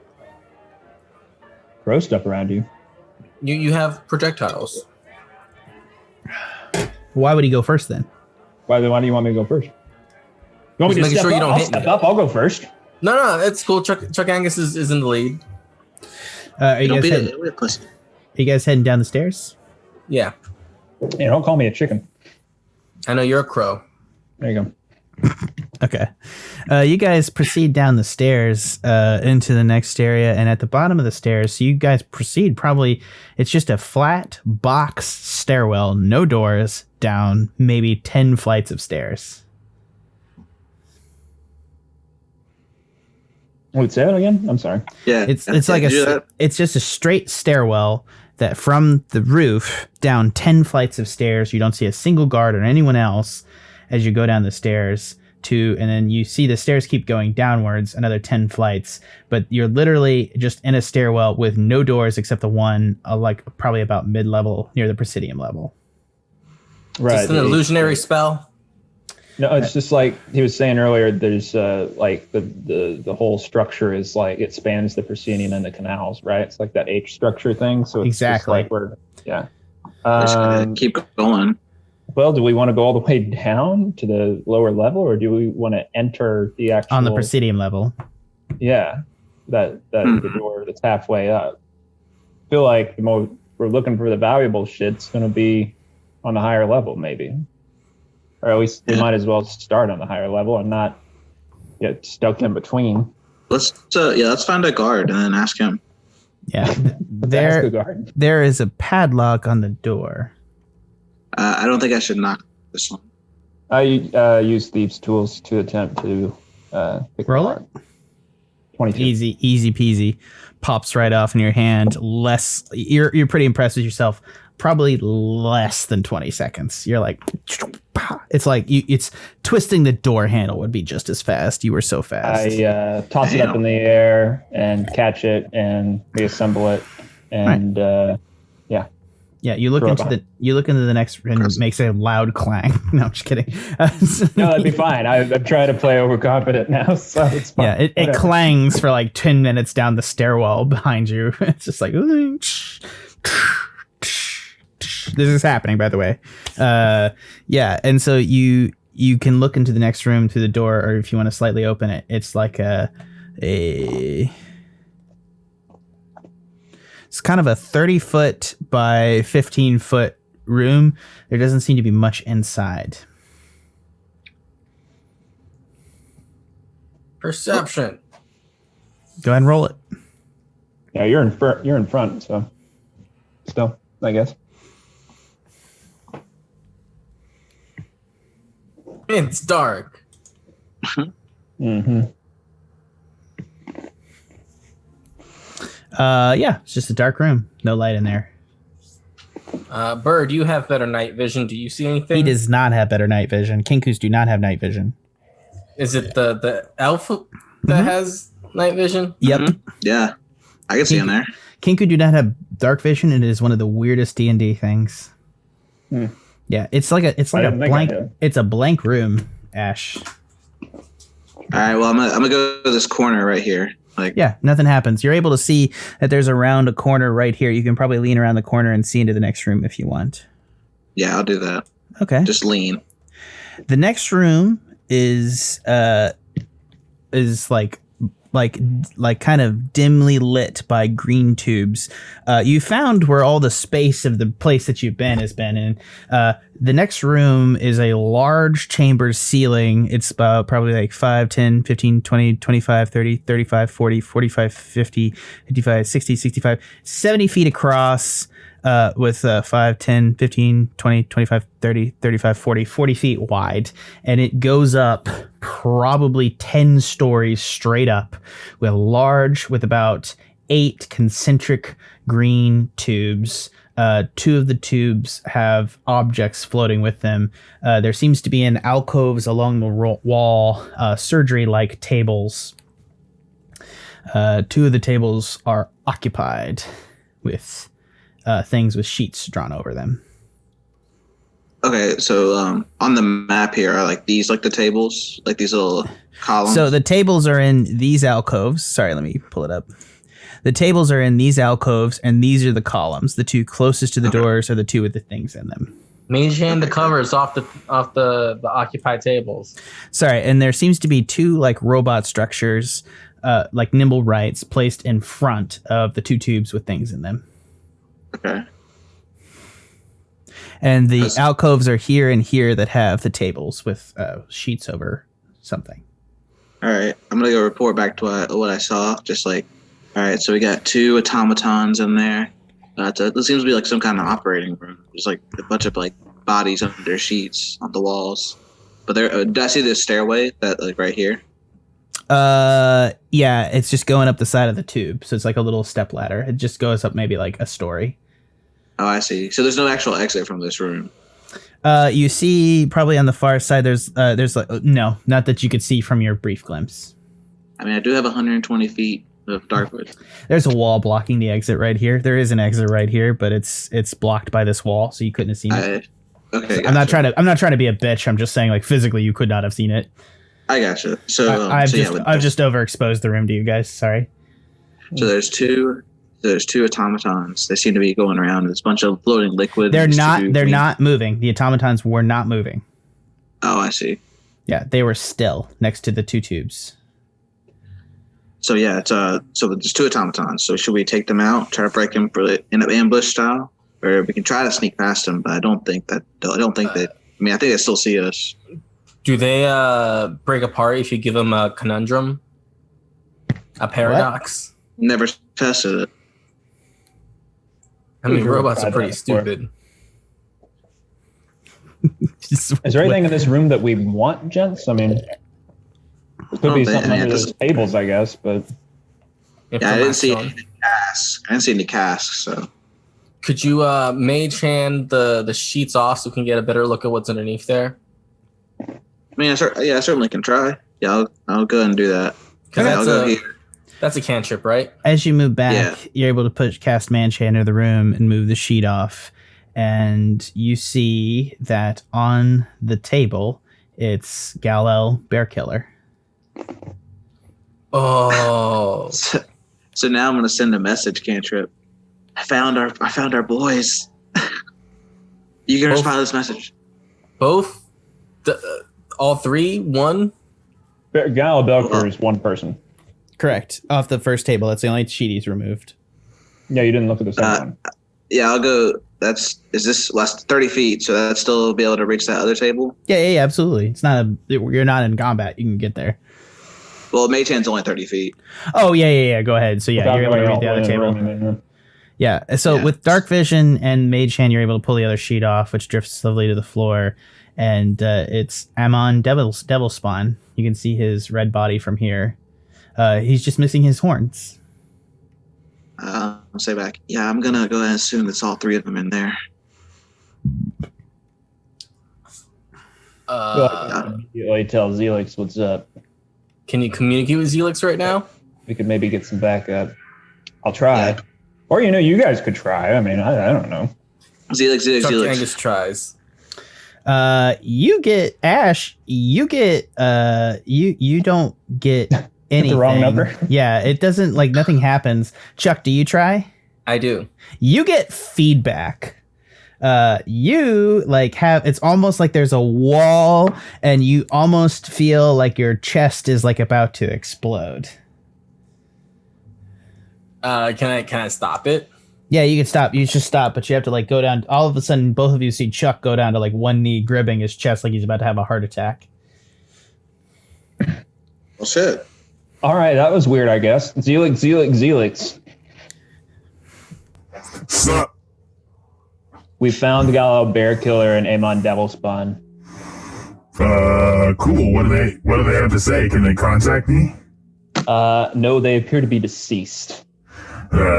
Throw stuff around you. You have projectiles. Why would he go first then? Why do you want me to go first? You want me to Just making step sure you up? don't I'll hit step me. up. I'll go first. No, it's cool. Chuck Angus is in the lead. Are you Don't guys be a pussy. Are you guys heading down the stairs? Yeah, Hey, don't call me a chicken. I know you're a crow. There you go. Okay. You guys proceed down the stairs into the next area, and at the bottom of the stairs, so you guys proceed probably, it's just a flat box stairwell, no doors, down maybe 10 flights of stairs. Wait, say that again? I'm sorry. Yeah, It's yeah, like did you do that? it's just a straight stairwell that from the roof down 10 flights of stairs, you don't see a single guard or anyone else as you go down the stairs and then you see the stairs keep going downwards another 10 flights, but you're literally just in a stairwell with no doors except the one like probably about mid-level near the Presidium level. Right. Just an illusionary spell. No, it's just like he was saying earlier. There's like the whole structure is like it spans the proscenium and the canals, right? It's like that H structure thing. So it's Exactly. just like we're We're just gonna keep going. Well, do we want to go all the way down to the lower level, or do we want to enter the actual On the Presidium level. Yeah, the door that's halfway up. I feel like the more we're looking for the valuable shit's going to be on the higher level, maybe. Or at least we might as well start on the higher level and not get stuck in between. Let's find a guard and then ask him. Yeah. Ask the guard. There is a padlock on the door. I don't think I should knock this one. I use thieves' tools to attempt to pick Roll it. 22. Easy peasy. Pops right off in your hand. You're pretty impressed with yourself. Probably less than 20 seconds. You're like, it's like it's twisting the door handle would be just as fast. You were so fast. I toss it up in the air and catch it and reassemble it, and Yeah, you look into the next and it makes a loud clang. No, I'm just kidding. No, that'd be fine. I'm trying to play overconfident now, so it's fine. Yeah, it clangs for like 10 minutes down the stairwell behind you. It's just like this is happening, by the way. Yeah, and so you can look into the next room through the door, or if you want to slightly open it, it's like it's kind of a 30-foot by 15-foot room. There doesn't seem to be much inside. Perception. Go ahead and roll it. Yeah, you're in front, so still, I guess. It's dark. Mm-hmm. Yeah, it's just a dark room. No light in there. Bird, you have better night vision. Do you see anything? He does not have better night vision. Kenkus do not have night vision. Is it the elf that has night vision? Yep. Mm-hmm. Yeah, I can see in there. Kenku do not have dark vision, and it is one of the weirdest D&D things. Hmm. Yeah, it's like a didn't think blank. I did. It's a blank room, Ashe. All right, well, I'm gonna go to this corner right here. Like, Yeah, nothing happens. You're able to see that there's around a corner right here. You can probably lean around the corner and see into the next room if you want. yeah, I'll do that. Okay. Just lean. The next room is like kind of dimly lit by green tubes. You found where all the space of the place that you've been has been in. The next room is a large chamber ceiling. It's about probably like 5, 10, 15, 20, 25, 30, 35, 40, 45, 50, 55, 60, 65, 70 feet across. With 5, 10, 15, 20, 25, 30, 35, 40 feet wide. And it goes up probably 10 stories straight up with about 8 concentric green tubes. 2 of the tubes have objects floating with them. There seems to be in alcoves along the wall, surgery-like tables. Two of the tables are occupied with things with sheets drawn over them. Okay, so on the map here are like these, like the tables, like these little columns. So the tables are in these alcoves. Sorry, let me pull it up. The tables are in these alcoves, and these are the columns. The two closest to the doors are the two with the things in them. Mage hand the covers off the occupied tables. Sorry, and there seems to be two like robot structures, like nimble rights, placed in front of the two tubes with things in them. Okay. And the alcoves are here and here that have the tables with sheets over something. All right, I'm gonna go report back to what I saw. Just like, all right, so we got two automatons in there. It seems to be like some kind of operating room. There's like a bunch of like bodies under sheets on the walls. But there, did I see this stairway that like right here? Yeah, it's just going up the side of the tube, so it's like a little step ladder. It just goes up maybe like a story. Oh, I see. So there's no actual exit from this room. You see probably on the far side. There's like no, not that you could see from your brief glimpse. I mean, I do have 120 feet of darkwood. There's a wall blocking the exit right here. There is an exit right here, but it's blocked by this wall, so you couldn't have seen it. Okay, I'm not trying to be a bitch. I'm just saying, like, physically, you could not have seen it. I gotcha. So I've just overexposed the room to you guys. Sorry. So there's two automatons. They seem to be going around. There's a bunch of floating liquid. They're not moving. The automatons were not moving. Oh, I see. Yeah, they were still next to the two tubes. So yeah, so there's two automatons. So should we take them out, try to break them in an ambush style, or we can try to sneak past them? But I think they. I think they still see us. Do they break apart if you give them a conundrum, a paradox? What? Never tested it. I mean, robots are pretty stupid. Is there anything in this room that we want, gents? I mean, it could be something under those tables, I guess, but... Yeah, I didn't see any casks. I didn't see any casks, so... Could you mage hand the sheets off so we can get a better look at what's underneath there? I mean, I certainly can try. Yeah, I'll go ahead and do that. Because I'll go here. That's a cantrip, right? As you move back, you're able to cast Mage Hand into the room and move the sheet off. And you see that on the table, it's Gal-El Bearkiller. Oh. So now I'm going to send a message, cantrip. I found our boys. You can respond to this message. Both? All three? One? Gal-El Bearkiller is one person. Correct. Off the first table. That's the only sheet he's removed. Yeah, you didn't look at the second one. Yeah, I'll go. Is this less 30 feet? So that's still be able to reach that other table? Yeah, absolutely. It's not you're not in combat. You can get there. Well, Mage Hand's only 30 feet. Oh, yeah. Go ahead. So yeah, you're able to reach the other table. Yeah. So with Dark Vision and Mage Hand, you're able to pull the other sheet off, which drifts slowly to the floor. And it's Amon Devil Spawn. You can see his red body from here. He's just missing his horns. I'll say back. Yeah, I'm gonna go ahead and assume it's all three of them in there. Immediately tell Zelix what's up. Can you communicate with Zelix right now? We could maybe get some backup. I'll try. Yeah. Or, you guys could try. I mean, I don't know. Zelix. Angus tries. You get Ashe. You get you don't get anything. The wrong number. Yeah, it doesn't, like, nothing happens. Chuck, do you try? I do. You get feedback. You it's almost like there's a wall, and you almost feel like your chest is like about to explode. Can I stop it? Yeah, you can stop. You just stop, but you have to go down. All of a sudden, both of you see Chuck go down to one knee, gripping his chest like he's about to have a heart attack. Well, shit. All right, that was weird, I guess. Zelix. Sup? We found Gal-El Bearkiller and Amon Devil Spawn. Cool. What do they have to say? Can they contact me? No, they appear to be deceased.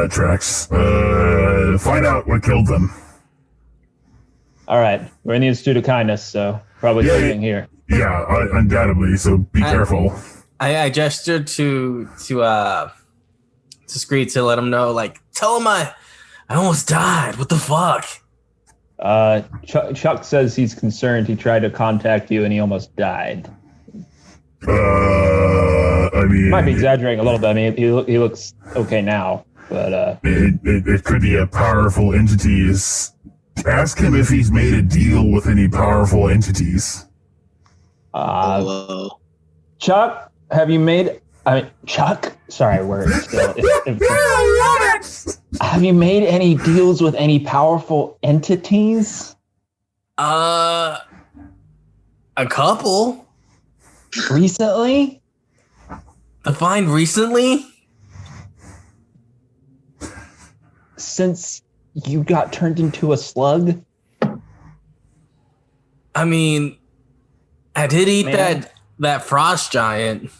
Tracks. Find out what killed them. All right, we're in the Institute of Kindness, so probably sleeping here. Yeah, undoubtedly. So be careful. I gestured to to Scree to let him know, like, tell him I almost died. What the fuck? Chuck says he's concerned. He tried to contact you and he almost died. I mean, He might be exaggerating a little bit. I mean, he looks okay now, but it could be a powerful entities. Ask him if he's made a deal with any powerful entities. Hello. Chuck, have you made? Chuck. Sorry, we're still. Have you made any deals with any powerful entities? A couple. Recently? Defined recently? Since you got turned into a slug? I mean, I did eat Man. that frost giant.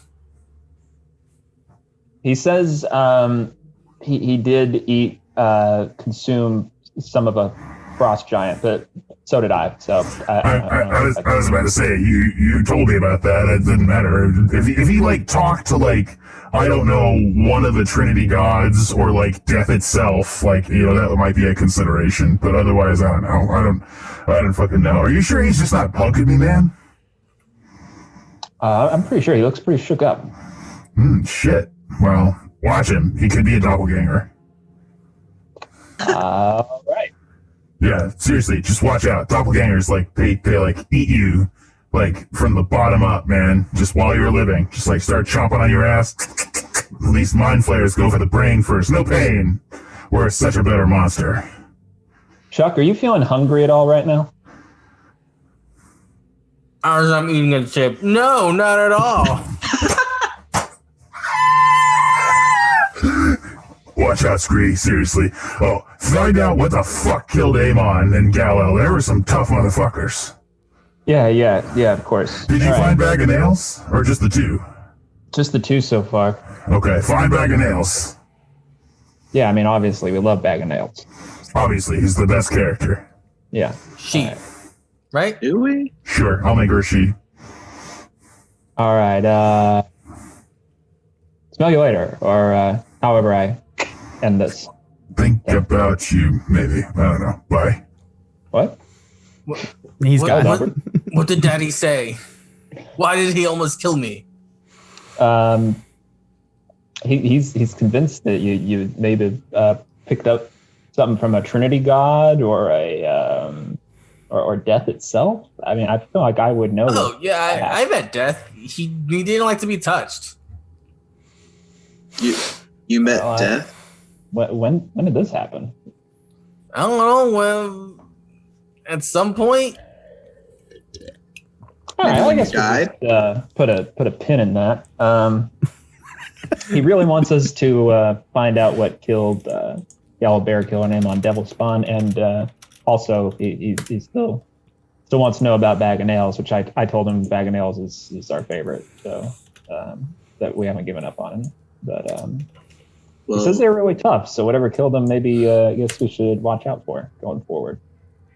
He says he did eat, consume some of a frost giant, but so did I. So I was about to say, you told me about that. It didn't matter. If he like talked to like, I don't know, one of the Trinity gods or like death itself, like, that might be a consideration. But otherwise, I don't know. I don't fucking know. Are you sure he's just not punking me, man? I'm pretty sure he looks pretty shook up. Shit. Well, watch him. He could be a doppelganger. Right. Yeah, seriously, just watch out. Doppelgangers, like, they like eat you, like, from the bottom up, man. Just while you're living. Just like start chomping on your ass. At least mind flayers go for the brain first. No pain. We're such a better monster. Chuck, are you feeling hungry at all right now? As I'm eating a chip. No, not at all. Watch out, Scree, seriously. Oh, find out what the fuck killed Amon and Galil. There were some tough motherfuckers. Yeah, of course. Did you All find right. Bag of Nails? Or just the two? Just the two so far? Okay, find Bag of Nails. Yeah, I mean, obviously, we love Bag of Nails. Obviously, he's the best character. Yeah. She. Right? Do we? Sure, I'll make her she. All right, smell you later, or however I end this. Think about you, maybe. I don't know. Bye. What? He's What- got what- What did Daddy say? Why did he almost kill me? He's convinced that you maybe picked up something from a Trinity god or a or death itself. I mean, I feel like I would know. Oh, that. yeah, I met Death. He didn't like to be touched. You met Well, Death? When did this happen? I don't know. Well, at some point. All right, Maybe I when guess you died? we'll just, put a pin in that. He really wants us to find out what killed Yellow Bear Killer name on Devil Spawn, and also he still wants to know about Bag of Nails, which I told him Bag of Nails is our favorite, so that we haven't given up on him. But he says they're really tough, so whatever killed them, maybe I guess we should watch out for going forward.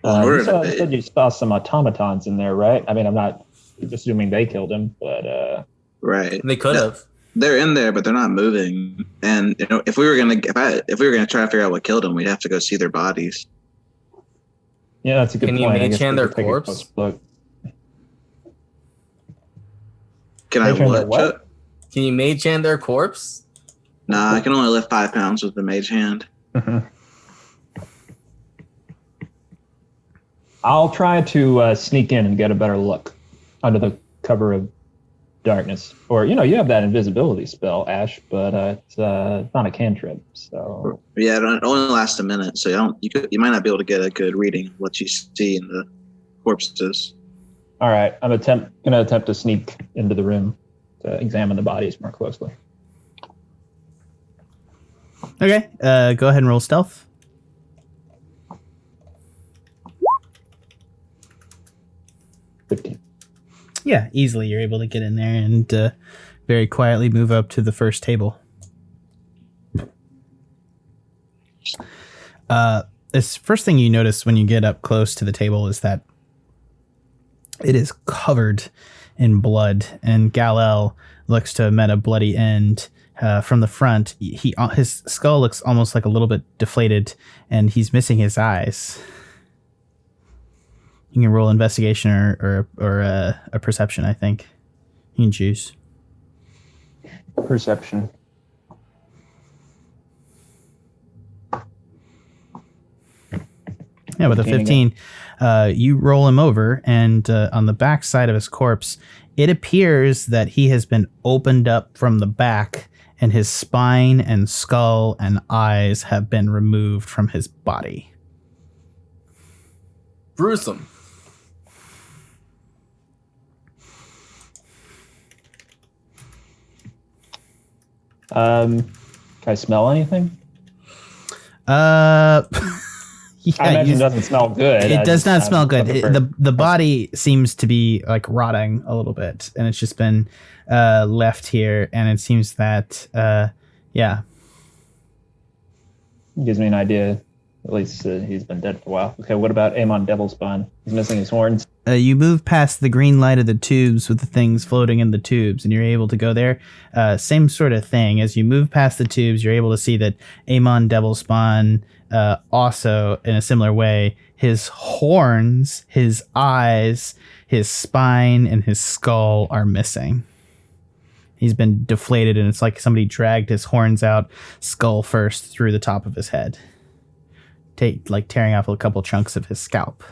You said you saw some automatons in there, right? I mean, I'm not assuming they killed him, but right. They could have. They're in there, but they're not moving. And if we were gonna try to figure out what killed them, we'd have to go see their bodies. yeah, that's a good Can you point. I mage guess hand we their could take a corpse? close look. Can I Mage hand their what? what? Chuck? Can you mage hand their corpse? Nah, I can only lift 5 pounds with the mage hand. I'll try to sneak in and get a better look under the cover of darkness. Or, you have that invisibility spell, Ashe, but it's not a cantrip. So Yeah, it only lasts a minute, so you might not be able to get a good reading of what you see in the corpses. all right, I'm gonna attempt to sneak into the room to examine the bodies more closely. Okay, go ahead and roll stealth. Yeah, easily you're able to get in there and very quietly move up to the first table. This first thing you notice when you get up close to the table is that it is covered in blood, and Galil looks to have met a bloody end, from the front. His skull looks almost like a little bit deflated, and he's missing his eyes. You can roll investigation or a perception, I think. You can choose. Perception. Yeah, with a 15, you roll him over, and on the back side of his corpse, it appears that he has been opened up from the back, and his spine and skull and eyes have been removed from his body. Gruesome. Can I smell anything? Yeah, I imagine it doesn't smell good. It does not smell good. The body seems to be like rotting a little bit, and it's just been left here, and it seems that Gives me an idea. At least he's been dead for a while. Okay, what about Amon Devilspawn? He's missing his horns. You move past the green light of the tubes with the things floating in the tubes, and you're able to go there. Same sort of thing. As you move past the tubes, you're able to see that Amon Devilspawn also, in a similar way, his horns, his eyes, his spine, and his skull are missing. He's been deflated, and it's like somebody dragged his horns out, skull first, through the top of his head. Tearing off a couple chunks of his scalp.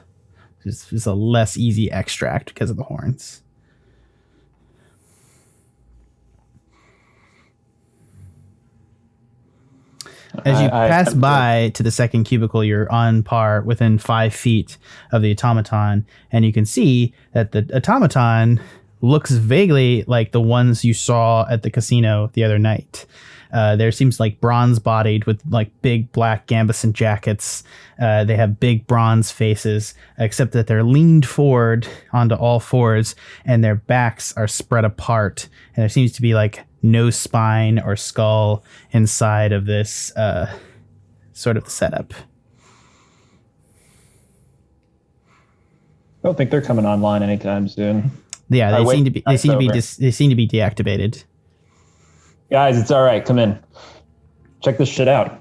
It's a less easy extract because of the horns. As you pass by to the second cubicle, you're on par within 5 feet of the automaton, and you can see that the automaton looks vaguely like the ones you saw at the casino the other night. There seems like bronze-bodied with like big black gambeson jackets. They have big bronze faces, except that they're leaned forward onto all fours, and their backs are spread apart. And there seems to be like no spine or skull inside of this sort of setup. I don't think they're coming online anytime soon. Yeah, they seem to be. They seem to be deactivated. Guys, it's all right. Come in. Check this shit out.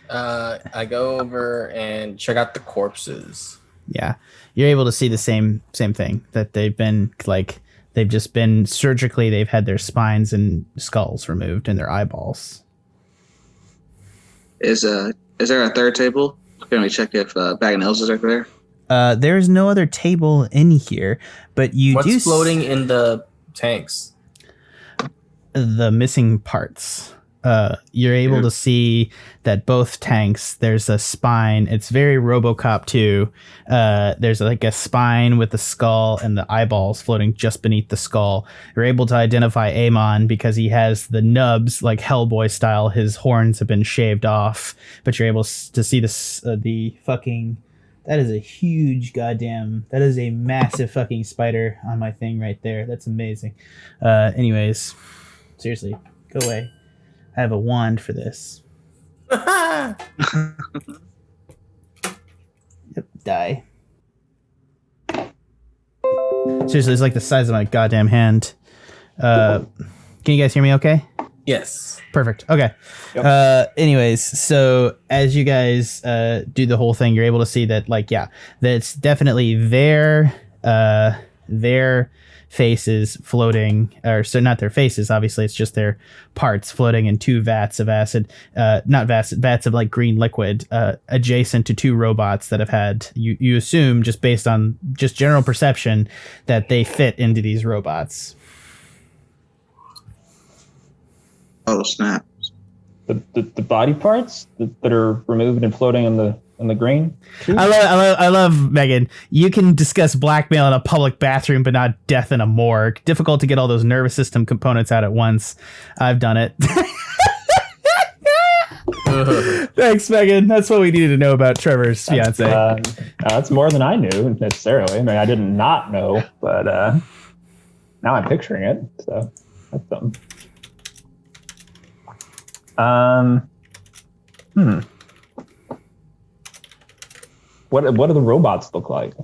I go over and check out the corpses. Yeah, you're able to see the same thing, that they've just been surgically. They've had their spines and skulls removed and their eyeballs. Is there a third table? Can we check if Bag of Nails is right there? There is no other table in here, but What's floating in the tanks? The missing parts. You're able to see that both tanks, there's a spine. It's very RoboCop 2. There's like a spine with the skull and the eyeballs floating just beneath the skull. You're able to identify Amon because he has the nubs, like Hellboy style. His horns have been shaved off, but you're able to see the fucking... That is a huge goddamn... That is a massive fucking spider on my thing right there. That's amazing. Anyways... Seriously, go away. I have a wand for this. Yep, die. Seriously, it's like the size of my goddamn hand. Can you guys hear me okay? Yes. Perfect. Okay. Yep. Anyways, so as you guys do the whole thing, you're able to see that, that's definitely their faces floating, or so not their faces, obviously it's just their parts floating in 2 vats of acid, vats of like green liquid, adjacent to 2 robots that have had, you assume just based on just general perception, that they fit into these robots. Oh snap! The body parts that are removed and floating in the green. I love Megan. You can discuss blackmail in a public bathroom, but not death in a morgue. Difficult to get all those nervous system components out at once. I've done it. Thanks, Megan. That's what we needed to know about Trevor's fiance. That's more than I knew necessarily. I mean, I did not know, but now I'm picturing it. So that's something. What do the robots look like?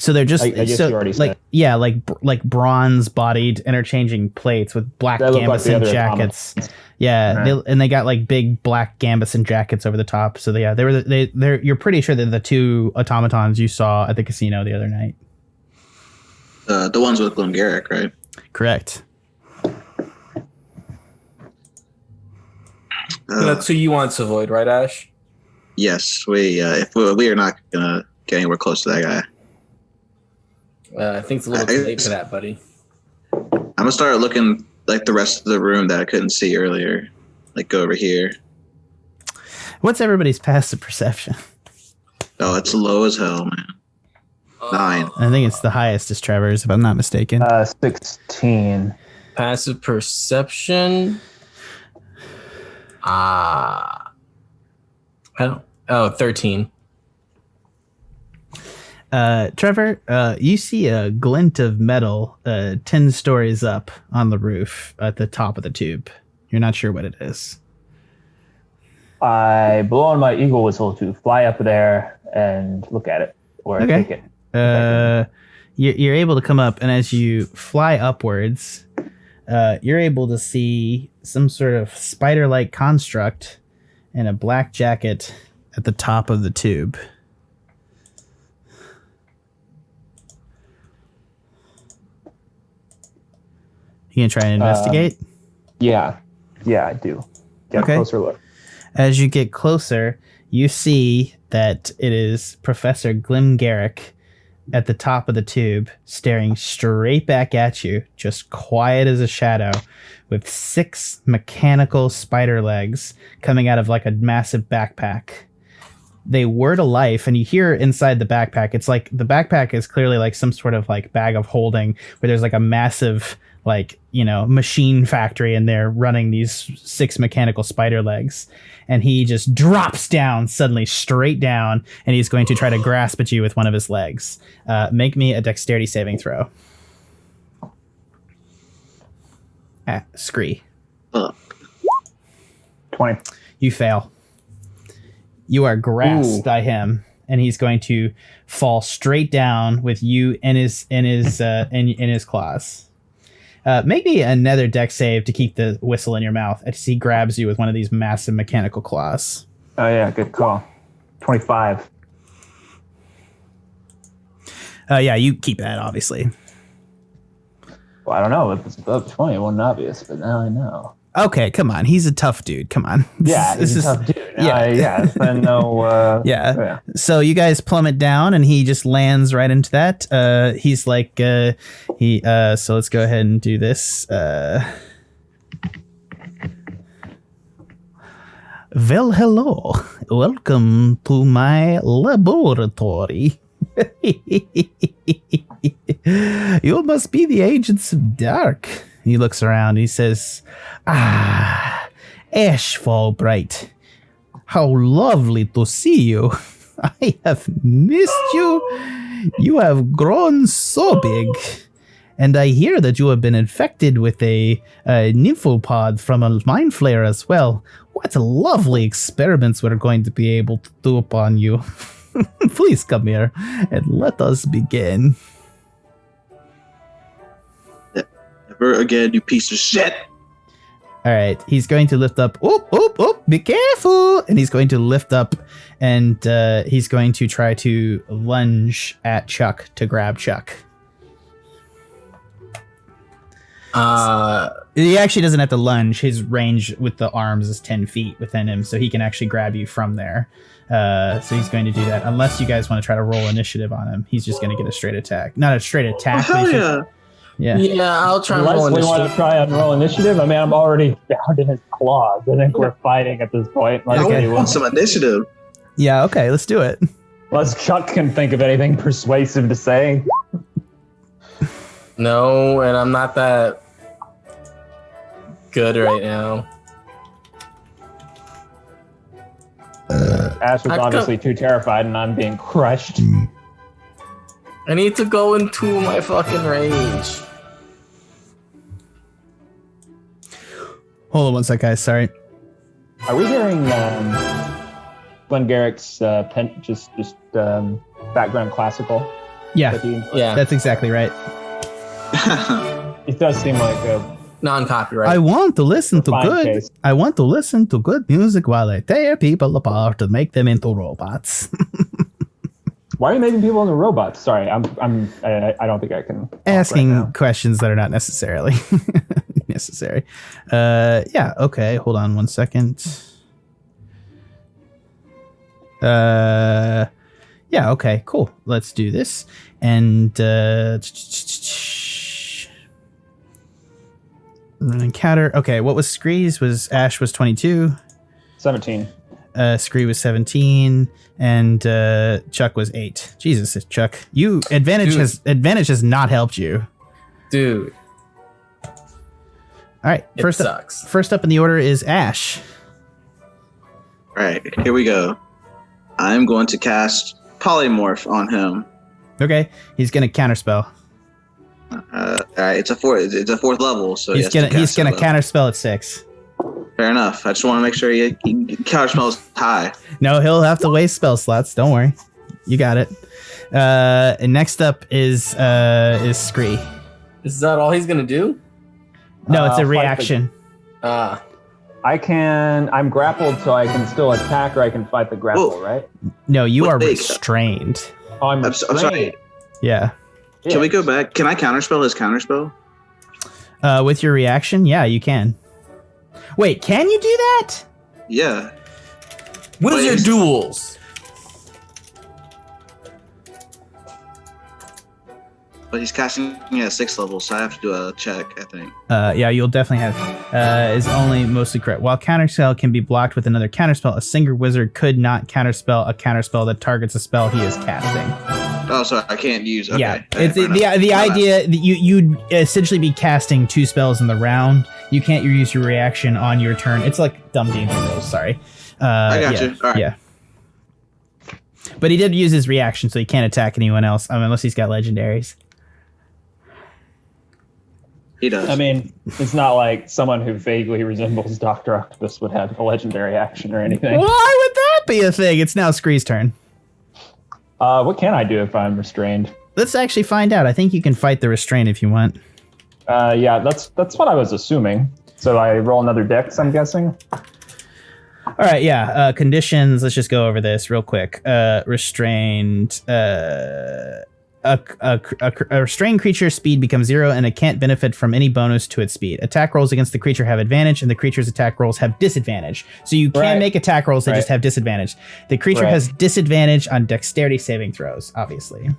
So they're just I guess so you already like said. like bronze-bodied interchanging plates with black That look like the gambeson other jackets. Yeah, they got like big black gambeson jackets over the top. So they're you're pretty sure they're the two automatons you saw at the casino the other night. The ones with Glim Garrick, right? Correct. That's who you want to avoid, right, Ash? Yes, we are not gonna get anywhere close to that guy. I think it's a little too late for that, buddy. I'm gonna start looking like the rest of the room that I couldn't see earlier. Like go over here. What's everybody's passive perception? Oh, it's low as hell, man. 9. I think it's the highest is Trevor's, if I'm not mistaken. 16. Passive perception. I don't. Oh, 13. Trevor, you see a glint of metal 10 stories up on the roof at the top of the tube. You're not sure what it is. I blow on my eagle whistle to fly up there and look at it or take it. You're able to come up, and as you fly upwards, you're able to see some sort of spider-like construct and a black jacket at the top of the tube. You gonna try and investigate? Yeah, I do. Get Okay. a closer look. As you get closer, you see that it is Professor Glim Garrick at the top of the tube, staring straight back at you, just quiet as a shadow, with 6 mechanical spider legs coming out of like a massive backpack. They whir to life, and you hear inside the backpack, it's like the backpack is clearly like some sort of like bag of holding where there's like a massive like, you know, machine factory in there running these 6 mechanical spider legs. And he just drops down suddenly, straight down, and he's going to try to grasp at you with one of his legs. Make me a dexterity saving throw. Scree. 20. You fail. You are grasped by him, and he's going to fall straight down with you in his claws. Make me another dex save to keep the whistle in your mouth as he grabs you with one of these massive mechanical claws. Oh yeah, good call. 25. Yeah, you keep that, obviously. Well, I don't know if it's above 20. It wasn't obvious, but now I know. Okay, come on. He's a tough dude. Come on. Yeah, he's a tough dude. Yeah. I know. Yeah. So you guys plummet down, and he just lands right into that. He's like, so let's go ahead and do this. Well, hello. Welcome to my laboratory. You must be the agents of dark. He looks around. He says, Ashe Fallbright. How lovely to see you. I have missed you. You have grown so big. And I hear that you have been infected with a nymphopod from a mind flare as well. What lovely experiments we're going to be able to do upon you. Please come here and let us begin. Never again, you piece of shit. All right, he's going to lift up. Oop, be careful. And he's going to lift up, and he's going to try to lunge at Chuck to grab Chuck. He actually doesn't have to lunge. His range with the arms is 10 feet within him, so he can actually grab you from there. So he's going to do that. Unless you guys want to try to roll initiative on him, he's just going to get a straight attack. Not a straight attack. Oh, hell yeah. Yeah, I'll try and Unless roll we want initiative. to try and roll initiative. I mean, I'm already bound in his claws. I think we're fighting at this point. Like, I anyone. want some initiative. Yeah, okay, let's do it. Unless Chuck can think of anything persuasive to say. No, and I'm not that good right now. Ash was I obviously too terrified, and I'm being crushed. I need to go into my fucking range. Hold on one sec, guys. Sorry. Are we hearing Glen Garrick's background classical? Yeah, But Yeah, that's exactly right. it does seem like a non-copyright. I want to listen to Fine good. case. I want to listen to good music while I tear people apart and make them into robots. Why are you making people into robots? Sorry, I don't think I can talk Asking right now. questions that are not necessarily necessary. Yeah. Okay. Hold on 1 second. Yeah. Okay. Cool. Let's do this. And encounter. Okay. What was Scree's? Was Ashe was 22. 17. Scree was 17, and Chuck was 8. Jesus, Chuck, you advantage has not helped you. Dude, All right, it first sucks. first up in the order is Ashe. All right, here we go. I'm going to cast Polymorph on him. Okay, he's gonna counterspell. All right, it's a fourth level, so He's gonna counterspell at 6. Fair enough. I just want to make sure he counterspells high. No, he'll have to waste spell slots. Don't worry, you got it. And next up is Scree. Is that all he's gonna do? No, it's a Fight the- reaction. I'm grappled, so I can still attack or I can fight the grapple, Whoa. right? No, you are Wait. restrained. Oh, I'm I'm sorry. Yeah. Can we go back? Can I counterspell his counterspell? With your reaction, yeah, you can. Wait, can you do that? Yeah. Wizard Please. duels. But he's casting at 6th level, so I have to do a check, I think. Yeah, you'll definitely have. Is only mostly correct. While counterspell can be blocked with another counterspell, a single wizard could not counterspell a counterspell that targets a spell he is casting. Oh, so I can't use. Okay. Yeah, Okay, it's fair the enough. idea that you'd essentially be casting 2 spells in the round. You can't use your reaction on your turn. It's like dumb D&D rules. Sorry. I got yeah, you. All right. Yeah. But he did use his reaction, so he can't attack anyone else unless he's got legendaries. He does. I mean, it's not like someone who vaguely resembles Dr. Octopus would have a legendary action or anything. Why would that be a thing? It's now Scree's turn. What can I do if I'm restrained? Let's actually find out. I think you can fight the restraint if you want. Yeah, that's what I was assuming. So I roll another dex, I'm guessing. All right, yeah. Conditions. Let's just go over this real quick. Restrained. A restrained creature's speed becomes 0, and it can't benefit from any bonus to its speed. Attack rolls against the creature have advantage, and the creature's attack rolls have disadvantage. So you can Right. make attack rolls that just have disadvantage. The creature Right. has disadvantage on dexterity saving throws, obviously.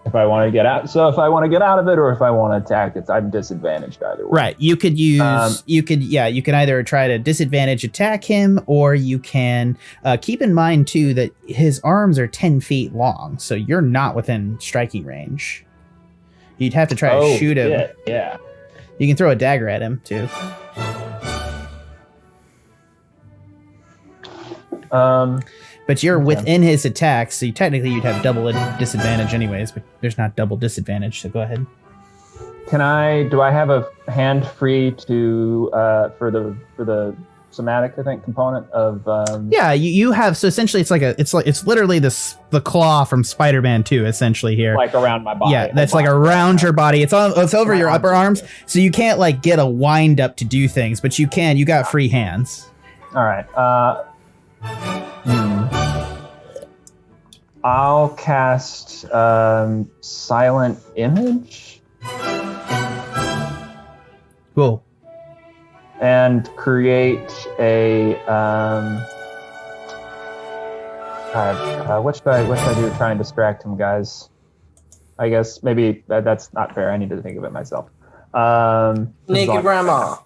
If I want to get out, so if I want to get out of it, or if I want to attack it, I'm disadvantaged either way. Right. You could use. You can either try to disadvantage attack him, or you can keep in mind too that his arms are 10 feet long, so you're not within striking range. You'd have to try to shoot him. Shit, yeah. You can throw a dagger at him too. But you're within his attack, so you'd have double disadvantage anyways. But there's not double disadvantage, so go ahead. Do I have a hand free to for the somatic, I think, component of Yeah, you have. So essentially, it's literally the claw from Spider-Man 2, essentially here. like around my body? Yeah, that's like around your body. It's over your upper arms, so you can't like get a wind up to do things, but you can. You got free hands. All right. I'll cast Silent Image Cool. and create a what should I do to try and distract him, guys? I guess maybe that's not fair. I need to think of it myself. Naked grandma.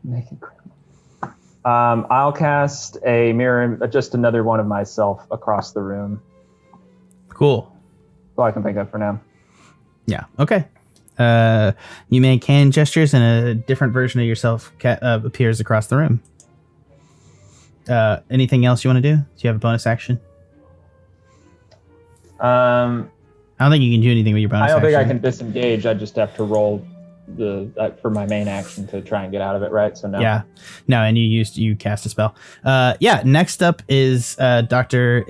Naked grandma. I'll cast a mirror, just another one of myself across the room. Cool. That's all I can think of for now. Yeah. Okay. You make hand gestures, and a different version of yourself appears across the room. Anything else you want to do? Do you have a bonus action? I I don't think you can do anything with your bonus don't action. think I can disengage. I just have to roll for my main action to try and get out of it, right? So no. Yeah, no, and you cast a spell. Yeah. Next up is Doctor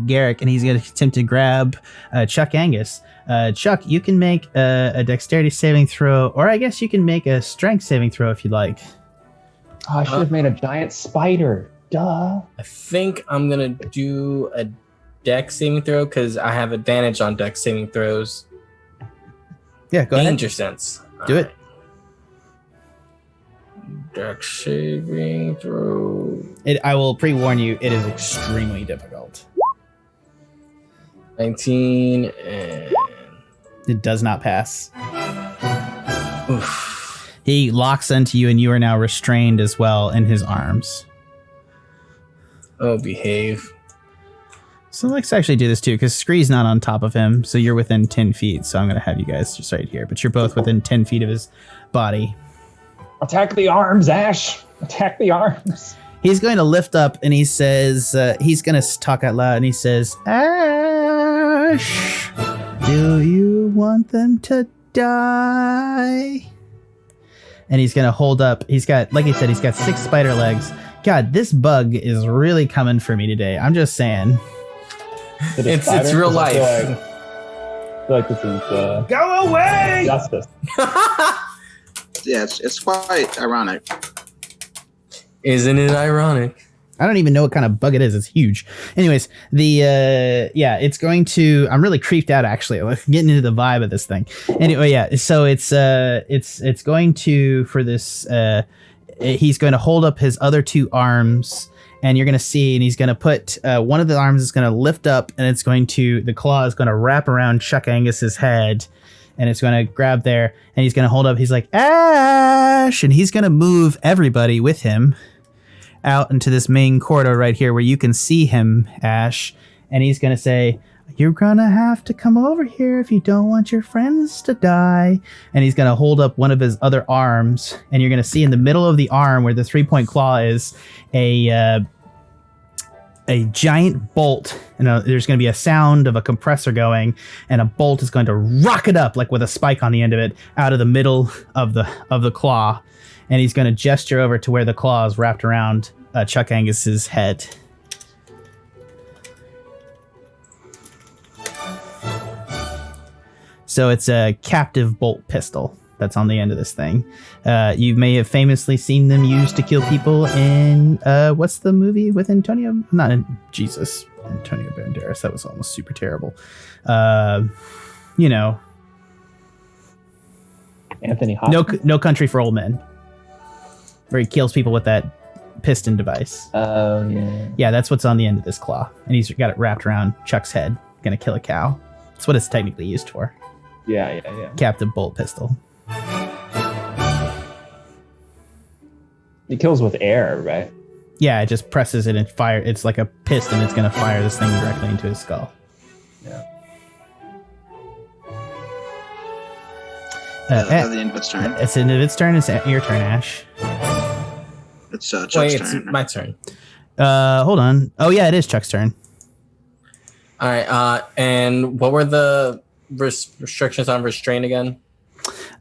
Garrick, and he's going to attempt to grab Chuck Angus. Chuck, you can make a dexterity saving throw, or I guess you can make a strength saving throw if you'd like. Oh, I should have made a giant spider. Duh. I think I'm gonna do a dex saving throw because I have advantage on dex saving throws. Yeah, go ahead. Danger sense. Do it. Dex saving throw. I will pre-warn you, it is extremely difficult. 19 and It does not pass. oof. He locks into you, and you are now restrained as well in his arms. Oh, behave. So let's actually do this too, because Scree's not on top of him, so you're within 10 feet. So I'm going to have you guys just right here, but you're both within 10 feet of his body. Attack the arms, Ashe. Attack the arms. He's going to lift up, and he says, he's going to talk out loud, and he says, Ashe, do you want them to die? And he's going to hold up. He's got, like he said, he's got 6 spider legs. God, this bug is really coming for me today. I'm just saying. It's real life. I feel like this is Go away! justice. Yeah, it's quite ironic. Isn't it ironic? I don't even know what kind of bug it is. It's huge. Anyways, it's going to. I'm really creeped out actually. I'm getting into the vibe of this thing. Anyway, yeah. So it's going to for this. He's going to hold up his other 2 arms, and you're going to see, and he's going to put one of the arms is going to lift up, and it's going to the claw is going to wrap around Chuck Angus's head, and it's going to grab there, and he's going to hold up. He's like Ashe, and he's going to move everybody with him out into this main corridor right here where you can see him, Ashe, and he's going to say, you're going to have to come over here if you don't want your friends to die. And he's going to hold up one of his other arms, and you're going to see in the middle of the arm where the 3-point claw is a giant bolt, and there's going to be a sound of a compressor going, and a bolt is going to rocket up like with a spike on the end of it out of the middle of the claw. And he's going to gesture over to where the claw is wrapped around Chuck Angus's head. So it's a captive bolt pistol that's on the end of this thing. You may have famously seen them used to kill people in what's the movie with Antonio? Not in Jesus, Antonio Banderas. That was almost super terrible. Anthony Hopkins. No Country for Old Men, where he kills people with that piston device. Oh yeah. Yeah, that's what's on the end of this claw, and he's got it wrapped around Chuck's head. Gonna kill a cow. That's what it's technically used for. Yeah. Captive bolt pistol. It kills with air, right? Yeah, it just presses it and fire. It's like a piston. It's gonna fire this thing directly into his skull. Yeah. At the end of its turn. It's the end of its turn. It's your turn, Ashe. It's Chuck's Wait, turn. it's my turn. Hold on. Oh yeah, it is Chuck's turn. All right. And what were the restrictions on restraint again?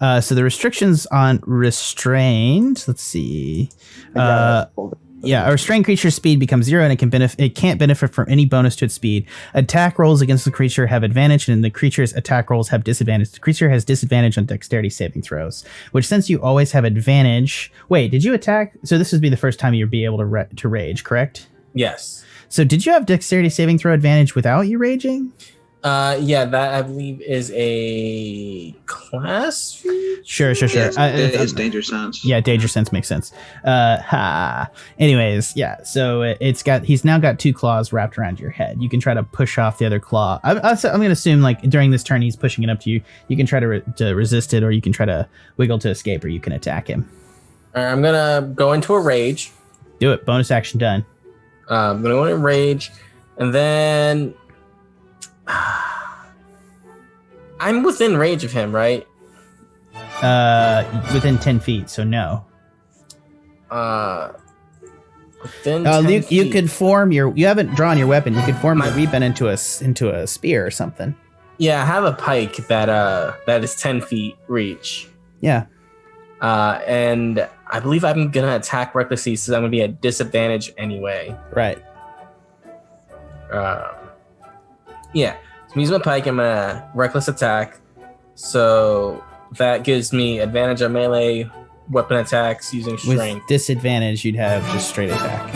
So the restrictions on restrained. Let's see. A restrained creature's speed becomes 0, and it can't benefit from any bonus to its speed. Attack rolls against the creature have advantage, and the creature's attack rolls have disadvantage. The creature has disadvantage on dexterity saving throws, which since you always have advantage. Wait, did you attack? So this would be the first time you'd be able to rage, correct? Yes. So did you have dexterity saving throw advantage without you raging? Yeah, that I believe is a class feat? Sure. Yeah, it's danger sense. Yeah, danger sense makes sense. Anyways, yeah. So he's now got 2 claws wrapped around your head. You can try to push off the other claw. I'm going to assume like during this turn he's pushing it up to you. You can try to resist it, or you can try to wiggle to escape, or you can attack him. All right, I'm gonna go into a rage. Do it. Bonus action done. I'm gonna go into rage, and then I'm within range of him, right? Within 10 feet, so no. Within 10 you feet. could form you haven't drawn your weapon. You could form your weapon into a spear or something. Yeah, I have a pike that is 10 feet reach. Yeah. And I believe I'm going to attack recklessly since I'm going to be at disadvantage anyway. Right. Yeah. So I'm using my pike. I'm going to reckless attack. So that gives me advantage on melee weapon attacks using strength. With disadvantage, you'd have just straight attack.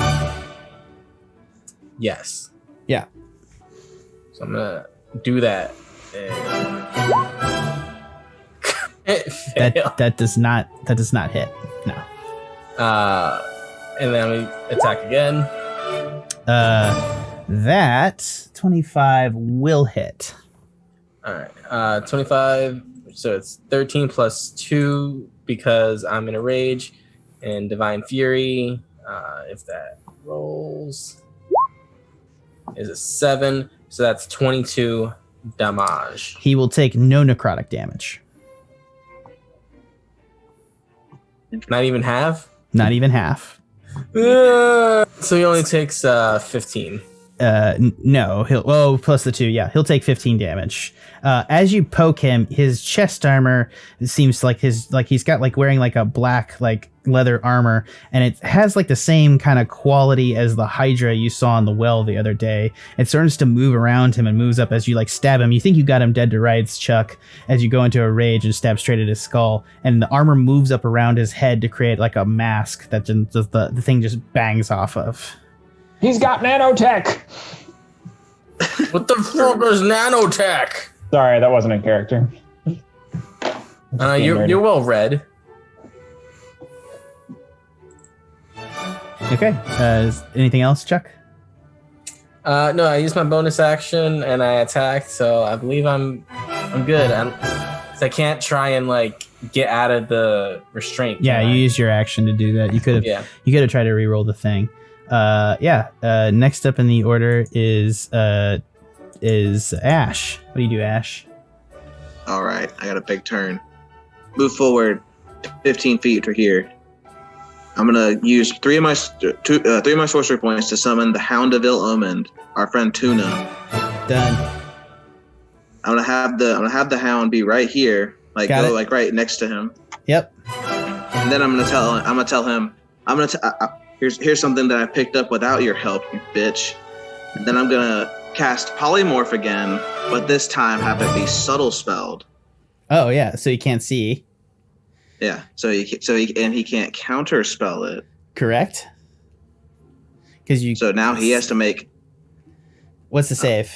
Yes. Yeah. So I'm going to do that. That does not hit. No. And then we attack again. That 25 will hit. All right. 25. So it's 13 plus 2 because I'm in a rage, and Divine Fury. If that rolls, is a 7. So that's 22 damage. He will take no necrotic damage. Not even half. Not even half. So he only takes 15. No, plus the 2. Yeah, he'll take 15 damage. As you poke him, his chest armor seems like he's got like wearing like a black like leather armor, and it has like the same kind of quality as the Hydra you saw in the well the other day. It starts to move around him and moves up as you like stab him. You think you got him dead to rights, Chuck, as you go into a rage and stab straight at his skull, and the armor moves up around his head to create like a mask that just, the thing just bangs off of. He's got nanotech. What the fuck is nanotech? Sorry, that wasn't in character. You're well read. Okay. Is anything else, Chuck? No, I used my bonus action and I attacked, so I believe I'm good. 'Cause I can't try and like get out of the restraint. Yeah, you used your action to do that. You could have. You could have tried to reroll the thing. Next up in the order is Ashe. What do you do, Ashe? All right, I got a big turn. Move forward 15 feet to here. I'm gonna use three of my sorcery points to summon the Hound of Ill Omen, our friend Tuna. Done. I'm gonna have the Hound be right here, like right next to him. Yep. And then I'm gonna tell him here's something that I picked up without your help, you bitch. And then I'm gonna cast Polymorph again, but this time have it be subtle spelled. Oh yeah, so you can't see. Yeah, so he can't counter spell it. Correct. So now he has to make. What's the save?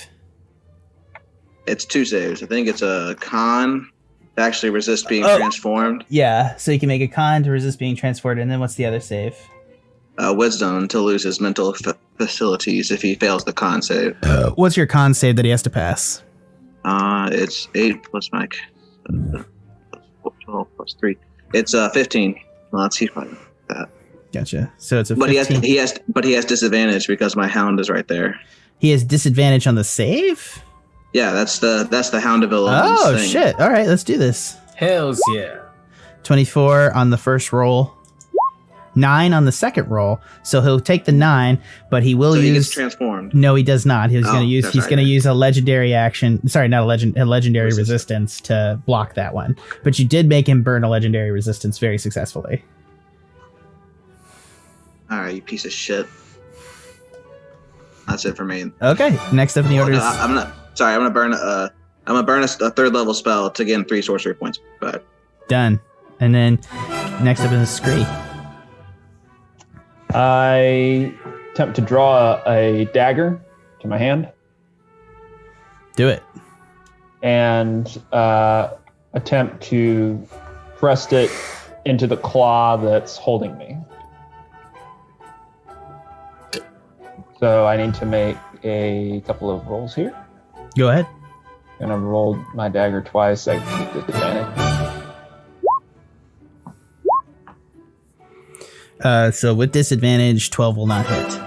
It's 2 saves. I think it's a con to actually resist being transformed. Yeah, so you can make a con to resist being transported, and then what's the other save? Wisdom to lose his mental facilities if he fails the con save. What's your con save that he has to pass? It's 8 plus my 12 plus 3. It's 15. Well, let's see if I that. Gotcha. So it's a. But 15. he has disadvantage because my Hound is right there. He has disadvantage on the save? Yeah, that's the Hound of Ill Omen's Oh thing. shit! All right, let's do this. Hells yeah. 24 on the first roll. 9 on the second roll, so he'll take the 9, but he will use. He gets transformed. No, he does not. He's going to use a legendary action. Sorry, not a legendary resistance to block that one. But you did make him burn a legendary resistance very successfully. All right, you piece of shit. That's it for me. Okay, next up in the order is. I'm gonna burn a third level spell to gain 3 sorcery points. But done, and then next up is Scree. I attempt to draw a dagger to my hand. Do it. And attempt to thrust it into the claw that's holding me. So I need to make a couple of rolls here. Go ahead. I'm gonna roll my dagger twice. I get disadvantage. So with disadvantage, 12 will not hit.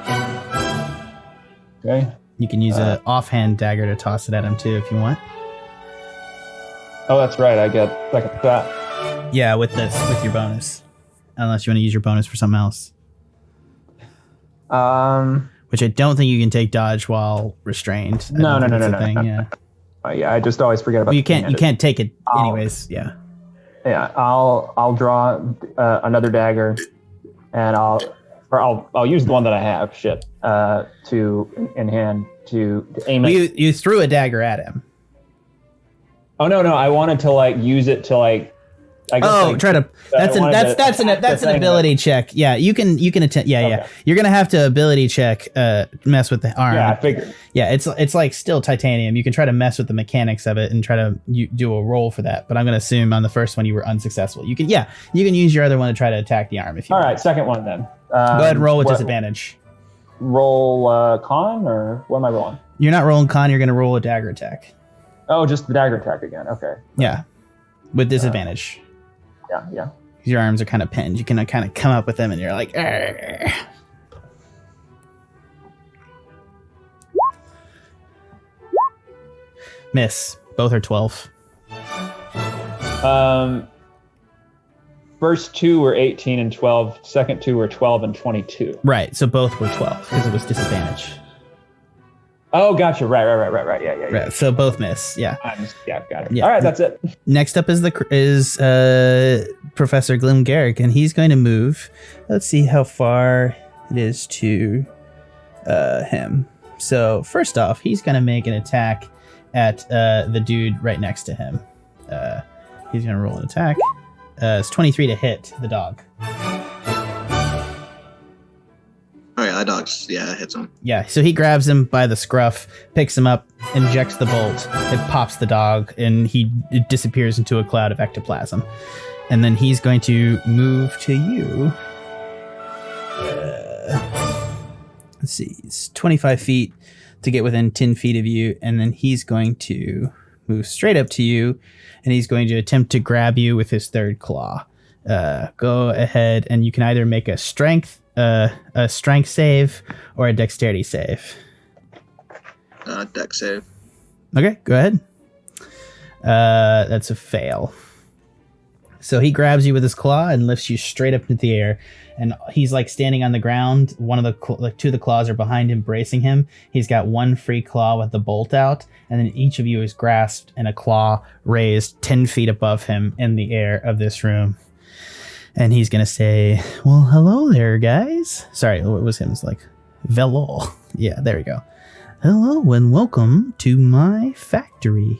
Okay. You can use an offhand dagger to toss it at him too if you want. Oh, that's right. I get second shot. Yeah, with your bonus. Unless you want to use your bonus for something else. Which I don't think you can take dodge while restrained. No. Yeah. Yeah, I just always forget about. Well, you can't take it anyways. Yeah. Yeah, I'll draw another dagger, and I'll use the one that I have. To in hand to aim it. You threw a dagger at him. Oh no! I wanted to like use it to like. I guess, Try to. That's an ability check. Yeah, you can attempt. Yeah, yeah. You're gonna have to ability check. Mess with the arm. Yeah, I figured. Yeah, it's like still titanium. You can try to mess with the mechanics of it and try to do a roll for that. But I'm gonna assume on the first one you were unsuccessful. You can use your other one to try to attack the arm if you. All want. right, second one then. Go ahead and roll with disadvantage. Roll con or what am I rolling? You're not rolling con. You're gonna roll a dagger attack. Oh, just the dagger attack again. Okay. Yeah, with disadvantage. Yeah. Your arms are kind of pinned. You can kind of come up with them, and you're like, argh. Miss. Both are 12. First two were 18 and 12. Second two were 12 and 22. Right. So both were 12 because it was disadvantage. Oh, gotcha. Right. Yeah. Right. So both miss. Yeah. Got it. Yeah. All right, that's it. Next up is Professor Glim Garrick, and he's going to move. Let's see how far it is to him. So first off, he's going to make an attack at the dude right next to him. He's going to roll an attack. It's 23 to hit the dog. Oh yeah, that dog's hits him. Yeah, so he grabs him by the scruff, picks him up, injects the bolt. It pops the dog, and it disappears into a cloud of ectoplasm. And then he's going to move to you. Let's see, it's 25 feet to get within 10 feet of you, and then he's going to move straight up to you, and he's going to attempt to grab you with his third claw. Go ahead, and you can either make a strength save or a dexterity save. Dex save. Okay, go ahead. That's a fail. So he grabs you with his claw and lifts you straight up into the air. And he's like standing on the ground. One of the two of the claws are behind him, bracing him. He's got one free claw with the bolt out, and then each of you is grasped and a claw raised 10 feet above him in the air of this room. And he's gonna say, "Well, hello there, guys." Sorry, what was him? It's like, "Velo." Yeah, there we go. Hello and welcome to my factory.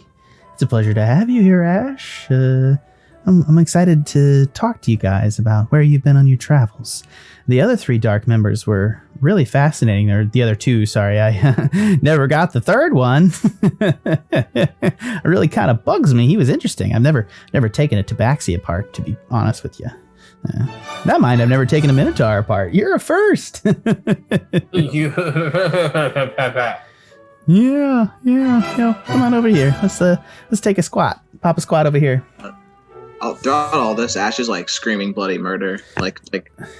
It's a pleasure to have you here, Ashe. I'm excited to talk to you guys about where you've been on your travels. The other three Dark members were really fascinating. Or the other two, sorry. I never got the third one. It really kind of bugs me. He was interesting. I've never taken a Tabaxi apart, to be honest with you. Not mind, I've never taken a Minotaur apart. You're a first. Yeah. Come on over here. Let's take a squat. Pop a squat over here. Throughout all this, Ashe is like screaming bloody murder, like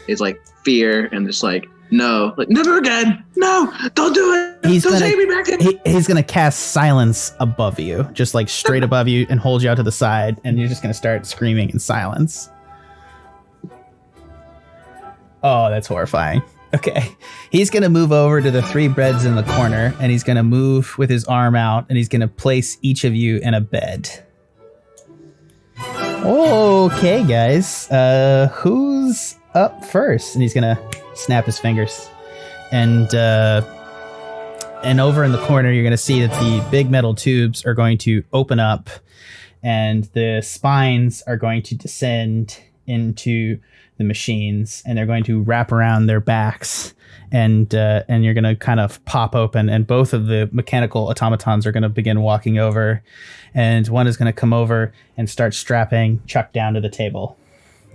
it's like fear and just like no, like never again, no, don't do it, don't take me back in. He's gonna cast silence above you, just like straight above you, and hold you out to the side, and you're just gonna start screaming in silence. Oh, that's horrifying. Okay, he's gonna move over to the three beds in the corner, and he's gonna move with his arm out, and he's gonna place each of you in a bed. Okay, guys. Who's up first? And he's gonna snap his fingers, and over in the corner, you're gonna see that the big metal tubes are going to open up, and the spines are going to descend into the machines, and they're going to wrap around their backs, and you're gonna kind of pop open, and both of the mechanical automatons are gonna begin walking over, and one is gonna come over and start strapping Chuck down to the table.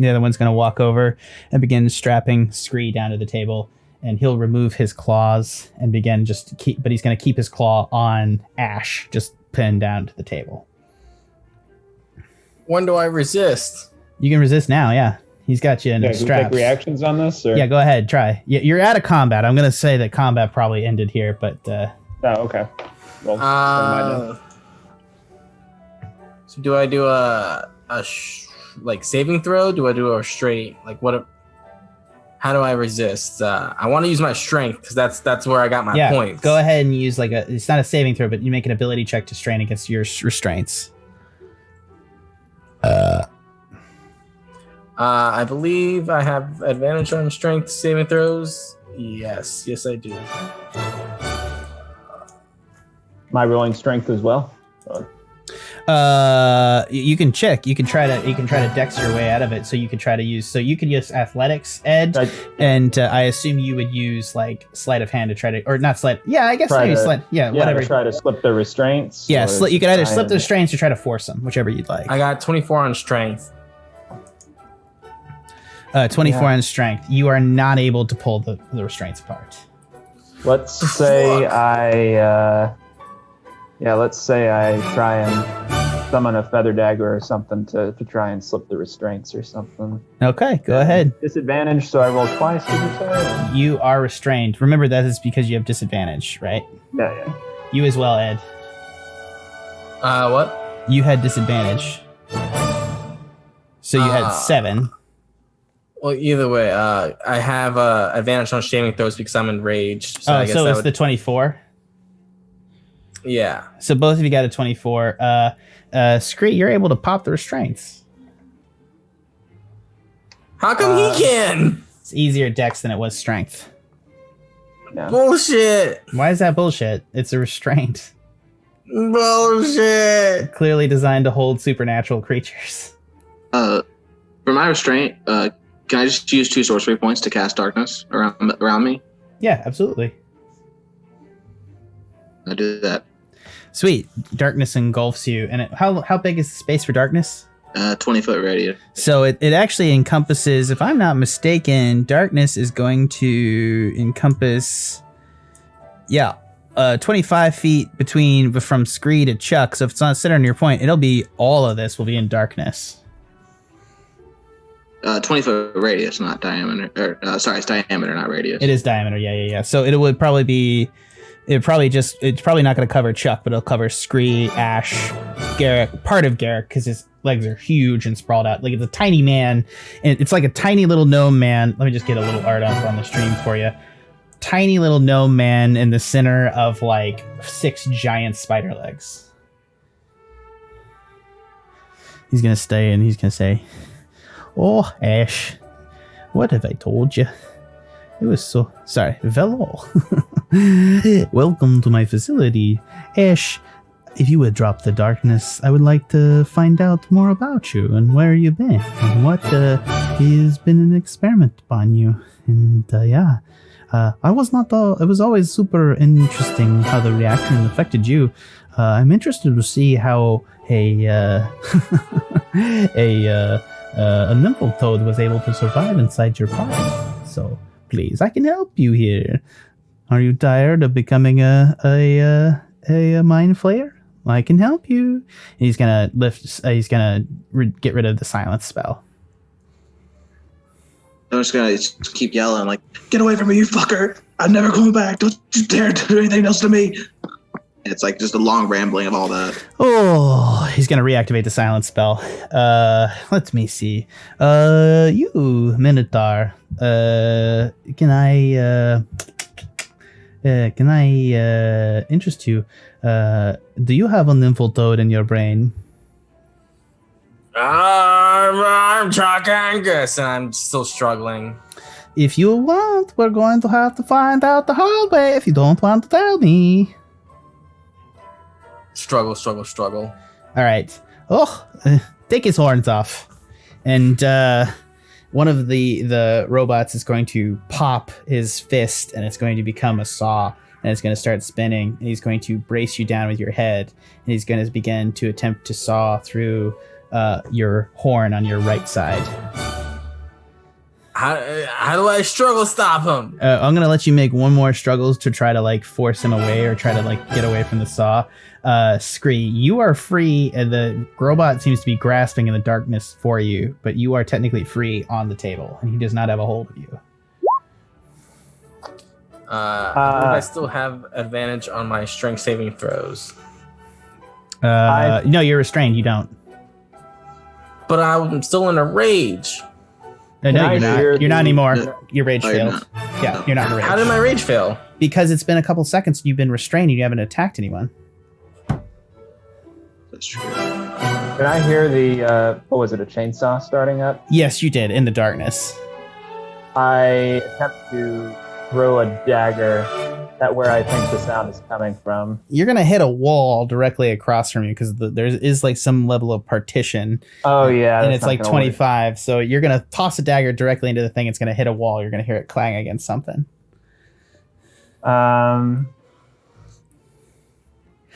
The other one's gonna walk over and begin strapping Scree down to the table, and he'll remove his claws and begin but he's gonna keep his claw on Ashe, just pinned down to the table. When do I resist? You can resist now, yeah. He's got you in straps. Do we take reactions on this? Or? Yeah, go ahead, try. You're out of combat. I'm going to say that combat probably ended here, but... Oh, okay. Well, never mind then. So do I do a saving throw? Do I do a straight, how do I resist? I want to use my strength, because that's where I got my points. Go ahead and use it's not a saving throw, but you make an ability check to strain against your restraints. I believe I have advantage on strength saving throws. Yes, I do. Am I rolling strength as well? You can check. You can try to dex your way out of it. So you could use athletics, Ed, and I assume you would use like sleight of hand to try to, or not sleight. Yeah, I guess maybe sleight. Yeah, whatever. To try to slip the restraints. Yeah, you could either slip the restraints or try to force them, whichever you'd like. I got 24 on strength. 24 on strength. You are not able to pull the restraints apart. Let's say let's say I try and summon a feather dagger or something to try and slip the restraints or something. Okay, go ahead. Disadvantage, so I roll twice, did you say? You are restrained. Remember, that is because you have disadvantage, right? Yeah. You as well, Ed. What? You had disadvantage. So you had 7. Well, either way, I have advantage on saving throws because I'm enraged. So I guess it's the 24? Yeah. So both of you got a 24. Scree, you're able to pop the restraints. How come he can? It's easier dex than it was strength. Yeah. Bullshit. Why is that bullshit? It's a restraint. Bullshit. Clearly designed to hold supernatural creatures. For my restraint, can I just use 2 sorcery points to cast darkness around me? Yeah, absolutely. I do that. Sweet. Darkness engulfs you. And how big is the space for darkness? 20-foot radius. So it actually encompasses, if I'm not mistaken, darkness is going to encompass, 25 feet from Scree to Chuck. So if it's not centered on your point, all of this will be in darkness. 20-foot radius, not diameter. It's diameter, not radius. It is diameter, yeah. So it's probably not going to cover Chuck, but it'll cover Scree, Ashe, Garrick, part of Garrick, because his legs are huge and sprawled out. Like, it's a tiny man, and it's like a tiny little gnome man. Let me just get a little art up on the stream for you. Tiny little gnome man in the center of like 6 giant spider legs. He's going to stay and he's going to say, "Oh, Ashe, what have I told you? It was so... Sorry, Velo. Welcome to my facility. Ashe, if you would drop the darkness, I would like to find out more about you and where you've been and what has been an experiment upon you. And it was always super interesting how the reaction affected you. I'm interested to see how a nimble toad was able to survive inside your body. So please, I can help you here. Are you tired of becoming a mind flayer? I can help you." And he's gonna get rid of the silence spell. I'm just gonna keep yelling, like, "Get away from me, you fucker! I'm never coming back! Don't you dare do anything else to me!" And it's like just a long rambling of all that. Oh, he's gonna reactivate the silence spell. Let me see. You, Minotaur. Can I interest you? Do you have a nymphal toad in your brain? I'm Chuck Angus, and I'm still struggling. If you want, we're going to have to find out the hard way if you don't want to tell me. Struggle. All right. Take his horns off. And one of the robots is going to pop his fist, and it's going to become a saw, and it's going to start spinning, and he's going to brace you down with your head, and he's going to begin to attempt to saw through your horn on your right side. How do I struggle stop him? I'm going to let you make one more struggles to try to like force him away or try to like get away from the saw. Scree, you are free, and the robot seems to be grasping in the darkness for you, but you are technically free on the table, and he does not have a hold of you. I still have advantage on my strength saving throws. No, you're restrained. You don't. But I'm still in a rage. No, you're not. You're not anymore. No. Your rage You're failed. not. Yeah, you're not in a rage. How did my rage fail? Because it's been a couple seconds and you've been restrained and you haven't attacked anyone. That's true. Did I hear the, what was it, a chainsaw starting up? Yes, you did, in the darkness. I attempt to throw a dagger at where I think the sound is coming from. You're going to hit a wall directly across from you because there is like some level of partition. Oh, yeah. And it's like 25. So you're going to toss a dagger directly into the thing. It's going to hit a wall. You're going to hear it clang against something.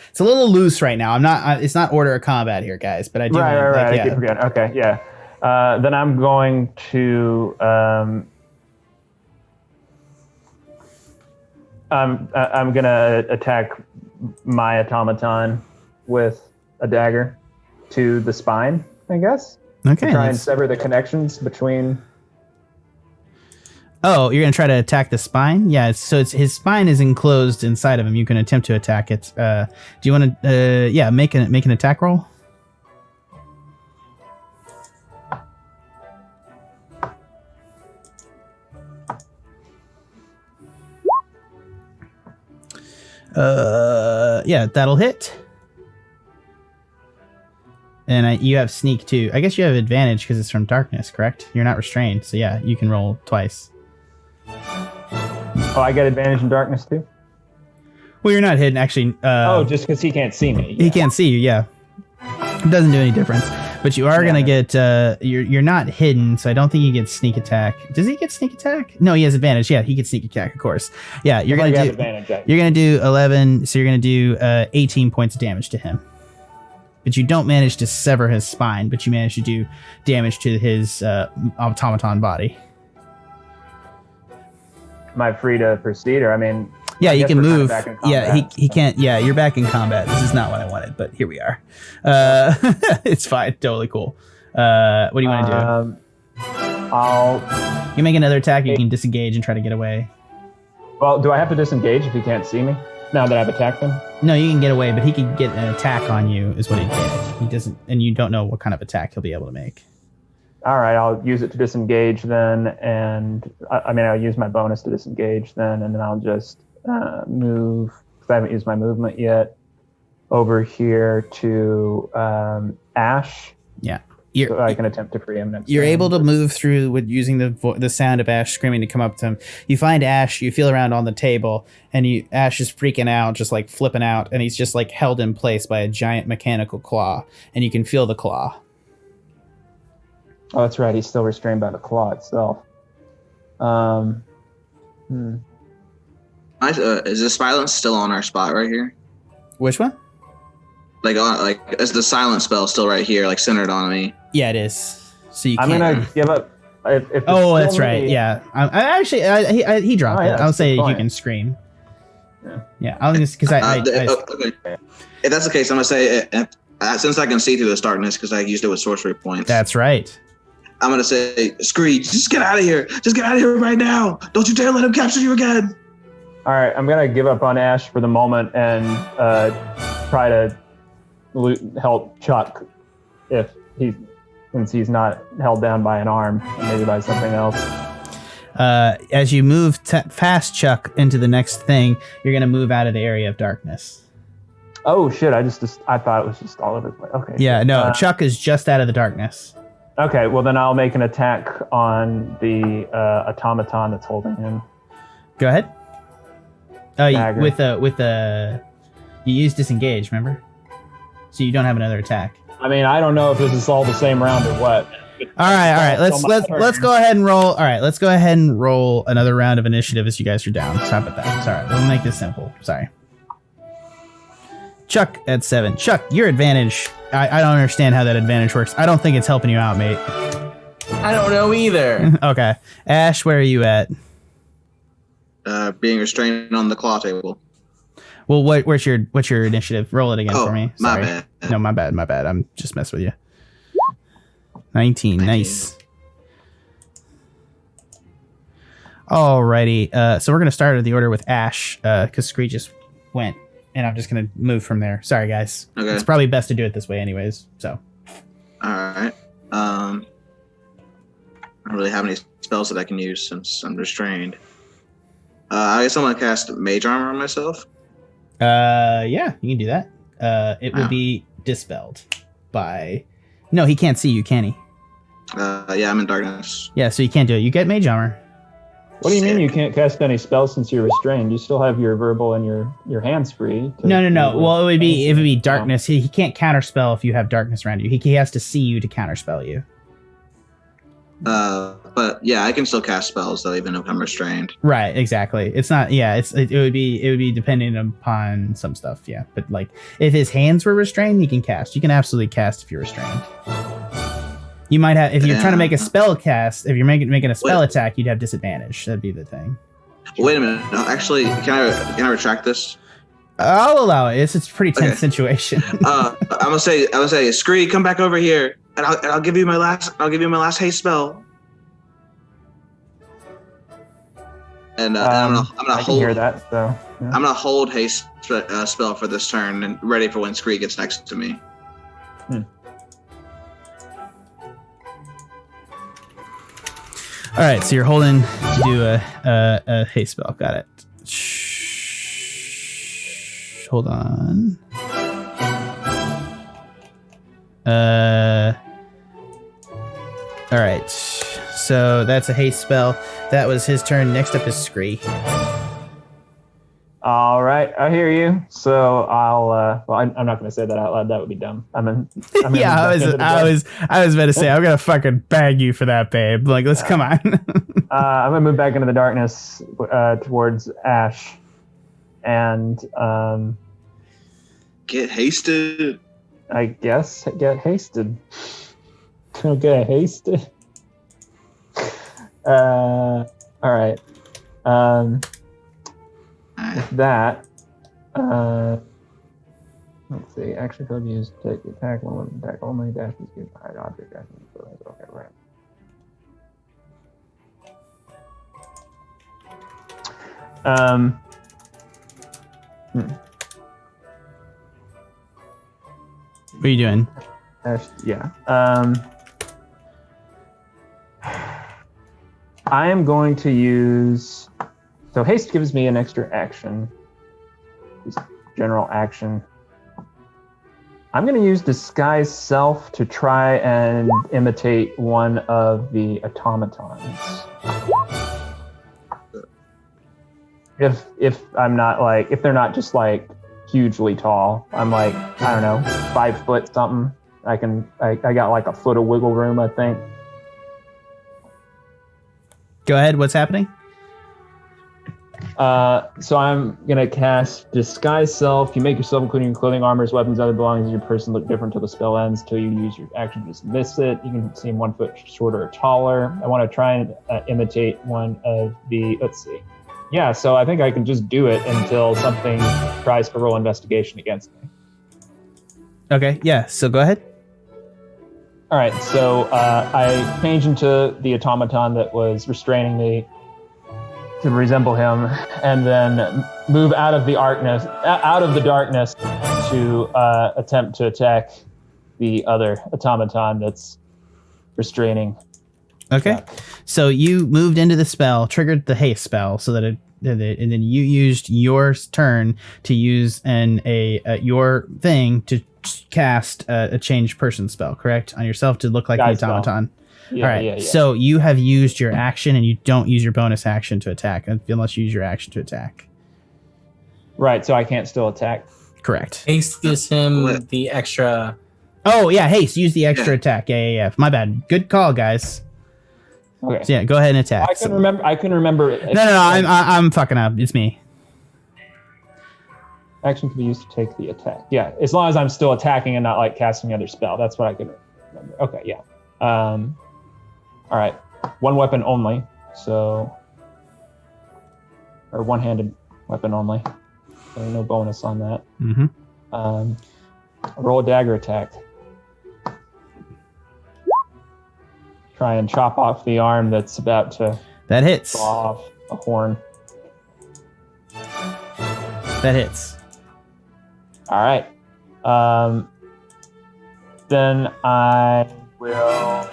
It's a little loose right now. It's not order of combat here, guys, but I do. Right. I keep forgetting. Okay, yeah. Then I'm going to. I'm gonna attack my automaton with a dagger to the spine, I guess. Okay. To try and sever the connections between. Oh, you're gonna try to attack the spine? Yeah. So his spine is enclosed inside of him. You can attempt to attack it. Do you want to? Yeah, make an attack roll. Yeah, that'll hit. And you have sneak too. I guess you have advantage because it's from darkness, correct? You're not restrained, so yeah, you can roll twice. Oh, I get advantage in darkness too? Well, you're not hidden, actually. Just because he can't see me. He can't see you, yeah. It doesn't do any difference. But you are going to get... You're not hidden, so I don't think you get sneak attack. Does he get sneak attack? No, he has advantage. Yeah, he gets sneak attack, of course. Yeah, you're going to do... You're going to do 11, so you're going to do 18 points of damage to him. But you don't manage to sever his spine, but you manage to do damage to his automaton body. Am I free to proceed, or I mean... Yeah, you can move. Kind of Yeah, he can't. Yeah, you're back in combat. This is not what I wanted, but here we are. It's fine. Totally cool. What do you want to do? You make another attack. You can disengage and try to get away. Well, do I have to disengage if he can't see me now that I've attacked him? No, you can get away, but he can get an attack on you. Is what he did. He doesn't, and you don't know what kind of attack he'll be able to make. All right, I'll use it to disengage then, and I'll use my bonus to disengage then, and then I'll just move, because I haven't used my movement yet, over here to Ashe. Yeah. So I can attempt to free him next You're turn. able to move through with using the sound of Ashe screaming to come up to him. You find Ashe, you feel around on the table, and Ashe is freaking out, just like flipping out, and he's just like held in place by a giant mechanical claw, and you can feel the claw. Oh, that's right. He's still restrained by the claw itself. Is the silence still on our spot right here? Which one? Is the silence spell still right here, like centered on me? Yeah, it is. So you I'm can't. gonna give up. If it's That's still right. me- Yeah. He dropped it. I'll say you can scream. Yeah. I'll just because okay. If that's the case, I'm gonna say since I can see through this darkness because I used it with sorcery points. That's right. I'm gonna say, Scree, just get out of here. Just get out of here right now. Don't you dare let him capture you again. All right, I'm gonna give up on Ashe for the moment and try to help Chuck since he's not held down by an arm, and maybe by something else. As you move past Chuck into the next thing, you're gonna move out of the area of darkness. Oh shit! I thought it was just all over the place. Okay. Yeah, no, Chuck is just out of the darkness. Okay, well then I'll make an attack on the automaton that's holding him. Go ahead. Dagger. You use disengage, remember? So you don't have another attack. I mean, I don't know if this is all the same round or what. All right. Let's go ahead and roll. All right, let's go ahead and roll another round of initiative as you guys are down. Stop at that. Sorry, we'll make this simple. Sorry. Chuck at 7. Chuck, your advantage. I don't understand how that advantage works. I don't think it's helping you out, mate. I don't know either. Okay, Ashe, where are you at? Being restrained on the claw table. Well, what's your initiative? Roll it again for me. My Sorry. bad. No, my bad. I'm just messing with you. 19. Nice. Alrighty. So we're gonna start the order with Ashe, because Scree just went, and I'm just gonna move from there. Sorry, guys. Okay. It's probably best to do it this way, anyways. So. All right. I don't really have any spells that I can use since I'm restrained. I guess I'm gonna cast Mage Armor on myself. Yeah, you can do that. It will be dispelled, by. No, he can't see you, can he? Yeah, I'm in darkness. Yeah, so you can't do it. You get mage armor. What do you mean you can't cast any spells since you're restrained? You still have your verbal and your hands free. No. Well, it would be darkness. He can't counterspell if you have darkness around you. He has to see you to counterspell you. But yeah, I can still cast spells though, even if I'm restrained. Right, exactly. It's not. Yeah, it would be depending upon some stuff. Yeah, but like if his hands were restrained, he can cast. You can absolutely cast if you're restrained. You might have if you're trying to make a spell cast. If you're making a spell attack, you'd have disadvantage. That'd be the thing. Wait a minute. No, actually, can I retract this? I'll allow it. It's a pretty tense situation. I'm gonna say, Scree, come back over here, and I'll give you my last haste spell. And I'm gonna hold. Hear that, so yeah. I'm gonna hold haste spell for this turn and ready for when Scree gets next to me. All right, so you're holding to do a haste spell. Got it. Hold on. All right. So that's a haste spell. That was his turn. Next up is Scree. All right, I hear you. So I'll. Well, I'm not going to say that out loud. That would be dumb. Yeah, I was about to say I'm gonna fucking bag you for that, babe. Like, let's come on. I'm gonna move back into the darkness towards Ashe, and get hasted. I guess get hasted. Okay, hasted. All right. With that, let's see. Action code used to take the attack. One weapon attack only. Dash is used to hide object. Dash is okay, right. What are you doing? Yeah. I am going to use. So haste gives me an extra action. Just general action. I'm going to use disguise self to try and imitate one of the automatons. If I'm not like, if they're not just like hugely tall, I'm like, I don't know, 5 foot something. I got like a foot of wiggle room, I think. Go ahead. What's happening? So I'm gonna cast Disguise Self. You make yourself, including your clothing, armors, weapons, other belongings of your person, look different till the spell ends. Till you use your action to dismiss it. You can seem 1 foot shorter or taller. I want to try and imitate one of the. Let's see. Yeah, so I think I can just do it until something tries to roll investigation against me. Okay. Yeah. So go ahead. All right. So I change into the automaton that was restraining me to resemble him, and then move out of the darkness to attempt to attack the other automaton that's restraining. Okay, so you moved into the spell, triggered the haste spell, so that and then you used your turn to use your thing to cast a change person spell, correct, on yourself to look like the automaton. Yeah, all right. Yeah. So you have used your action, and you don't use your bonus action to attack unless you use your action to attack. Right. So I can't still attack. Correct. Haste gives him the extra. Oh yeah, haste. Use the extra attack. Yeah. My bad. Good call, guys. Okay. So yeah, go ahead and attack. I couldn't remember. No. I'm fucking up. It's me. Action can be used to take the attack. Yeah, as long as I'm still attacking and not like casting another spell. That's what I can remember. Okay. Yeah. All right, 1 weapon only, or one-handed weapon only. So no bonus on that. Mm-hmm. Roll a dagger attack. Try and chop off the arm that's about to. That hits. Fall off a horn. That hits. All right. Then I will.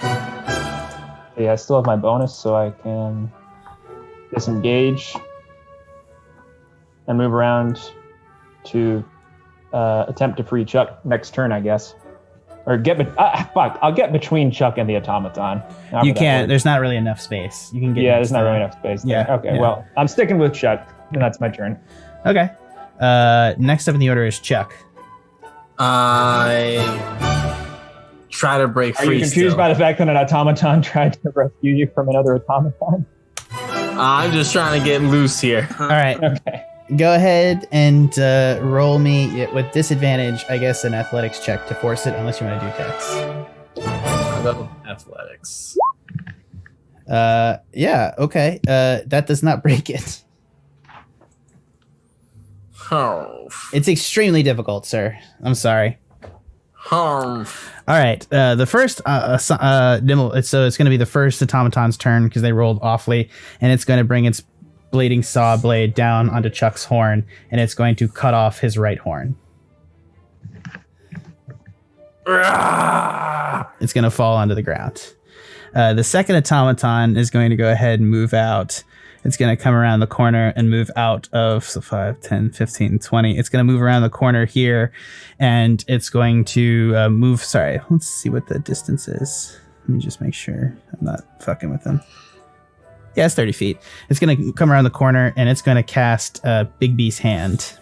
Yeah, I still have my bonus, so I can disengage and move around to attempt to free Chuck next turn, I guess. Or I'll get between Chuck and the automaton. However You that can't. works. There's not really enough space. You can get. Yeah, there's not really enough space there. Yeah, Okay, yeah. well, I'm sticking with Chuck, and that's my turn. Okay. Next up in the order is Chuck. I try to break Are free. you confused still. by the fact that an automaton tried to rescue you from another automaton? I'm just trying to get loose here. All right. Okay. Go ahead and roll me with disadvantage, I guess, an athletics check to force it, unless you want to do text. I'll go athletics. Yeah, okay. That does not break it. Oh. It's extremely difficult, sir. I'm sorry. Oh. All right. The first, so it's going to be the first automaton's turn because they rolled awfully, and it's going to bring its bleeding saw blade down onto Chuck's horn, and it's going to cut off his right horn. It's going to fall onto the ground. The second automaton is going to go ahead and move out. It's going to come around the corner and move out of 5, 10, 15, 20. It's going to move around the corner here, and it's going to move. Sorry, let's see what the distance is. Let me just make sure I'm not fucking with them. Yeah, it's 30 feet. It's going to come around the corner, and it's going to cast Big B's Hand.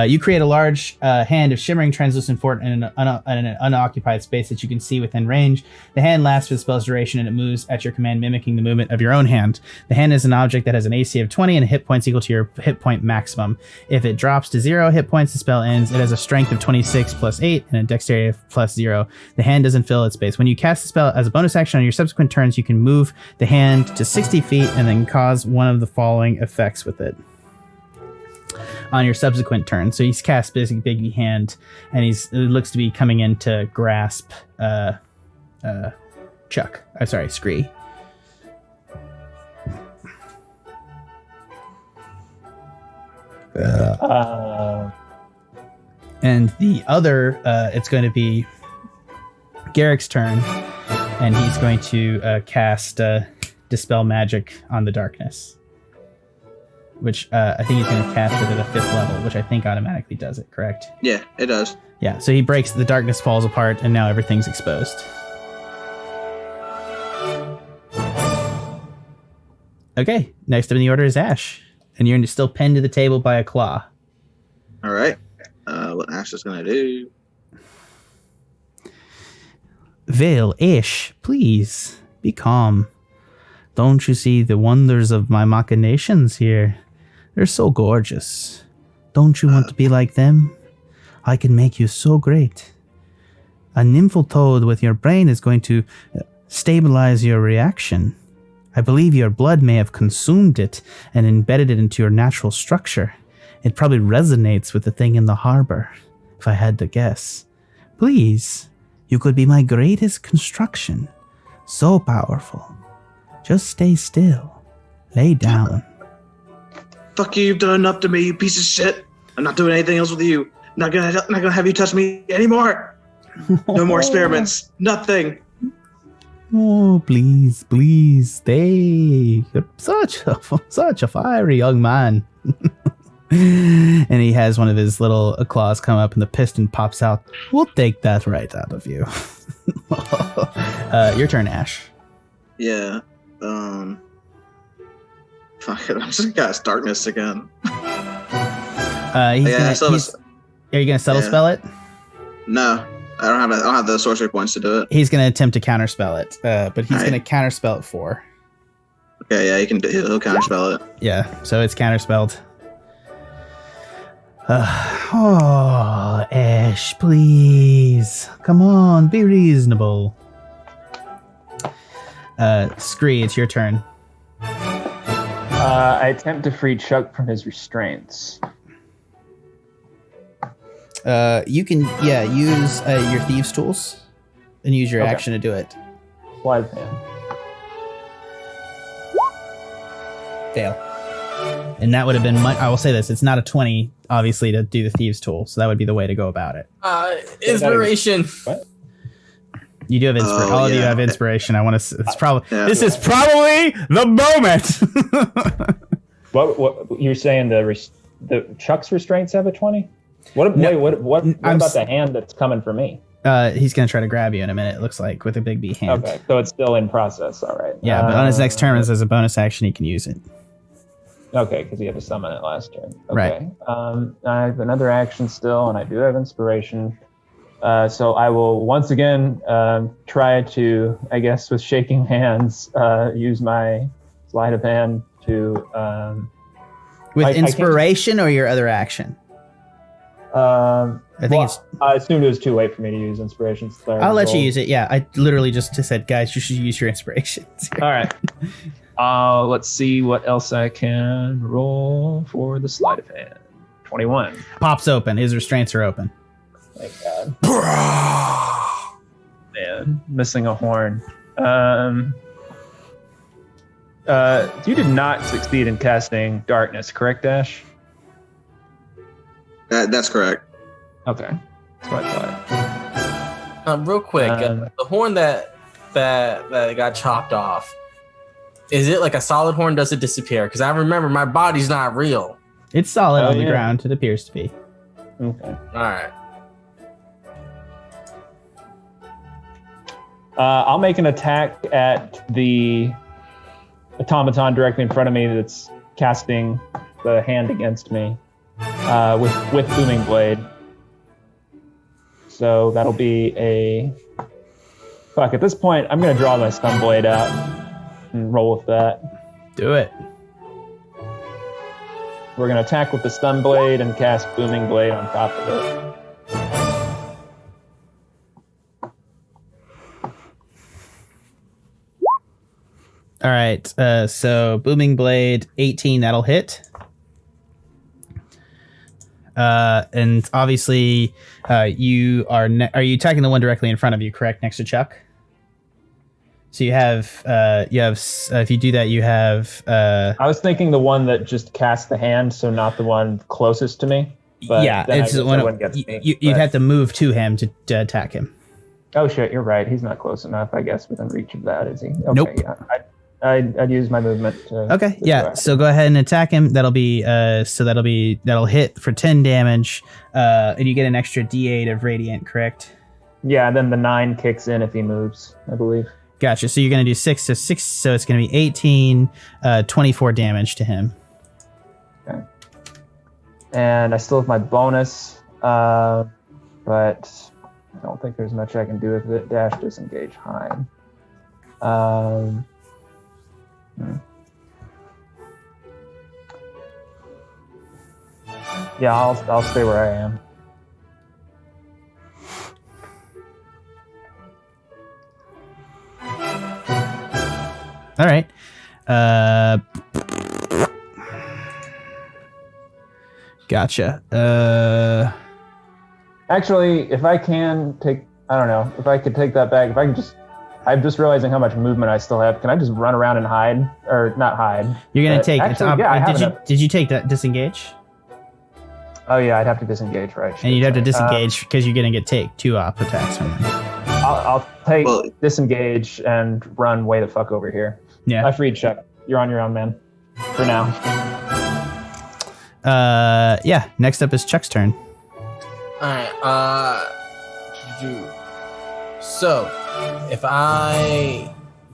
You create a large hand of shimmering translucent fort in an unoccupied space that you can see within range. The hand lasts for the spell's duration, and it moves at your command, mimicking the movement of your own hand. The hand is an object that has an AC of 20 and hit points equal to your hit point maximum. If it drops to 0 hit points, the spell ends. It has a strength of 26 plus 8 and a dexterity of plus 0. The hand doesn't fill its space. When you cast the spell as a bonus action on your subsequent turns, you can move the hand to 60 feet and then cause one of the following effects with it on your subsequent turn. So he's cast Big B Hand, and it looks to be coming in to grasp Chuck. I'm sorry, Scree. And the other, it's going to be Garrick's turn, and he's going to cast Dispel Magic on the darkness. Which I think he's going to cast it at a 5th level, which I think automatically does it, correct? Yeah, it does. Yeah, so he breaks, the darkness falls apart, and now everything's exposed. Okay, next up in the order is Ashe, and you're still pinned to the table by a claw. All right. What Ashe is going to do. Vale, Ashe, please, be calm. Don't you see the wonders of my machinations here? They're so gorgeous. Don't you want to be like them? I can make you so great. A nymphal toad with your brain is going to stabilize your reaction. I believe your blood may have consumed it and embedded it into your natural structure. It probably resonates with the thing in the harbor, if I had to guess. Please, you could be my greatest construction. So powerful. Just stay still. Lay down. Fuck you, you've done enough to me, you piece of shit. I'm not doing anything else with you. Not gonna have you touch me anymore. No more experiments. Nothing. Oh, please, please stay. You're such a fiery young man. And he has one of his little claws come up, and the piston pops out. We'll take that right out of you. Your turn, Ashe. Yeah. Fuck it. I'm just gonna cast darkness again. Are you gonna subtle Yeah. spell it? No, I don't have the sorcery points to do it. He's gonna attempt to counterspell it, but he's Alright. gonna counterspell it 4. Okay, yeah, he'll counterspell it. Yeah, so it's counterspelled. Oh, Ashe, please. Come on, be reasonable. Scree, it's your turn. I attempt to free Chuck from his restraints. You can, use your thieves' tools and use your Okay. action to do it. Sleight of hand. Fail. And that would have been, I will say this, it's not a 20, obviously, to do the thieves' tool, so that would be the way to go about it. Inspiration. What? You do have inspiration. Oh, All of you yeah. have inspiration. I want to. It's probably. Yeah. This is probably the moment. What you're saying? The Chuck's restraints have a 20? What No, about the hand that's coming for me? He's gonna try to grab you in a minute. It looks like with a big B hand. Okay, so it's still in process. All right. Yeah, but on his next turn, as a bonus action, he can use it. Okay, because he had to summon it last turn. Okay. Right. I have another action still, and I do have inspiration. So I will once again try to, I guess, with shaking hands, use my sleight of hand to. With inspiration or your other action? I think I assumed it was too late for me to use inspiration. I'll let you use it. Yeah, I literally just said, guys, you should use your inspirations. All right. Let's see what else I can roll for the sleight of hand. 21. Pops open. His restraints are open. Thank God. Man, missing a horn. You did not succeed in casting darkness, correct, Ashe? That's correct. Okay. That's what I thought. Real quick, the horn that got chopped off, is it like a solid horn? Does it disappear? Because I remember my body's not real. It's solid on the ground. It appears to be. Okay. All right. I'll make an attack at the automaton directly in front of me that's casting the hand against me with Booming Blade. So that'll be a... Fuck, at this point, I'm going to draw my Stun Blade out and roll with that. Do it. We're going to attack with the Stun Blade and cast Booming Blade on top of it. All right, so Booming Blade, 18, that'll hit. And obviously, you are you attacking the one directly in front of you, correct, next to Chuck? So you have if you do that, you have... I was thinking the one that just cast the hand, so not the one closest to me. But yeah, it's the one you'd have to move to him to attack him. Oh shit, you're right. He's not close enough, I guess, within reach of that, is he? Okay, Nope. Yeah. I'd use my movement. Okay, yeah. So go ahead and attack him. That'll hit for 10 damage, and you get an extra D8 of radiant, correct? Yeah. Then the 9 kicks in if he moves, I believe. Gotcha. So you're gonna do 6 to 6, so it's gonna be 18, 24 damage to him. Okay. And I still have my bonus, but I don't think there's much I can do with it. Dash, disengage, hide. Yeah, I'll stay where I am. All right. Gotcha. Actually, if I can take, I don't know, if I could take that back, I'm just realizing how much movement I still have. Can I just run around and hide? Or not hide. You're going to take... Actually, did you take that disengage? Oh yeah, I'd have to disengage, right? And you'd have to disengage because you're going to take 2 op attacks from them. I'll take disengage and run way the fuck over here. Yeah. I freed Chuck. You're on your own, man. For now. Yeah. Next up is Chuck's turn. All right. So,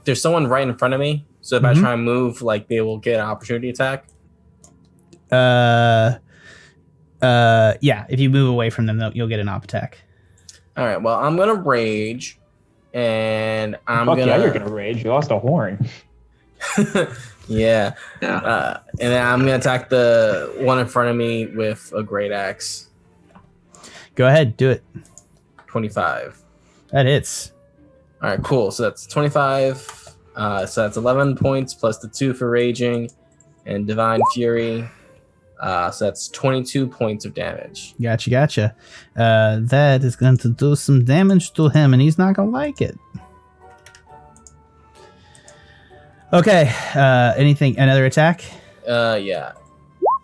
there's someone right in front of me. So if I try and move, like they will get an opportunity attack. Yeah. If you move away from them, you'll get an op attack. All right. Well, I'm gonna rage, and Yeah, you're gonna rage. You lost a horn. Yeah. And then I'm gonna attack the one in front of me with a great axe. Go ahead, do it. 25. That hits. All right, cool. So that's 25. So that's 11 points plus the 2 for raging and divine fury. So that's 22 points of damage. Gotcha. That is going to do some damage to him, and he's not going to like it. Okay. Another attack? Yeah.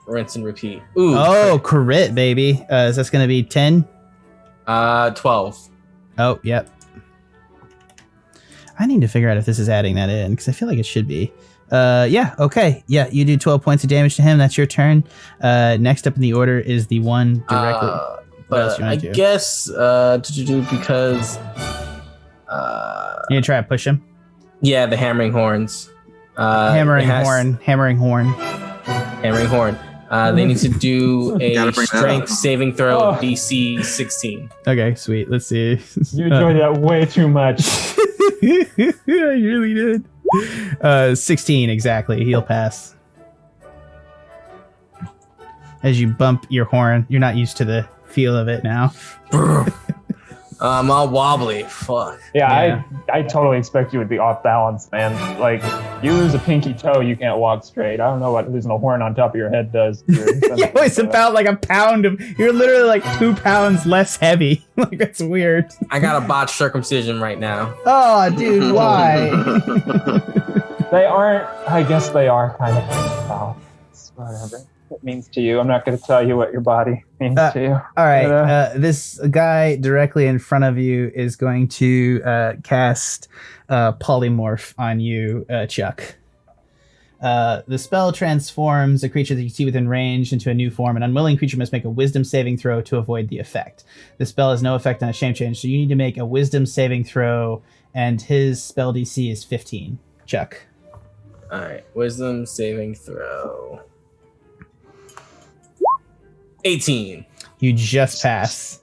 Rinse and repeat. Ooh. Oh, crit, baby. Is this going to be 10? 12. Oh, yep. I need to figure out if this is adding that in, because I feel like it should be. Yeah, okay. Yeah, you do 12 points of damage to him. That's your turn. Next up in the order is the one directly. What else But you I want to do? guess to do because You gonna try to push him? yeah, the hammering horns. Hammering it has- horn. Hammering horn. They need to do a Gotta bring that strength up. saving throw Oh. of DC 16. Okay, sweet. Let's see. You enjoyed that way too much. I really did. 16 exactly. He'll pass. As you bump your horn, you're not used to the feel of it now. I'm all wobbly. Fuck. Yeah, I totally expect you would be off balance, man. Like, you lose a pinky toe, you can't walk straight. I don't know what losing a horn on top of your head does. Yo, it's about like a pound of. You're literally like 2 pounds less heavy. Like that's weird. I got a botched circumcision right now. Oh, dude, why? They aren't. I guess they are kind of. Oh, it's whatever it means to you. I'm not going to tell you what your body means to you. All right, this guy directly in front of you is going to cast polymorph on you, Chuck. The spell transforms a creature that you see within range into a new form. An unwilling creature must make a wisdom saving throw to avoid the effect. The spell has no effect on a shape change, so you need to make a wisdom saving throw, and his spell DC is 15. Chuck. All right, wisdom saving throw. 18. You just pass.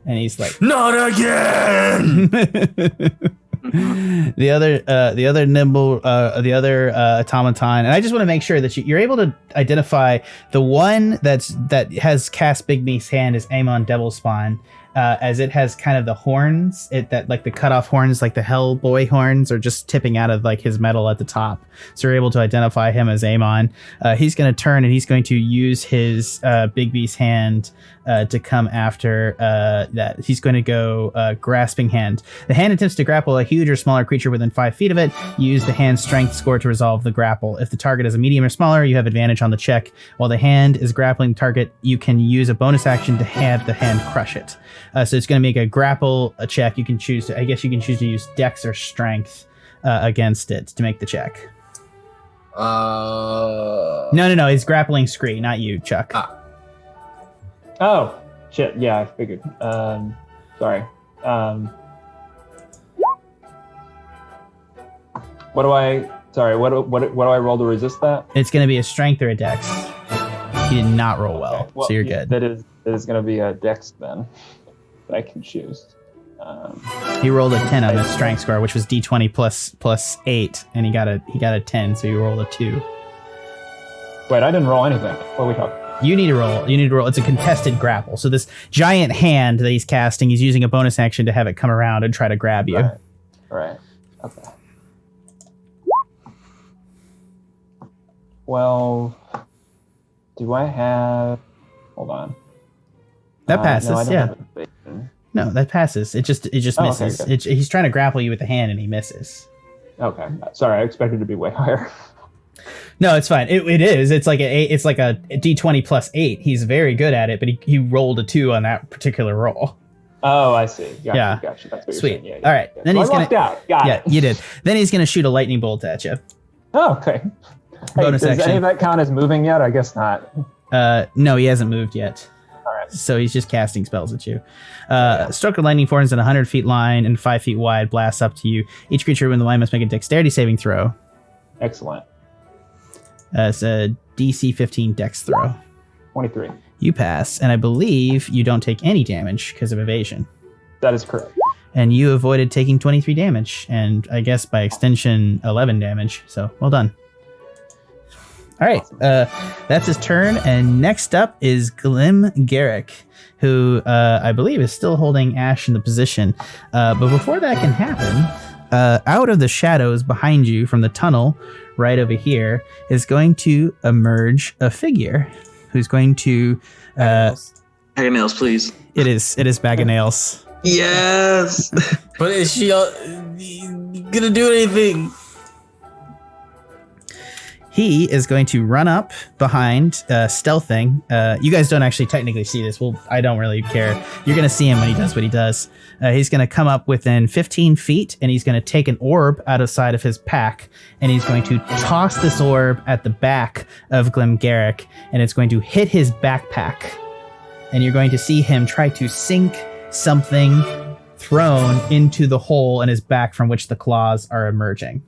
And he's like, Not again. the other automaton, and I just want to make sure that you're able to identify the one that has cast Big Me's hand as Amon Devilspawn, as it has kind of the horns, that like the cut off horns, like the Hellboy horns, are just tipping out of like his metal at the top. So you're able to identify him as Amon. He's going to turn and he's going to use his Big Beast hand to come after that. He's going to go grasping hand. The hand attempts to grapple a huge or smaller creature within 5 feet of it. Use the hand's strength score to resolve the grapple. If the target is a medium or smaller, you have advantage on the check. While the hand is grappling the target, you can use a bonus action to have the hand crush it. So it's going to make a grapple check. You can choose to, I guess you can choose to use Dex or Strength against it to make the check. No. He's grappling Scree, not you, Chuck. Oh, shit. Yeah, I figured. Sorry. What do I roll to resist that? It's going to be a Strength or a Dex. You did not roll well, Okay, so you're good. That is going to be a Dex then. That I can choose. He rolled a 10 on his Strength score, which was D20 plus 8, and he got a 10, so he rolled a 2. Wait, I didn't roll anything. What are we talking? You need to roll. It's a contested grapple. So this giant hand that he's casting, he's using a bonus action to have it come around and try to grab you. Right. Okay. Well, do I have... Hold on. That passes, no, I don't yeah. have evasion. No, that passes. It just Oh, misses. okay, He's trying to grapple you with the hand and he misses. Okay. Sorry, I expected it to be way higher. No, it's fine. It is. It's like a D20 plus 8. He's very good at it, but he rolled a 2 on that particular roll. Oh, I see. Gotcha, Yeah. Gotcha. That's what Sweet. you're saying. Yeah, All right. Yeah. Then So he's I lucked out. Got it. You did. Then he's gonna shoot a lightning bolt at you. Oh, okay. Hey, Bonus does action. any of that count as moving yet? I guess not. No, he hasn't moved yet. All right. So he's just casting spells at you. Stroke of lightning forms in a 100 feet line and 5 feet wide blasts up to you. Each creature within the line must make a dexterity saving throw. Excellent. It's a DC 15 dex throw. 23. You pass, and I believe you don't take any damage because of evasion. That is correct. And you avoided taking 23 damage, and I guess by extension 11 damage. So well done. All right, that's his turn, and next up is Glim Garrick, who I believe is still holding Ashe in the position. But before that can happen, out of the shadows behind you from the tunnel right over here is going to emerge a figure who's going to... Bag of nails, please. It is Bag of Nails. Yes. But is she gonna do anything? he is going to run up behind, stealthing. You guys don't actually technically see this. Well, I don't really care. You're going to see him when he does what he does. He's going to come up within 15 feet, and he's going to take an orb out of side of his pack, and he's going to toss this orb at the back of Glim Garrick, and it's going to hit his backpack. And you're going to see him try to sink something thrown into the hole in his back from which the claws are emerging.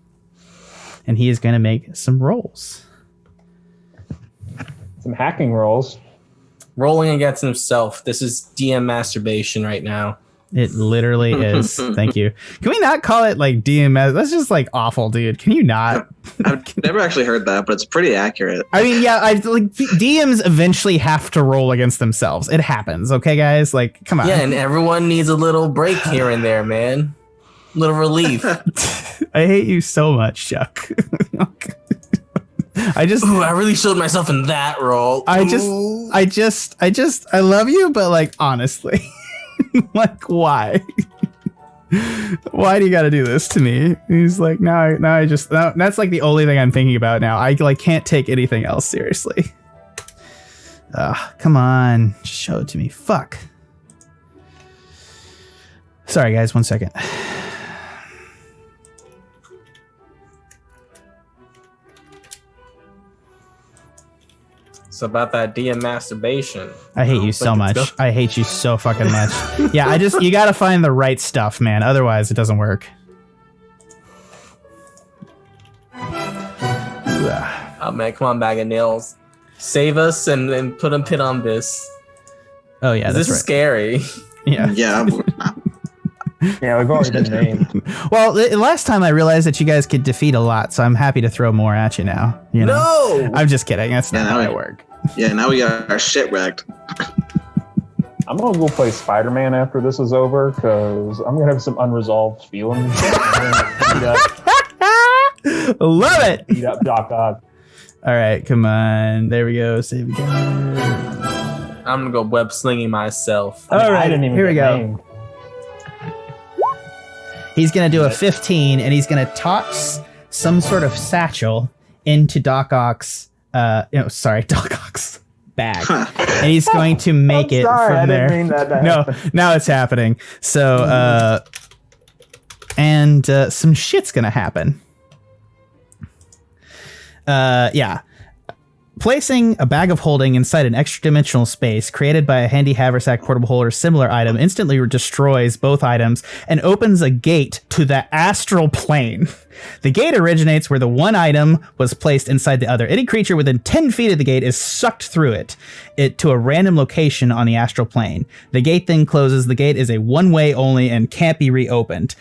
And he is going to make some rolls. Some hacking rolls. Rolling against himself. This is DM masturbation right now. It literally is. Thank you. Can we not call it like DM? That's just like awful, dude. Can you not? I've never actually heard that, but it's pretty accurate. I mean, yeah, DMs eventually have to roll against themselves. It happens, okay, guys? Like, come on. Yeah, and everyone needs a little break here and there, man. Little relief. I hate you so much, Chuck. I really showed myself in that role. I love you, but like, honestly, like, why? Why do you got to do this to me? He's like, now that's like the only thing I'm thinking about now. I like can't take anything else seriously. Come on, just show it to me. Fuck. Sorry, guys. 1 second. It's about that DM masturbation. I hate you so much. I hate you so fucking much. Yeah, you gotta find the right stuff, man. Otherwise, it doesn't work. Oh man, come on, bag of nails. Save us and put a pin on this. Oh yeah, this is scary. Yeah. Yeah. Yeah, we've already been named. Well, last time I realized that you guys could defeat a lot, so I'm happy to throw more at you now. You know? No! I'm just kidding. That's not how I work. Yeah, now we got our shit wrecked. I'm going to go play Spider-Man after this is over, because I'm going to have some unresolved feelings. Love it! Beat up Doc Ock. All right, come on. There we go. Save again. I'm going to go web slinging myself. All right, I didn't even here we get go. named. He's going to do a 15, and he's going to toss some sort of satchel into Doc Ock's, Doc Ock's bag. And he's going to make it from there. I didn't mean that. No, now it's happening. So, some shit's going to happen. Yeah. Placing a bag of holding inside an extra-dimensional space created by a handy haversack, portable holder, similar item instantly destroys both items and opens a gate to the astral plane. The gate originates where the one item was placed inside the other. Any creature within 10 feet of the gate is sucked through it to a random location on the astral plane. The gate then closes. The gate is a one-way only and can't be reopened.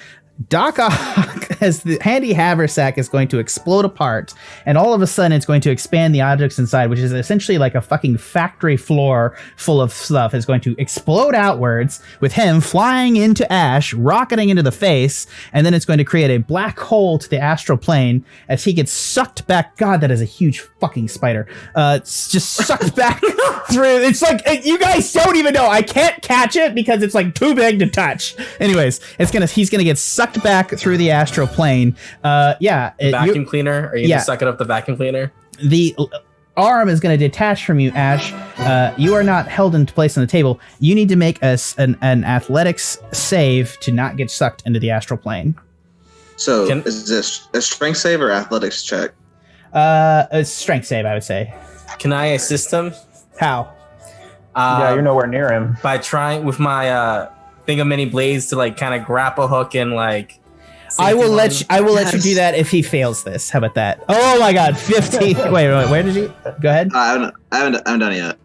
Doc Ock, as the handy haversack, is going to explode apart, and all of a sudden it's going to expand the objects inside, which is essentially like a fucking factory floor full of stuff. Is going to explode outwards with him flying into Ashe, rocketing into the face, and then it's going to create a black hole to the astral plane as he gets sucked back. God, that is a huge fucking spider. It's just sucked back through. It's like, you guys don't even know. I can't catch it because it's like too big to touch. Anyways, he's gonna get sucked back through the astral plane. Vacuum cleaner? Are you gonna suck it up the vacuum cleaner? The arm is going to detach from you, Ashe. You are not held into place on the table. You need to make an athletics save to not get sucked into the astral plane. So is this a strength save or athletics check? A strength save, I would say. Can I assist him? How? Yeah, you're nowhere near him. By trying with my thing of many blades to like kind of grapple hook and like. I will let you do that if he fails this. How about that? Oh my God, 15. wait, where did you go ahead? I haven't done it yet.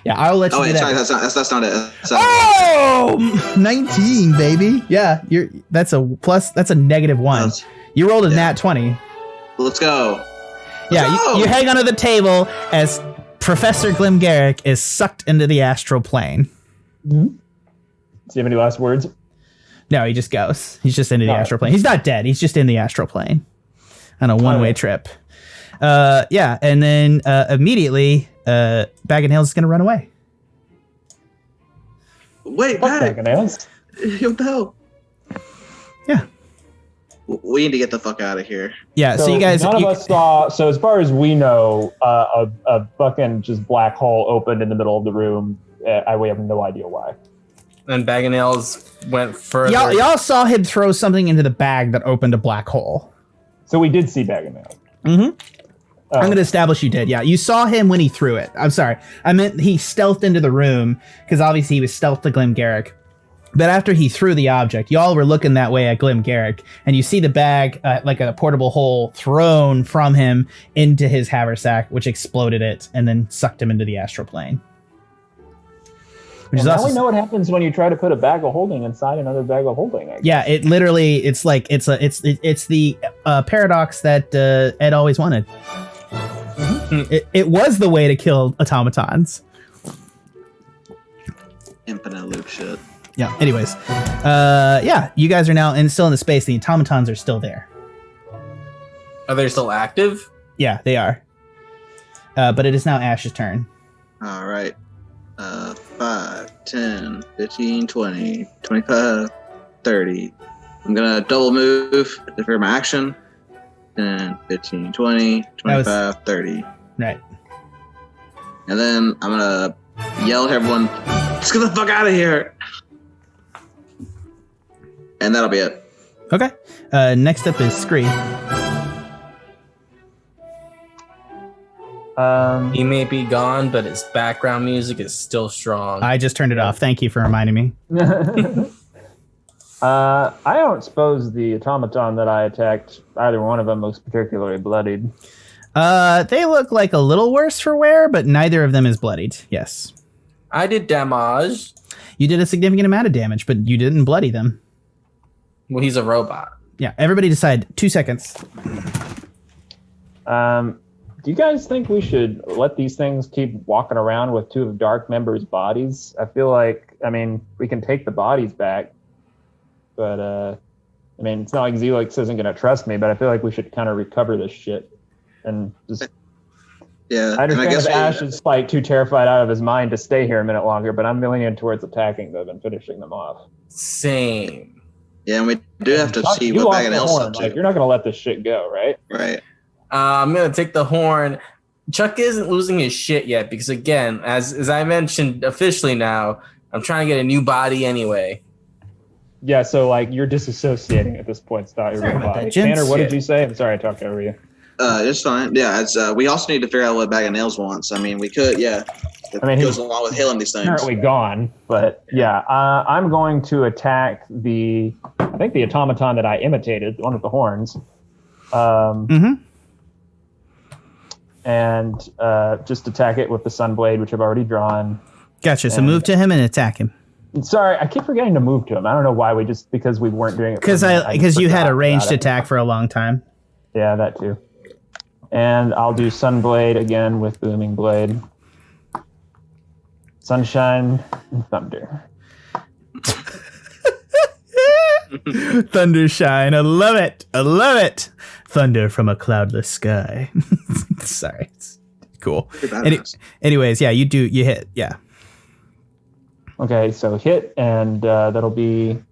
Yeah, I'll let you do that. Sorry, that's not it. Oh, 19, baby. Yeah, that's a -1. You rolled a nat 20. Let's go. Yeah, you hang onto the table as Professor Glim Garrick is sucked into the astral plane. Mm-hmm. Do you have any last words? No, he just goes. He's just into the astral plane. He's not dead. He's just in the astral plane on a one-way trip. And then immediately, Bag of Nails is going to run away. Wait, Bag of Nails? What the hell? Yeah. We need to get the fuck out of here. Yeah, so you guys... None of us saw... So as far as we know, a fucking just black hole opened in the middle of the room. We have no idea why. And Bag of Nails went further. Y'all saw him throw something into the bag that opened a black hole. So we did see Bag of Nails. Mm-hmm. Oh. I'm going to establish you did. Yeah, you saw him when he threw it. I'm sorry. I meant he stealthed into the room because obviously he was stealth to Glim Garrick. But after he threw the object, y'all were looking that way at Glim Garrick, and you see the bag, like a portable hole, thrown from him into his haversack, which exploded it and then sucked him into the astral plane. Which is Now also we know what happens when you try to put a bag of holding inside another bag of holding. I guess. Yeah, it literally, it's the paradox that Ed always wanted. It was the way to kill automatons. Infinite loop shit. Yeah. Anyways, yeah, you guys are now still in the space. The automatons are still there. Are they still active? Yeah, they are. But it is now Ashe's turn. All right. 5, 10, 15, 20, 25, 30. I'm going to double move for my action. 10, 15, 20, 25, 30. Right. And then I'm going to yell at everyone, let's get the fuck out of here. And that'll be it. Okay. Next up is Scree. He may be gone, but his background music is still strong. I just turned it off. Thank you for reminding me. I don't suppose the automaton that I attacked, either one of them looks particularly bloodied. They look like a little worse for wear, but neither of them is bloodied. Yes. I did damage. You did a significant amount of damage, but you didn't bloody them. Well, he's a robot. Yeah, everybody decide. 2 seconds. Do you guys think we should let these things keep walking around with two of Dark members' bodies? I feel like, we can take the bodies back, but, it's not like Zelix isn't going to trust me, but I feel like we should kind of recover this shit. And just... Yeah, I understand if Ashe is like too terrified out of his mind to stay here a minute longer, but I'm leaning towards attacking them and finishing them off. Same. Yeah, and we do have to see what Bag of Nails up to. You're not going to let this shit go, right? Right. I'm going to take the horn. Chuck isn't losing his shit yet because, again, as I mentioned officially now, I'm trying to get a new body anyway. Yeah, so you're disassociating at this point. It's not your real body. Tanner, what did you say? I'm sorry I talked over you. It's fine. Yeah, it's we also need to figure out what Bag of Nails wants. We could, yeah. It goes along with hailing these things. Currently gone, but yeah, I'm going to attack the automaton that I imitated, the one with the horns. And just attack it with the Sunblade, which I've already drawn. Gotcha. So move to him and attack him. Sorry, I keep forgetting to move to him. I don't know why. Because we weren't doing it. Because you had a ranged attack for a long time. Yeah, that too. And I'll do Sunblade again with Booming Blade. Sunshine and Thunder. Thundershine. I love it. I love it. Thunder from a cloudless sky. Sorry. It's cool. Anyways, yeah, you hit. Yeah. Okay, so hit, and that'll be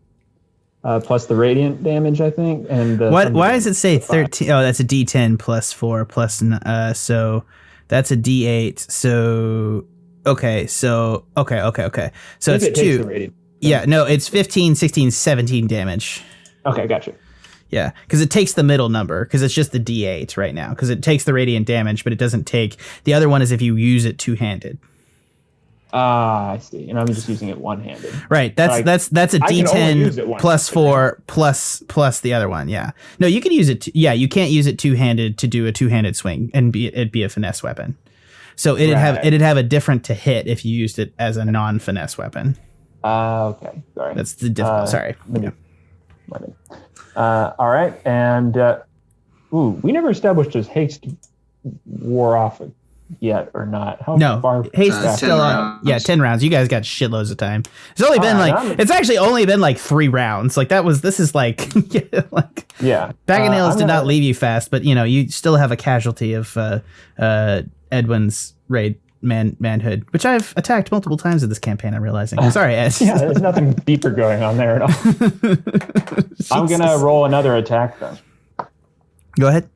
plus the radiant damage, I think. And why does it say 13? Oh, that's a D10 plus 4 plus so that's a D8. So okay. So it's 2. Yeah, no, it's 15, 16, 17 damage. Okay, gotcha. Yeah, because it takes the middle number, because it's just the D8 right now, because it takes the radiant damage, but it doesn't take... The other one is if you use it two-handed. I see. And I'm just using it one-handed. Right, that's a D10 plus 4 plus the other one, yeah. No, you can use it... you can't use it two-handed to do a two-handed swing, and it'd be a finesse weapon. So it'd have a different to hit if you used it as a non-finesse weapon. Okay, sorry. That's the difficult. Sorry. Yeah. All right, and we never established if haste wore off yet or not. How far? Haste is still on. Yeah, 10 rounds. You guys got shitloads of time. It's only been it's actually only been 3 rounds. This is yeah. Bag of Nails did not leave you fast, but you still have a casualty of Edwin's raid manhood, which I've attacked multiple times in this campaign. I'm realizing. Sorry, Ed. Yeah, there's nothing deeper going on there at all. I'm going to roll another attack then. Go ahead.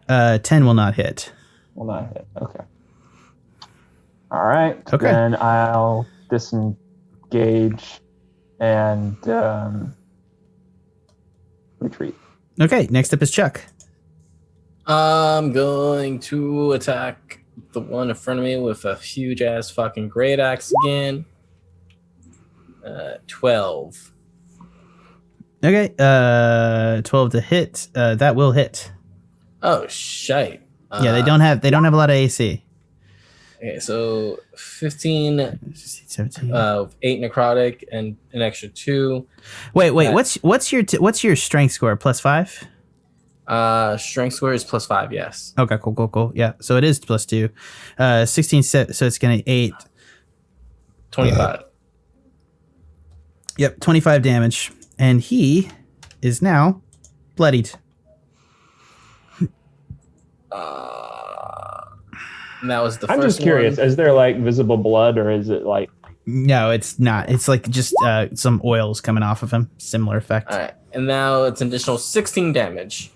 Uh, 10 will not hit. Will not hit. Okay. All right. Okay. Then I'll disengage and retreat. Okay, next up is Chuck. I'm going to attack the one in front of me with a huge ass fucking great axe again. 12. Okay, 12 to hit. That will hit. Oh shite. Yeah, they don't have a lot of AC. Okay, so 15, 17. 8 necrotic and an extra 2. Wait. What's your strength score? +5? Strength score is +5. Yes. Okay, cool. Yeah, so it is +2. 16. So it's gonna 8. 25. Yep, 25 damage, and he is now bloodied. And that was the I'm first just curious. one. Is there like visible blood, or is it like? No, it's not. It's like just some oils coming off of him. Similar effect. All right, and now it's an additional 16 damage.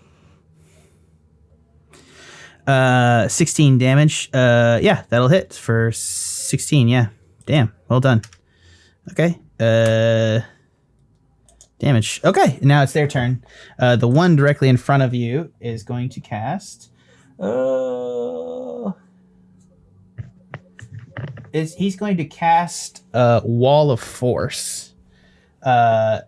16 damage. Yeah, that'll hit for 16. Yeah, damn. Well done. Okay. Damage. Okay, now it's their turn. The one directly in front of you is going to cast. He's going to cast Wall of Force. An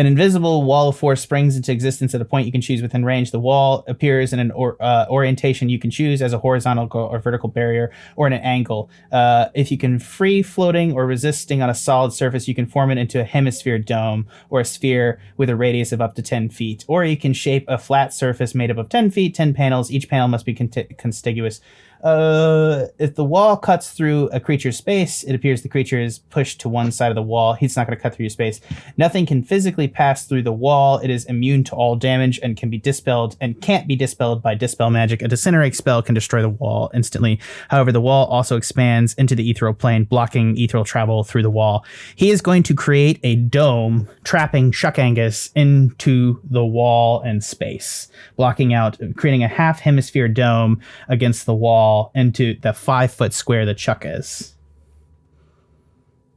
invisible wall of force springs into existence at a point you can choose within range. The wall appears in an orientation you can choose as a horizontal or vertical barrier or in an angle. If you can free floating or resisting on a solid surface, you can form it into a hemisphere dome or a sphere with a radius of up to 10 feet. Or you can shape a flat surface made up of 10 feet, 10 panels. Each panel must be contiguous. If the wall cuts through a creature's space, it appears the creature is pushed to one side of the wall. He's not going to cut through your space. Nothing can physically pass through the wall. It is immune to all damage and can be dispelled and can't be dispelled by dispel magic. A disintegrate spell can destroy the wall instantly. However, the wall also expands into the ethereal plane, blocking ethereal travel through the wall. He is going to create a dome, trapping Chuck Angus into the wall and space, creating a half hemisphere dome against the wall into the 5-foot square that Chuck is.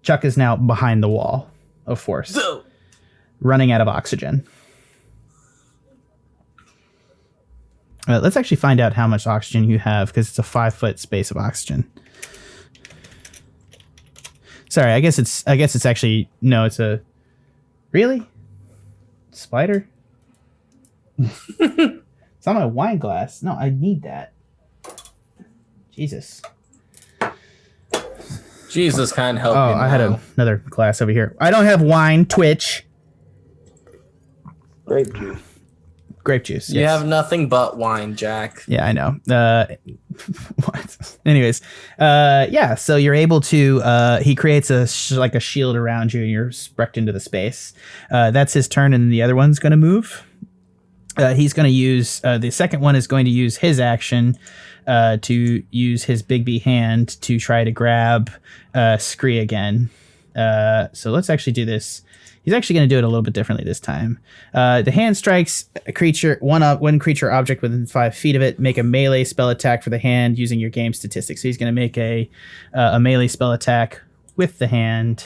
Chuck is now behind the wall of force, running out of oxygen. Let's actually find out how much oxygen you have, because it's a 5-foot space of oxygen. Sorry, I guess it's actually no. It's a really spider. It's on my wine glass. No, I need that. Jesus can't help you. I had another glass over here. I don't have wine. Twitch. Grape juice. Grape juice. You yes. have nothing but wine, Jack. Yeah, I know. What? Anyways, yeah. So you're able to. He creates a shield around you, and you're sprecked into the space. That's his turn, and the other one's going to move. He's going to use the second one is going to use his action to use his Big B hand to try to grab Scree again. So let's actually do this. He's actually going to do it a little bit differently this time. The hand strikes a creature, one creature object within 5 feet of it. Make a melee spell attack for the hand using your game statistics. So he's going to make a melee spell attack with the hand.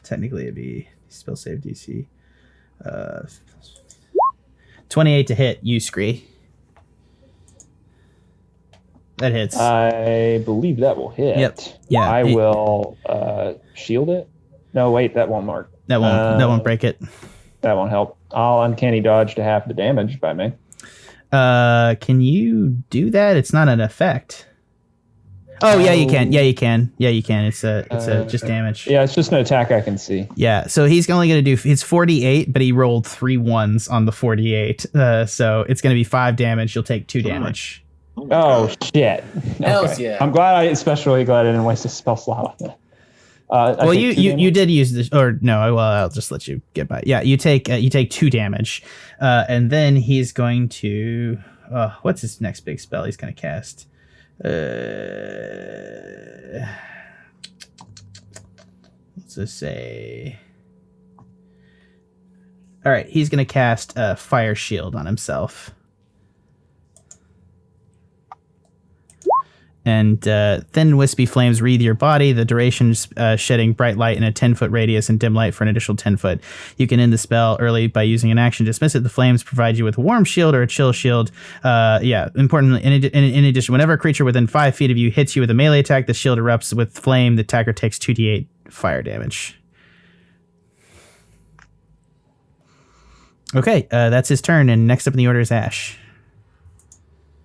Technically, it'd be spell save DC. 28 to hit you, Scree. That hits. I believe that will hit. Yep. Yeah. I will shield it. No, wait, that won't mark. That won't break it. That won't help. I'll uncanny dodge to half the damage by me. Can you do that? It's not an effect. Oh, yeah, you can. Yeah, you can. It's just damage. Yeah, it's just an attack I can see. Yeah, so he's only going to do, it's 48, but he rolled 3 1s on the 48. So it's going to be 5 damage. You'll take 2 damage. my Oh God. shit! Hells yeah. I'm glad I didn't waste a spell slot on that. Well, you did use this, or no? Well, I'll just let you get by. Yeah, you take 2 damage, and then he's going to. What's his next big spell? He's going to cast. Let's just say. All right, he's going to cast a Fire Shield on himself. And thin, wispy flames wreathe your body. The duration shedding bright light in a 10-foot radius and dim light for an additional 10 foot. You can end the spell early by using an action to dismiss it. The flames provide you with a warm shield or a chill shield. Importantly, in addition, whenever a creature within 5 feet of you hits you with a melee attack, the shield erupts with flame. The attacker takes 2d8 fire damage. Okay, that's his turn. And next up in the order is Ashe.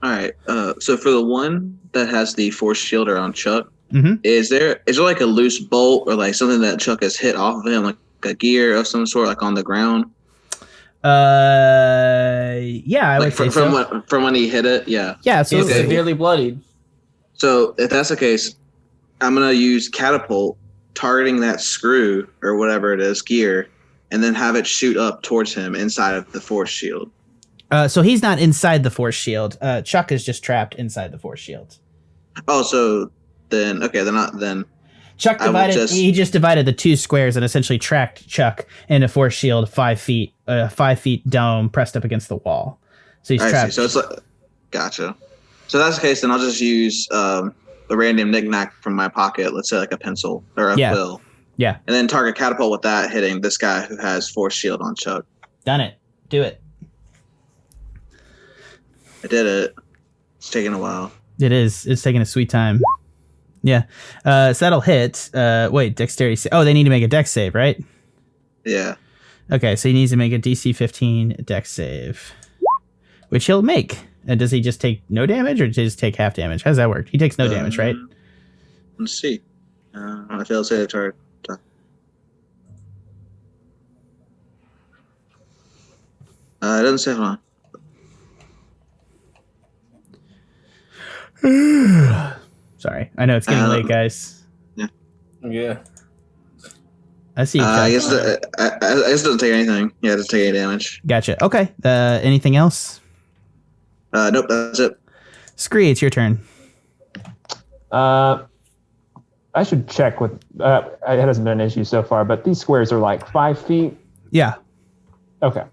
All right. So for the one that has the force shield around Chuck, Mm-hmm. is there like a loose bolt or like something that Chuck has hit off of him, like a gear of some sort, like on the ground? Yeah, I would say so. From when he hit it, yeah. Yeah, He's absolutely. severely bloodied. So if that's the case, I'm gonna use catapult, targeting that screw or whatever it is, gear, and then have it shoot up towards him inside of the force shield. So he's not inside the force shield. Chuck is just trapped inside the force shield. Oh, so then okay, then Chuck divided. He just divided the 2 squares and essentially tracked Chuck in a force shield 5 feet, 5 feet dome pressed up against the wall. So he's trapped. So it's like, gotcha. So that's the case. Then I'll just use a random knickknack from my pocket. Let's say like a pencil or a quill. Yeah. And then target catapult with that, hitting this guy who has force shield on Chuck. Done it. Do it. I did it. It's taking a while. It is. It's taking a sweet time. Yeah. So that'll hit. Wait, dexterity. They need to make a dex save, right? Yeah. Okay, so he needs to make a DC 15 dex save, which he'll make. And does he just take no damage or does he just take half damage? How does that work? He takes no damage, right? Let's see. I failed save target. It doesn't say. Hold on. Sorry. I know it's getting late, guys. Yeah. I see you. I guess it doesn't take anything. Yeah, it doesn't take any damage. Gotcha. Okay. Anything else? Nope, that's it. Scree, it's your turn. I should check with. It hasn't been an issue so far, but these squares are like 5 feet. Yeah. Okay.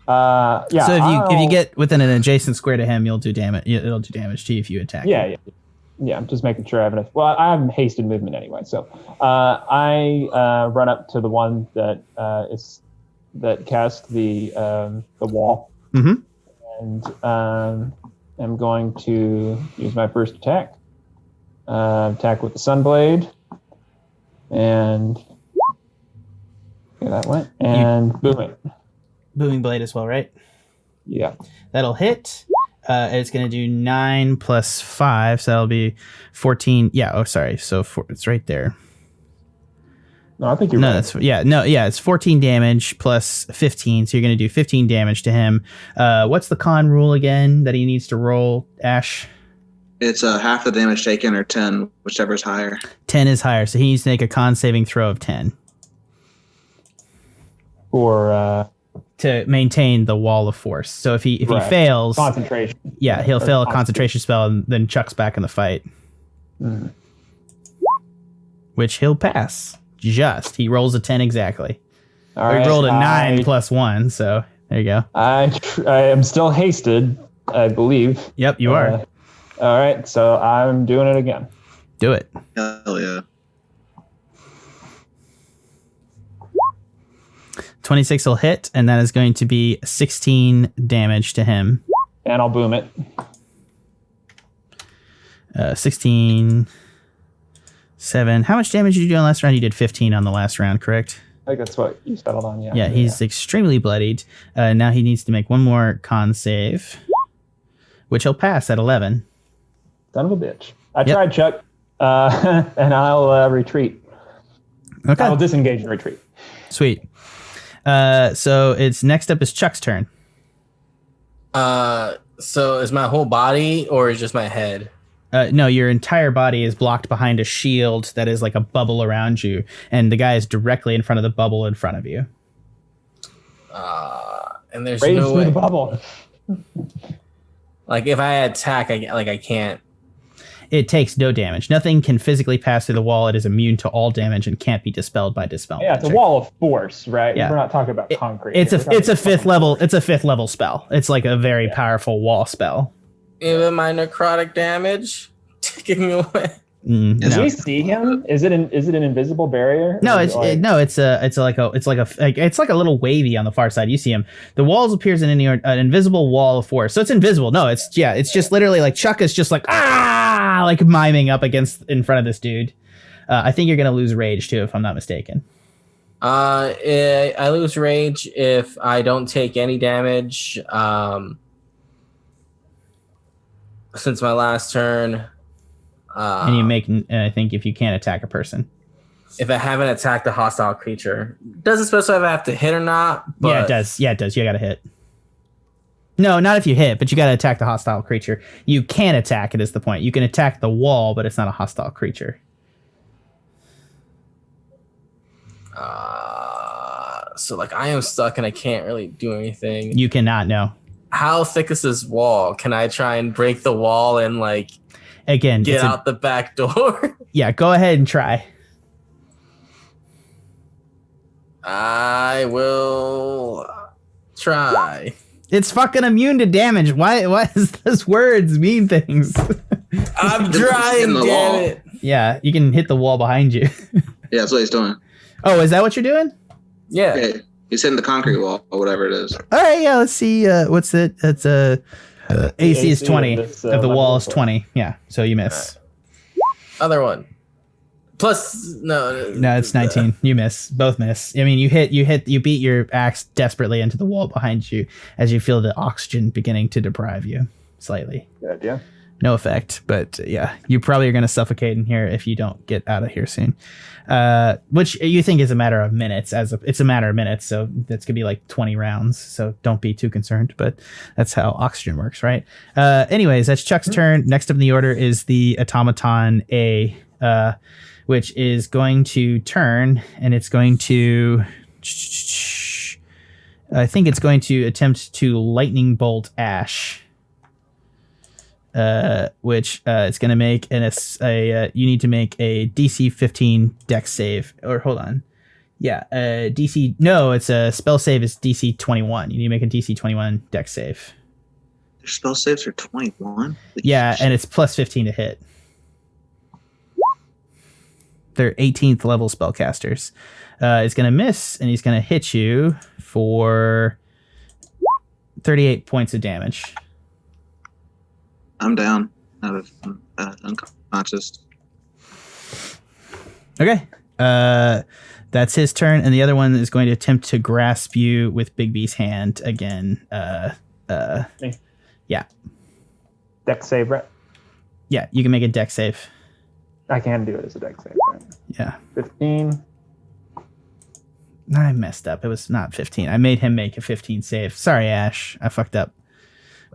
Yeah. So if you get within an adjacent square to him, you'll do damage. It'll do damage to you if you attack. Yeah. I'm just making sure I have enough. Well, I have hasted movement anyway, so I run up to the one that cast the wall, Mm-hmm. and I'm going to use my first attack. Attack with the Sunblade, and okay, that went, and boom it. Booming blade as well, right? Yeah. That'll hit. It's going to do 9 plus 5, so that'll be 14. Yeah. Oh, sorry. So it's right there. No, I think you're right. It's 14 damage plus 15, so you're going to do 15 damage to him. What's the con rule again that he needs to roll, Ashe? It's half the damage taken or 10, whichever's higher. 10 is higher, so he needs to make a con saving throw of 10. For to maintain the wall of force. So if he fails, concentration. Yeah, he'll fail a concentration spell and then Chuck's back in the fight. Mm. Which he'll pass. He rolls a 10 exactly. All right, he rolled a 9 plus 1, so there you go. I am still hasted, I believe. Yep, you are. All right, so I'm doing it again. Do it. Hell yeah. 26 will hit, and that is going to be 16 damage to him. And I'll boom it. 16, 7. How much damage did you do on the last round? You did 15 on the last round, correct? I think that's what you settled on, yeah. Yeah, he's extremely bloodied. Now he needs to make one more con save, which he'll pass at 11. Son of a bitch. I tried, Chuck, and I'll retreat. Okay. I'll disengage and retreat. Sweet. So it's next up is Chuck's turn. So is my whole body or is just my head? No, your entire body is blocked behind a shield that is like a bubble around you, and the guy is directly in front of the bubble in front of you. And there's Rage no through way. the bubble. Like if I attack, I can't. It takes no damage. Nothing can physically pass through the wall. It is immune to all damage and can't be dispelled by dispel. Yeah, it's a magic. wall of force, right? Yeah. We're not talking about concrete. It's here. We're a talking fifth level. It's a fifth level spell. It's like a very powerful wall spell. Even my necrotic damage taking me away. Is Can No. we see him? Is it an invisible barrier? No, Or it's like- it's like a little wavy on the far side. You see him. The walls appears in an invisible wall of force. So it's invisible. No, it's just literally like Chuck is just like like miming up against in front of this dude. I think you're gonna lose rage too, if I'm not mistaken. I lose rage if I don't take any damage. Since my last turn. And you make, I think, if you can't attack a person. If I haven't attacked a hostile creature, doesn't specify if I have to hit or not. But Yeah, it does. Yeah, it does. You got to hit. No, not if you hit, but you got to attack the hostile creature. You can attack it is the point. You can attack the wall, but it's not a hostile creature. So like I am stuck and I can't really do anything. You cannot, no. How thick is this wall? Can I try and break the wall and like Again, get out the back door? Yeah, go ahead and try. I will try. It's fucking immune to damage. Why does those words mean things? I'm Just trying, in the damn wall. it. Yeah, you can hit the wall behind you. Yeah, that's what he's doing. Oh, is that what you're doing? Yeah. Yeah, he's hitting the concrete wall or whatever it is. All right, yeah, let's see. What's it? That's AC is AC 20. of this, Of the level wall is is 20. Yeah, so you miss. Other one. Plus no. No, it's 19. You miss. Both miss. I mean, you beat your axe desperately into the wall behind you as you feel the oxygen beginning to deprive you slightly. Good idea. No effect, but yeah, you probably are going to suffocate in here if you don't get out of here soon. Which you think is a matter of minutes. It's a matter of minutes, so that's gonna be like 20 rounds. So don't be too concerned. But that's how oxygen works, right? Anyways, that's Chuck's turn. Next up in the order is the automaton A, which is going to turn, and it's going to. I think it's going to attempt to lightning bolt Ashe. Which it's going to make you need to make a DC 15 dex save. Or hold on. Yeah, DC. No, it's a spell save is DC 21. You need to make a DC 21 dex save. Their spell saves are 21? Yeah, and it's plus 15 to hit. They're 18th level spellcasters. It's going to miss, and he's going to hit you for 38 points of damage. I'm down. Out of unconscious. Okay. That's his turn, and the other one is going to attempt to grasp you with Bigby's hand again. Me. Yeah. Dex save, right? Yeah, you can make a dex save. I can do it as a dex save. Right? Yeah. 15. I messed up. It was not 15. I made him make a 15 save. Sorry, Ashe. I fucked up.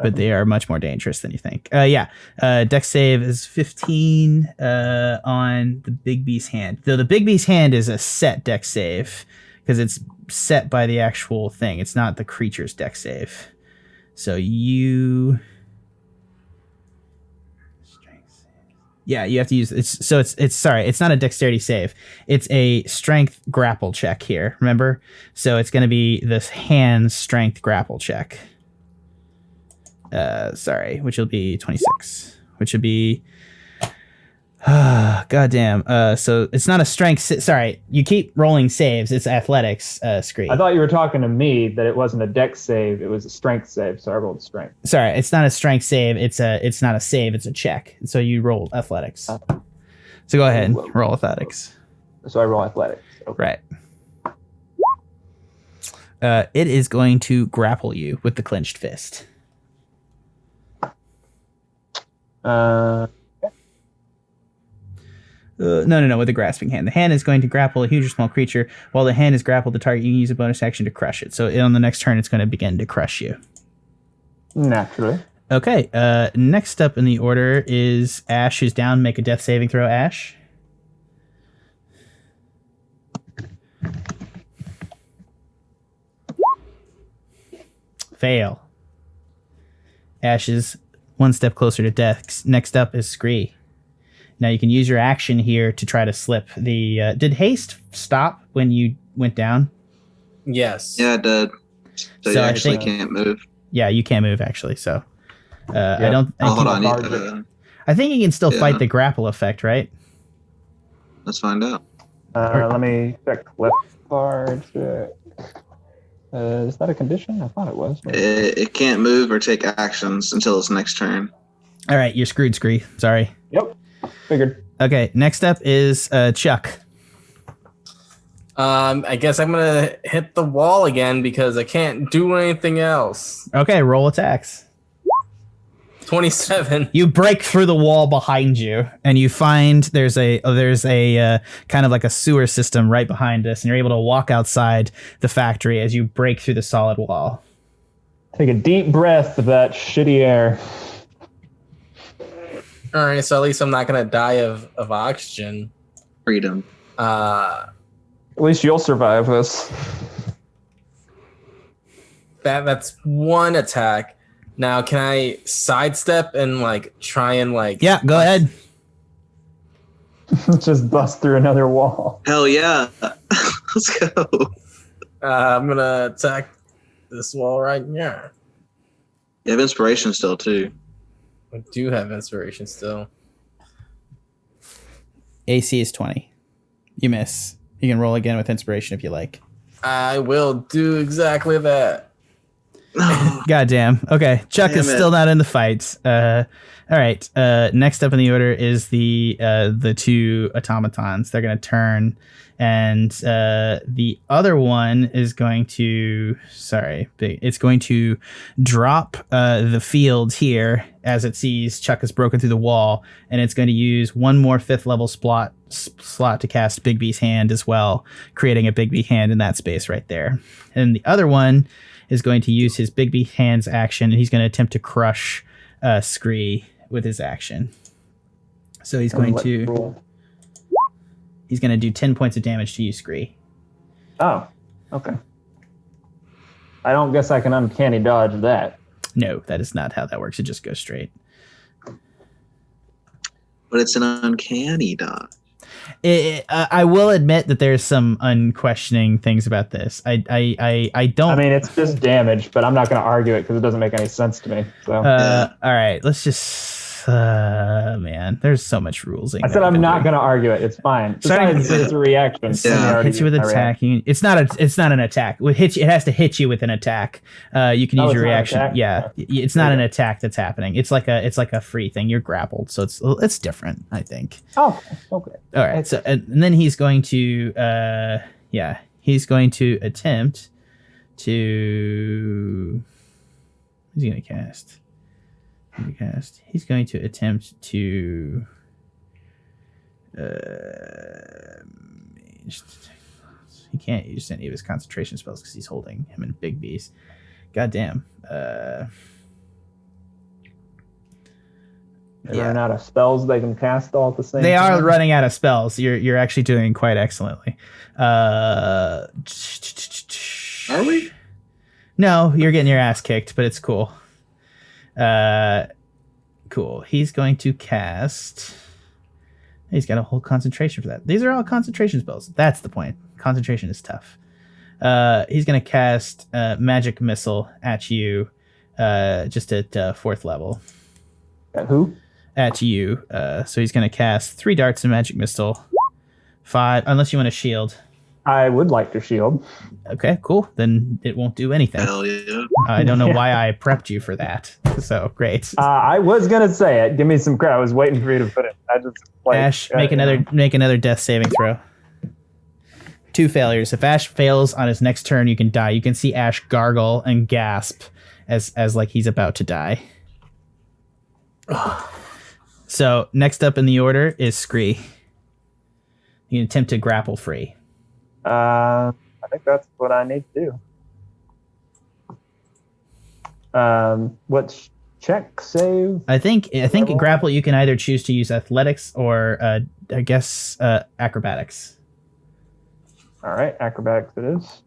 But they are much more dangerous than you think. Dex save is 15 on the Big B's hand. Though the Big B's hand is a set dex save because it's set by the actual thing. It's not the creature's dex save. So you... Yeah, you have to use it's not a dexterity save. It's a strength grapple check here, remember? So it's going to be this hand strength grapple check. Which will be 26, which would be goddamn. So it's not a strength. Sorry, you keep rolling saves. It's athletics, Scree. I thought you were talking to me that it wasn't a dex save, it was a strength save, so I rolled strength. Sorry, it's not a strength save. It's not a save. It's a check. So you roll athletics. So go ahead and roll athletics. So I roll athletics. Okay. Right. It is going to grapple you with the clenched fist. No, with a grasping hand. The hand is going to grapple a huge or small creature. While the hand is grappled, the target, you can use a bonus action to crush it. So on the next turn, it's going to begin to crush you. Naturally. Okay. Next up in the order is Ashe, who's down. Make a death saving throw, Ashe. Fail. Ashe is one step closer to death. Next up is Scree. Now you can use your action here to try to slip the... did haste stop when you went down? Yes. Yeah, it did. So you I actually think- can't move. Yeah, you can't move actually, so... I don't... Oh, hold on. I think you can still Yeah. fight the grapple effect, right? Let's find out. Let me check left card. Is that a condition? I thought it was. It can't move or take actions until its next turn. All right, you're screwed, Scree. Sorry. Yep. Figured. Okay, next up is Chuck. I guess I'm gonna hit the wall again because I can't do anything else. Okay, roll attacks. 27. You break through the wall behind you, and you find there's a kind of like a sewer system right behind us, and you're able to walk outside the factory as you break through the solid wall. Take a deep breath of that shitty air. All right, so at least I'm not gonna die of oxygen. Freedom. At least you'll survive this. That's one attack. Now, can I sidestep and try and Yeah, go ahead. Just bust through another wall. Hell yeah. Let's go. I'm gonna attack this wall right here. You have inspiration still, too. I do have inspiration still. AC is 20. You miss. You can roll again with inspiration if you like. I will do exactly that. Goddamn. Okay, Chuck Damn is it. still not in the fight. All right. Next up in the order is the two automatons. They're going to turn, and the other one is going to. It's going to drop the field here as it sees Chuck has broken through the wall, and it's going to use one more 5th level slot to cast Bigby's Hand as well, creating a Bigby Hand in that space right there. And the other one is going to use his Bigby Hand's action, and he's going to attempt to crush Scree with his action. So he's going to do 10 points of damage to you, Scree. Oh, okay. I don't guess I can uncanny dodge that. No, that is not how that works. It just goes straight. But it's an uncanny dodge. I will admit that there's some unquestioning things about this. I don't. I mean, it's just damage, but I'm not going to argue it because it doesn't make any sense to me. So All right, let's just. Man, there's so much rules. I said I'm not going to argue it. It's fine. Besides, it's a reaction. Yeah. Hits you with attack. It's not an attack. It has to hit you with an attack. You can use your it's not an reaction. attack? Yeah, it's not an attack that's happening. It's like a free thing. You're grappled, so it's different. I think. Oh, okay. All right. So and then he's going to he's going to attempt to. Who's he going to cast? He's going to attempt to he can't use any of his concentration spells because he's holding him in Big B's. Goddamn. They run out of spells they can cast all at the same time. They are running out of spells. You're actually doing quite excellently. Are we? No, you're getting your ass kicked, but it's cool. Cool. He's going to cast. He's got a whole concentration for that. These are all concentration spells. That's the point. Concentration is tough. He's going to cast magic missile at you, just at 4th level. At who? At you. So he's going to cast 3 darts of magic missile. 5, unless you want to shield. I would like to shield. Okay, cool. Then it won't do anything. Hell yeah. I don't know why I prepped you for that. So great. I was gonna say it. Give me some credit. I was waiting for you to put it. I just Ashe, make another death saving throw. 2 failures. If Ashe fails on his next turn, you can die. You can see Ashe gargle and gasp as like he's about to die. So next up in the order is Scree. You can attempt to grapple free. I think that's what I need to do. Which check, save. I think in grapple you can either choose to use athletics or I guess acrobatics. All right, acrobatics it is.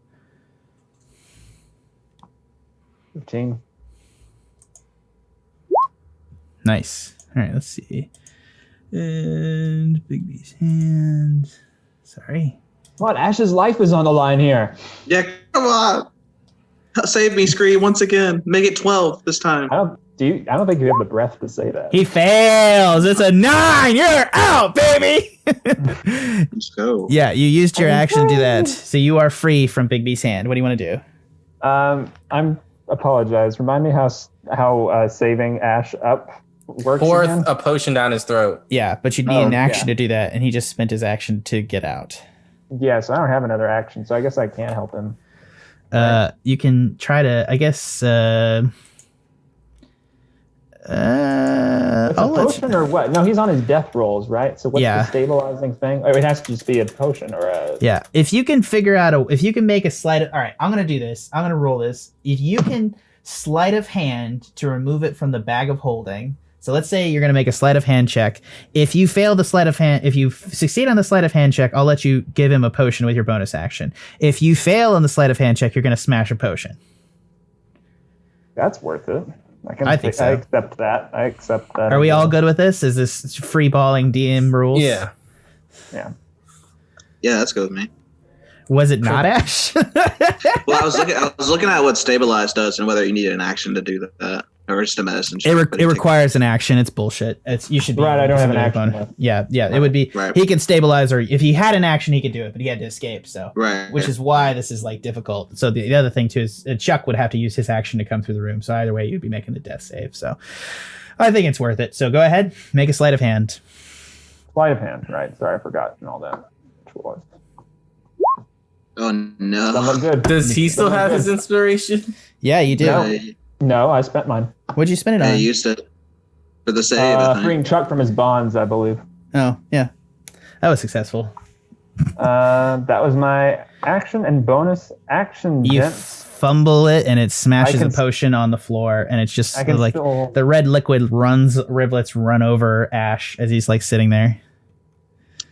15. Nice. All right, let's see. And Big B's hand. Sorry. Come on, Ash's life is on the line here. Yeah, come on. Save me, Scree, once again. Make it 12 this time. I don't think you have the breath to say that. He fails. It's a 9. You're out, baby. Let's go. Yeah, you used your action to do that. So you are free from Big B's hand. What do you want to do? I'm apologize. Remind me how saving Ashe up works Pour again? a potion down his throat. Yeah, but you need an action to do that, and he just spent his action to get out. Yeah, so I don't have another action, so I guess I can't help him. You can try to, I guess. It's a potion or what? No, he's on his death rolls, right? So what's the stabilizing thing? Oh, it has to just be a potion or a. Yeah, if you can figure out if you can make a sleight of. All right, I'm gonna do this. I'm gonna roll this. If you can sleight of hand to remove it from the bag of holding. So let's say you're gonna make a sleight of hand check. If you fail the sleight of hand, if you succeed on the sleight of hand check, I'll let you give him a potion with your bonus action. If you fail on the sleight of hand check, you're gonna smash a potion. That's worth it. I think so. I accept that. Are we all good with this? Is this free balling DM rules? Yeah. Yeah. Yeah, that's good with me. Was it not Ashe? Well, I was looking at what stabilize does and whether you need an action to do that or just a medicine check. It requires an action. It's bullshit. You should be right. I don't have an action left. Yeah. It would be. Right. He could stabilize, or if he had an action, he could do it, but he had to escape. So Right. which is why this is like difficult. So the other thing too is Chuck would have to use his action to come through the room. So either way, you'd be making the death save. So I think it's worth it. So go ahead, make a sleight of hand. Sleight of hand, right? Sorry, I forgot and all that. Oh no. Doesn't look good. Does he still have his inspiration? Yeah, you do. No, I spent mine. What'd you spend it on? I used it for the save. I think. Freeing Chuck from his bonds, I believe. Oh, yeah. That was successful. That was my action and bonus action. You gents. fumble it, and it smashes a potion on the floor, and it's just like the red liquid rivulets run over Ashe as he's like sitting there.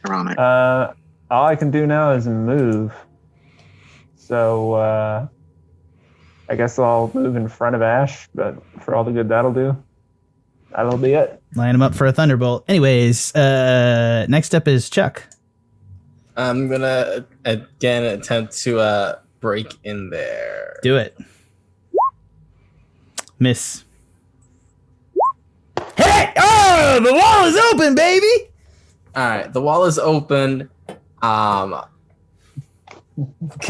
Ironic. All I can do now is move. So I guess I'll move in front of Ashe, but for all the good that'll do, that'll be it. Line him up for a thunderbolt. Anyways, next up is Chuck. I'm gonna again attempt to break in there. Do it. Miss. Hey! Oh, the wall is open, baby! All right, the wall is open. Can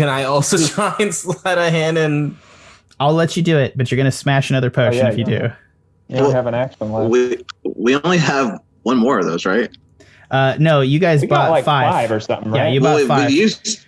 I also try and slide a hand in? I'll let you do it, but you're gonna smash another potion if you do. You don't have an action left. We only have one more of those, right? No, you guys bought like five. 5 or something, right? Yeah, you bought 5. We used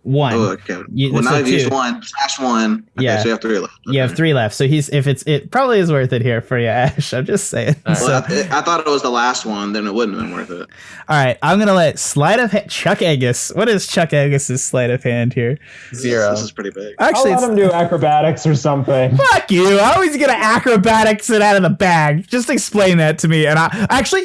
one. Oh, okay. So now I've used 2. one, slash 1. Okay, Yeah. so you have 3 left. Okay. You have 3 left. So it probably is worth it here for you, Ashe. I'm just saying. All right. So, Well, I thought it was the last one, then it wouldn't have been worth it. all right, I'm gonna let sleight of hand. Chuck Angus. What is Chuck Angus's sleight of hand here? 0. This is pretty big. Actually, I'll let him do acrobatics or something. fuck you. I always get an acrobatics it out of the bag. Just explain that to me, and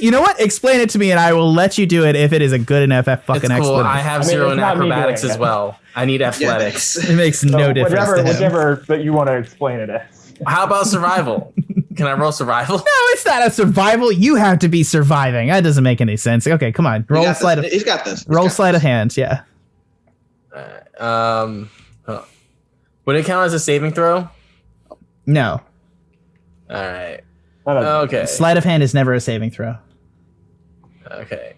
you know what? Explain it to me, and I will let you do it if it is a good enough fucking It's cool. explanation. I have I mean, 0 it's in not me acrobatics doing as it. well. I need athletics. It makes no difference to him. Whichever that you want to explain it as. How about survival? Can I roll survival? No, it's not a survival. You have to be surviving. That doesn't make any sense. Okay, come on. Roll sleight of He's got this. roll sleight of hand. Yeah. Would it count as a saving throw? No. All right. Oh, Okay. Sleight of hand is never a saving throw. Okay.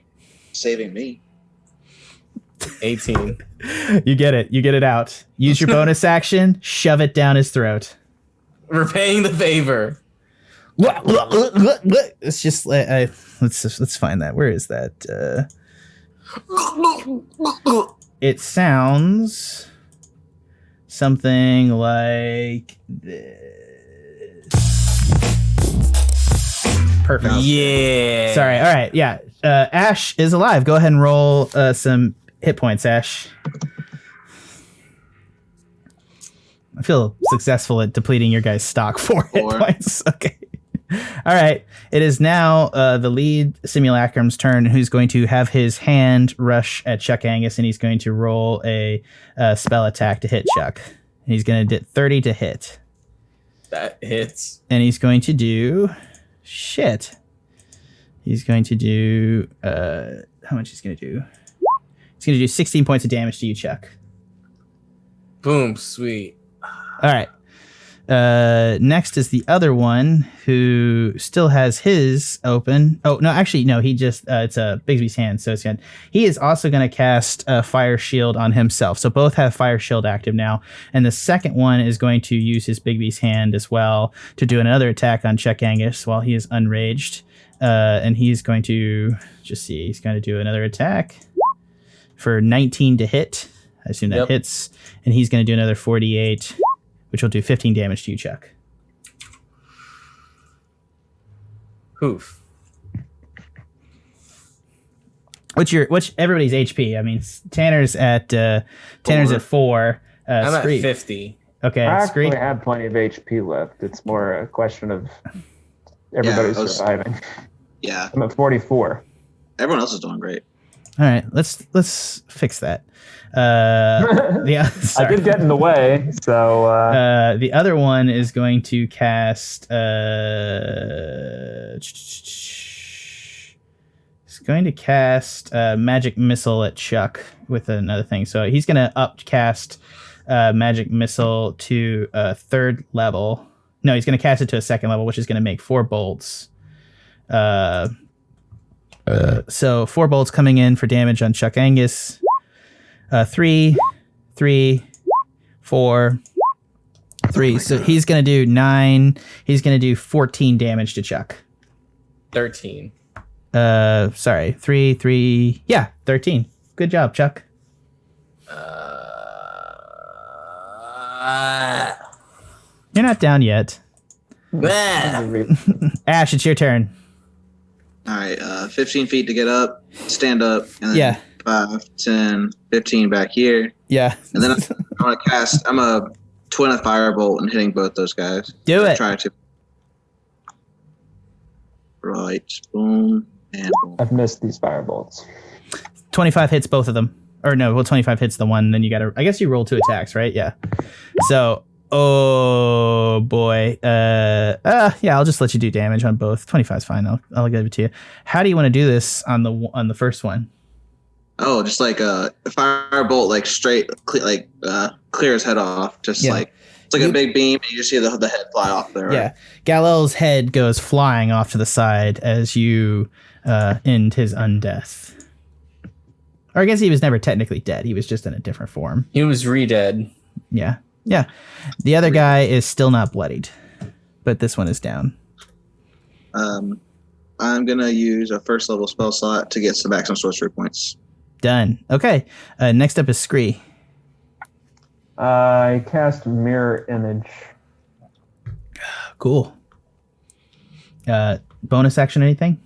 Saving me. 18. You get it. You get it out. Use your bonus action. Shove it down his throat. Repaying the favor. It's just let's find that. Where is that? It sounds something like this. Perfect. Yeah. Sorry. All right. Yeah. Ashe is alive. Go ahead and roll some hit points, Ashe. I feel successful at depleting your guys' stock 4 hit 4. points. Okay. All right. It is now the lead simulacrum's turn, who's going to have his hand rush at Chuck Angus, and he's going to roll a spell attack to hit Chuck. And he's going to get 30 to hit. That hits. And he's going to do... Shit. He's going to do... how much he's going to do? He's going to do 16 points of damage to you, Chuck. Boom. Sweet. All right. Next is the other one who still has his open. Oh, no, actually, no, he just, it's a Bigsby's hand. So it's good. He is also going to cast a fire shield on himself. So both have fire shield active now. And the second one is going to use his Bigsby's hand as well to do another attack on Chuck Angus while he is unraged. And he's going to, he's going to do another attack for 19 to hit. I assume that hits. And he's going to do another 48. Which will do 15 damage to you, Chuck. Poof. What's everybody's HP? I mean, Tanner's at 4. I'm Scree. at 50. Okay, I Scree. actually have plenty of HP left. It's more a question of everybody surviving. Yeah. I'm at 44. Everyone else is doing great. All right, let's fix that. Yeah, I did get in the way, so the other one is going to cast. He's going to cast magic missile at Chuck with another thing. So he's going to upcast magic missile to a 3rd level. No, he's going to cast it to a 2nd level, which is going to make 4 bolts. So 4 bolts coming in for damage on Chuck Angus. 3, 4, 3. So he's going to do 9. He's going to do 14 damage to Chuck. 13. Sorry. 3. Yeah, 13. Good job, Chuck. You're not down yet. Ashe, it's your turn. All right, 15 feet to get up, stand up, and then Yeah. 5, 10, 15 back here. Yeah. And then I'm a twin of firebolt and hitting both those guys. Do it. Try to. Right, boom, and boom. I've missed these firebolts. 25 hits both of them. Or no, well, 25 hits the one, then you got to... I guess you roll 2 attacks, right? Yeah. So, oh, boy. Yeah, I'll just let you do damage on both. 25 is fine. I'll give it to you. How do you want to do this on the first one? Oh, just like a firebolt, like straight, clear his head off. Just like it's like a big beam, and you just see the head fly off there. Right? Yeah, Galel's head goes flying off to the side as you end his undeath. Or I guess he was never technically dead. He was just in a different form. He was re-dead. Yeah. The other guy is still not bloodied, but this one is down. I'm gonna use a 1st level spell slot to get some back some sorcery points. Done. Okay. Next up is Scree. I cast Mirror Image. Cool. Bonus action, anything?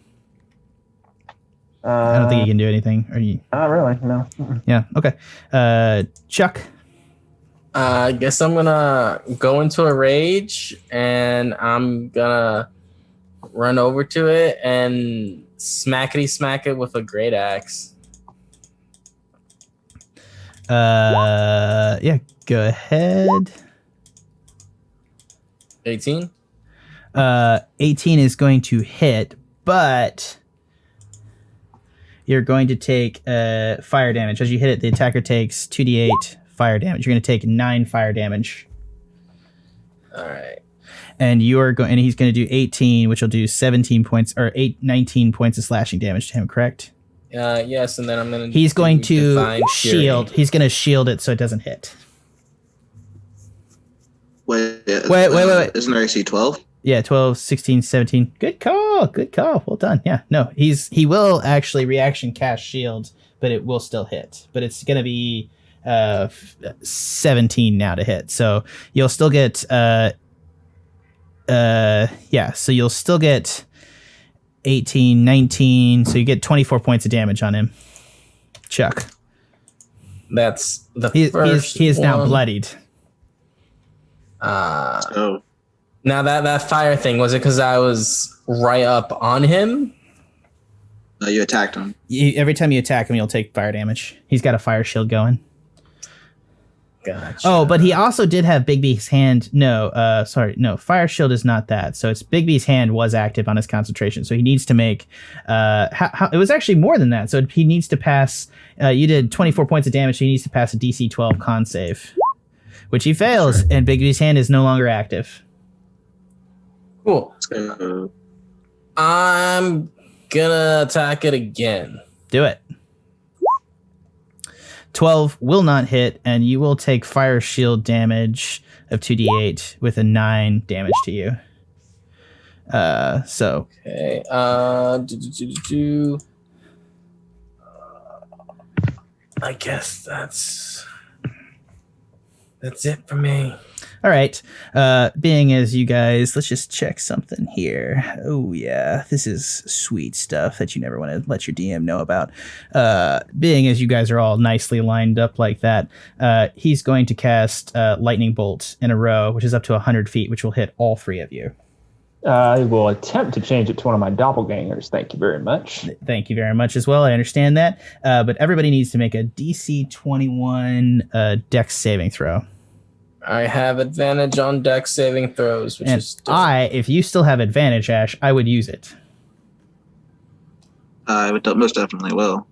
I don't think you can do anything. Are you? Not really, no. Yeah. Okay. Chuck. I guess I'm gonna go into a rage, and I'm gonna run over to it and smackety smack it with a great axe. Yeah, go ahead. 18. 18 is going to hit, but you're going to take fire damage. As you hit it, the attacker takes 2d8 fire damage. You're going to take 9 fire damage. All right. And and he's going to do 18, which will do 17 points or 19 points of slashing damage to him, correct? Yes, and then I'm gonna. He's going to Divine shield. Fury. He's going to shield it so it doesn't hit. Wait. Isn't there AC 12? Yeah, 12, 16, 17. Good call. Well done. Yeah, no, he will actually reaction cast shield, but it will still hit. But it's going to be 17 now to hit. So you'll still get so you'll still get 18, 19. So you get 24 points of damage on him. Chuck. That's the He first is now one. bloodied. So Now that fire thing, was it because I was right up on him? You attacked him. Every time you attack him, you'll take fire damage. He's got a fire shield going. Gotcha. Oh, but he also did have Bigby's hand. No, fire shield is not that. So it's Bigby's hand was active on his concentration. So he needs to make. It was actually more than that. So he needs to pass. You did 24 points of damage. So he needs to pass a DC 12 con save, which he fails, and Bigby's hand is no longer active. Cool. So, I'm gonna attack it again. Do it. 12 will not hit, and you will take fire shield damage of 2d8 with a 9 damage to you. So Okay. I guess that's it for me. all right. Being as you guys, let's just check something here. Oh yeah, this is sweet stuff that you never want to let your DM know about. Being as you guys are all nicely lined up like that, he's going to cast lightning bolt in a row, which is up to 100 feet, which will hit all three of you. I will attempt to change it to one of my doppelgangers. Thank you very much. Thank you very much as well. I understand that. But everybody needs to make a DC 21 Dex saving throw. I have advantage on dex saving throws, which And is dope. if you still have advantage, Ashe, I would use it. I would most definitely will.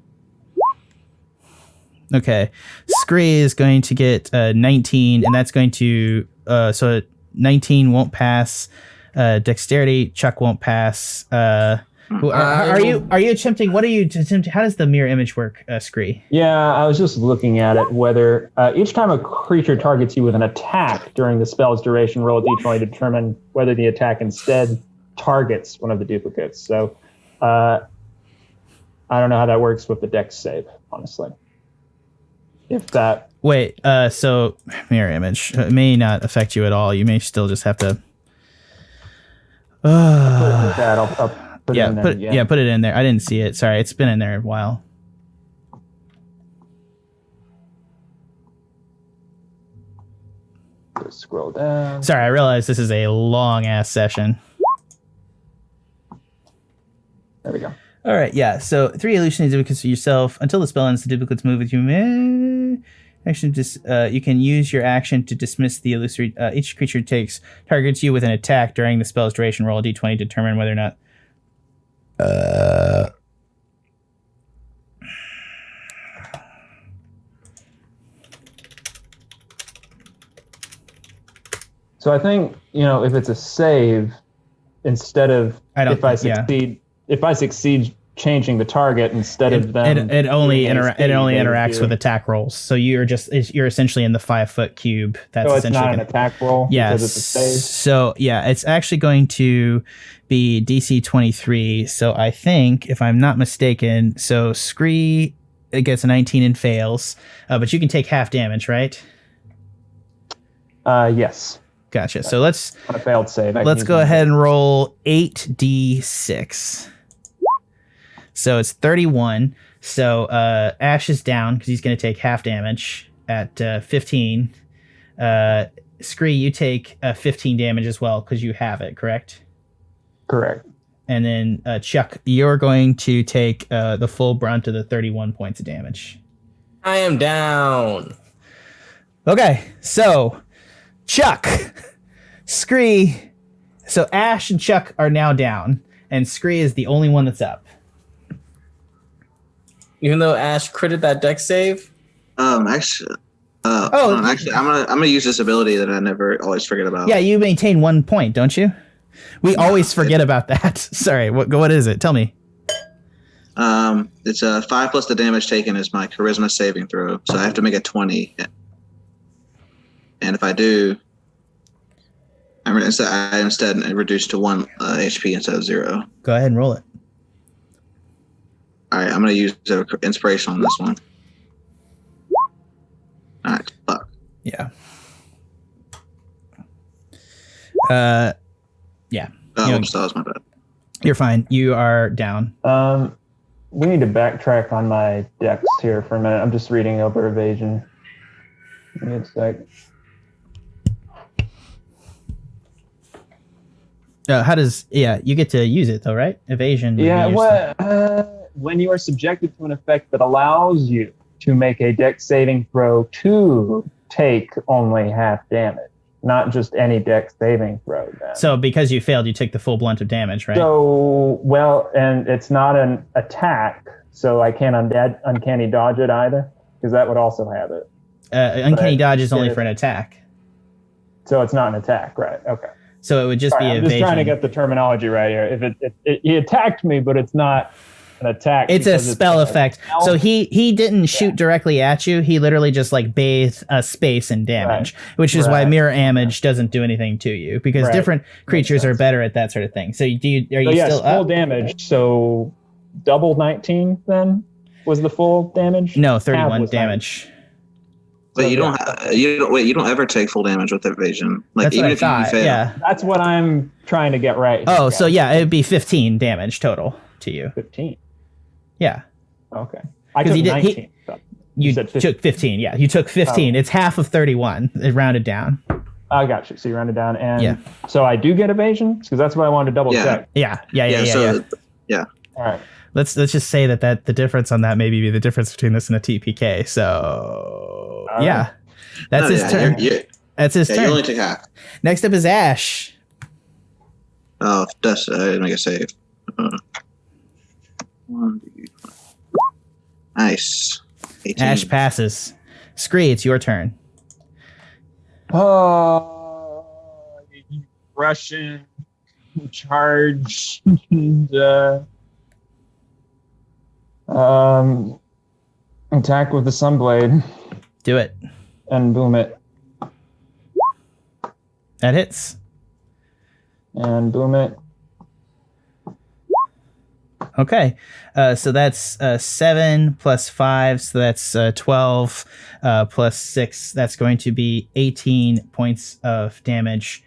Okay. Scree is going to get 19, and that's going to... so 19 won't pass. Dexterity, Chuck won't pass. Are you attempting? What are you attempting? How does the mirror image work, Scree? Yeah, I was just looking at it. Whether each time a creature targets you with an attack during the spell's duration, roll a d20 to determine whether the attack instead targets one of the duplicates. So I don't know how that works with the dex save, honestly. If that... Wait, so mirror image may not affect you at all. You may still just have to... I'll put it in there again. Put it in there. I didn't see it. Sorry, it's been in there a while. Just scroll down. Sorry, I realize this is a long ass session. There we go. All right, yeah. So 3 illusionary duplicates of yourself until the spell ends. The duplicates move with you. Action you can use your action to dismiss the illusory. Each creature targets you with an attack during the spell's duration. Roll a d20 to determine whether or not. So I think, if it's a save, instead of if I succeed changing the target instead of them, it only interacts do. with attack rolls. So you're essentially in the 5-foot cube. That's So it's essentially not an attack roll. Yeah, because it's a save. So yeah, it's actually going to be DC 23. So I think, if I'm not mistaken, so Scree it gets a 19 and fails, but you can take half damage, right? Yes. Gotcha. So let's On a failed save. let's go ahead and roll 8d6. So it's 31. So Ashe is down because he's going to take half damage at 15. Scree, you take 15 damage as well because you have it, correct? Correct. And then Chuck, you're going to take the full brunt of the 31 points of damage. I am down. Okay, so Chuck, Scree, so Ashe and Chuck are now down, and Scree is the only one that's up. Even though Ashe critted that deck save? Actually, I'm gonna use this ability that I never always forget about. Yeah, you maintain 1 point, don't you? We always forget about that. Sorry, what is it? Tell me. It's a 5 plus the damage taken is my charisma saving throw, so I have to make a 20. And if I do, I instead reduce to 1 HP instead of 0. Go ahead and roll it. All right, I'm gonna use the inspiration on this one. All right, fuck. Yeah. Yeah. Oh, oops, that was my bad. You're fine. You are down. We need to backtrack on my decks here for a minute. I'm just reading over evasion. Give me a sec. You get to use it though, right? Evasion. would Yeah, be your stuff. when you are subjected to an effect that allows you to make a dex saving throw to take only half damage, not just any dex saving throw. Then. So because you failed, you took the full blunt of damage, right? So, well, and it's not an attack, so I can't uncanny dodge it either, because that would also have it. Uncanny dodge is only for an attack. So it's not an attack, right? Okay. So it would just be I'm evasion. just trying to get the terminology right here. If he attacked me, but it's not an attack. It's a because spell effect. So he didn't shoot directly at you. He literally just like bathed a space in damage, which is why mirror image doesn't do anything to you, because different creatures are better at that sort of thing. So are you still full up? damage. So double 19 then was the full damage? No, 31 damage. But you don't ever take full damage with evasion. Like That's even what I if thought. you fail. Yeah. That's what I'm trying to get right. Oh, so yeah, it would be 15 damage total to you. 15. Yeah. Okay. I took 19. You said took 15. Yeah, you took 15. It's half of 31. It rounded down. I got you. So you rounded down, and so I do get evasion because that's what I wanted to double check. Yeah. All right. Let's just say that the difference on that maybe be the difference between this and a TPK. So that's his turn. That's his turn. You only took half. Next up is Ashe. Oh, that's make a save. Nice. 18. Ashe passes. Scree, it's your turn. Oh, Russian charge and attack with the Sunblade Do it. and boom it That hits. and boom it. Okay, so that's 7 plus 5, so that's 12 plus 6. That's going to be 18 points of damage.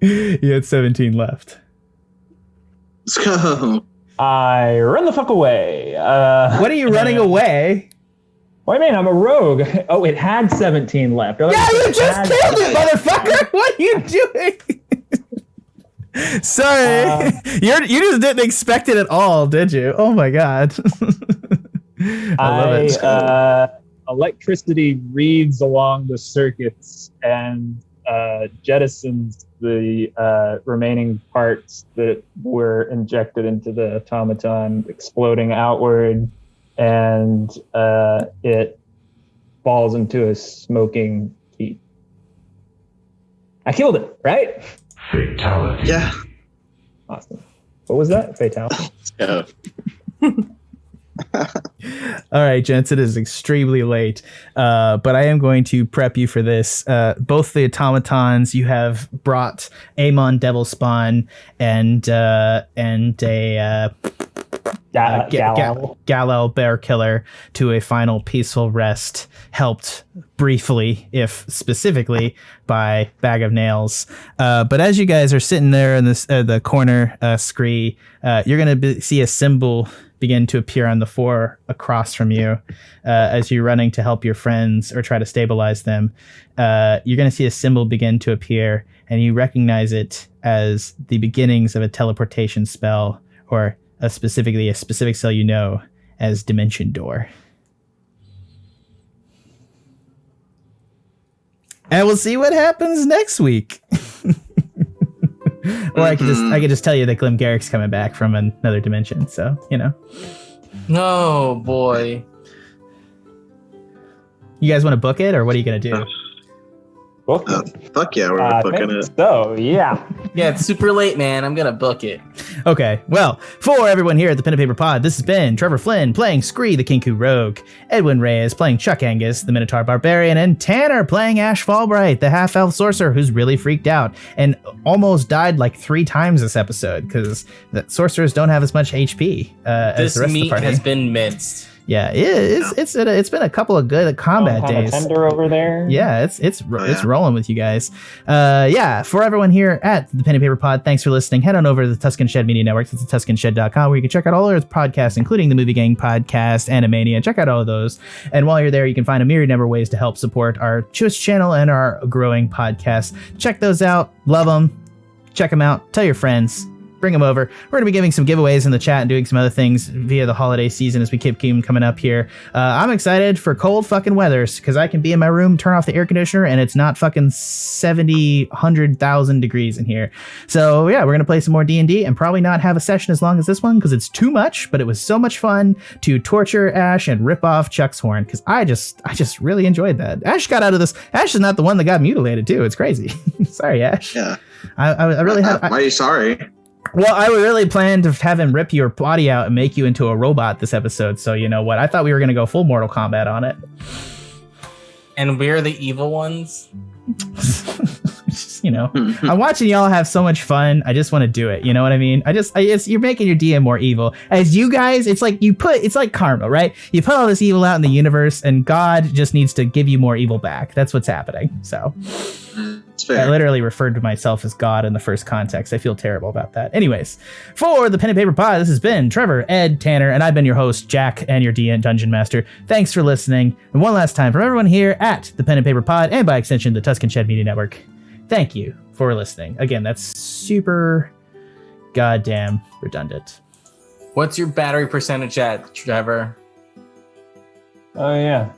You had 17 left. Let's go. I run the fuck away. What are you running away? What do you mean? I'm a rogue. Oh, it had 17 left. Yeah, you just killed it, motherfucker! What are you doing? Sorry, you just didn't expect it at all, did you? Oh my god! I love it. Electricity reads along the circuits and jettisons the remaining parts that were injected into the automaton, exploding outward, and it falls into a smoking heap. I killed it, right? Fatality. Yeah. Awesome. What was that? Fatality. Yeah. All right, gents, it is extremely late, but I am going to prep you for this. Both the automatons, you have brought Amon Devil Spawn and a Gallo Bear Killer to a final peaceful rest, helped briefly, if specifically, by Bag of Nails. But as you guys are sitting there in this the corner, Scree, you're going to see a symbol begin to appear on the floor across from you as you're running to help your friends or try to stabilize them. You're going to see a symbol begin to appear, and you recognize it as the beginnings of a teleportation spell, or a specific spell you know as Dimension Door. And we'll see what happens next week. Or I could just tell you that Glim Garrick's coming back from another dimension, so you know. Oh boy. You guys want to book it, or what are you gonna do? Book Fuck yeah, we're booking it. So, yeah. Yeah, it's super late, man. I'm gonna book it. Okay, well, for everyone here at the Pen and Paper Pod, this has been Trevor Flynn playing Scree, the Kenku Rogue, Edwin Reyes playing Chuck Angus, the Minotaur Barbarian, and Tanner playing Ashe Fallbright, the half-elf sorcerer who's really freaked out and almost died like 3 times this episode because the sorcerers don't have as much HP as This the rest of the meat party. has been minced. Yeah, it's been a couple of good combat kind of days. tender over there. Yeah, it's rolling with you guys. For everyone here at the Pen and Paper Pod, thanks for listening. Head on over to the Tuscan Shed Media Network. It's TuscanShed.com, where you can check out all our podcasts, including the Movie Gang podcast, Animania. Check out all of those. And while you're there, you can find a myriad number of ways to help support our Twitch channel and our growing podcast. Check those out. Love them. Check them out. Tell your friends. Bring them over. We're going to be giving some giveaways in the chat and doing some other things via the holiday season as we keep coming up here. I'm excited for cold fucking weathers because I can be in my room, turn off the air conditioner, and it's not fucking 70, 100,000 degrees in here. So yeah, we're going to play some more D&D and probably not have a session as long as this one because it's too much, but it was so much fun to torture Ashe and rip off Chuck's horn because I just really enjoyed that. Ashe got out of this. Ashe is not the one that got mutilated too. It's crazy. Sorry, Ashe. Yeah. I really had. Why are you sorry? Well, I really planned to have him rip your body out and make you into a robot this episode. So you know what? I thought we were going to go full Mortal Kombat on it. And we're the evil ones. Just, I'm watching y'all have so much fun. I just want to do it. You know what I mean? You're making your DM more evil. As you guys, it's like karma, right? You put all this evil out in the universe, and God just needs to give you more evil back. That's what's happening. So. It's fair. I literally referred to myself as God in the first context. I feel terrible about that. Anyways, for the Pen and Paper Pod, this has been Trevor, Ed, Tanner, and I've been your host, Jack, and your Dungeon Master. Thanks for listening. And one last time, from everyone here at the Pen and Paper Pod, and by extension, the Tuscan Shed Media Network, thank you for listening. Again, that's super goddamn redundant. What's your battery percentage at, Trevor? Oh, yeah.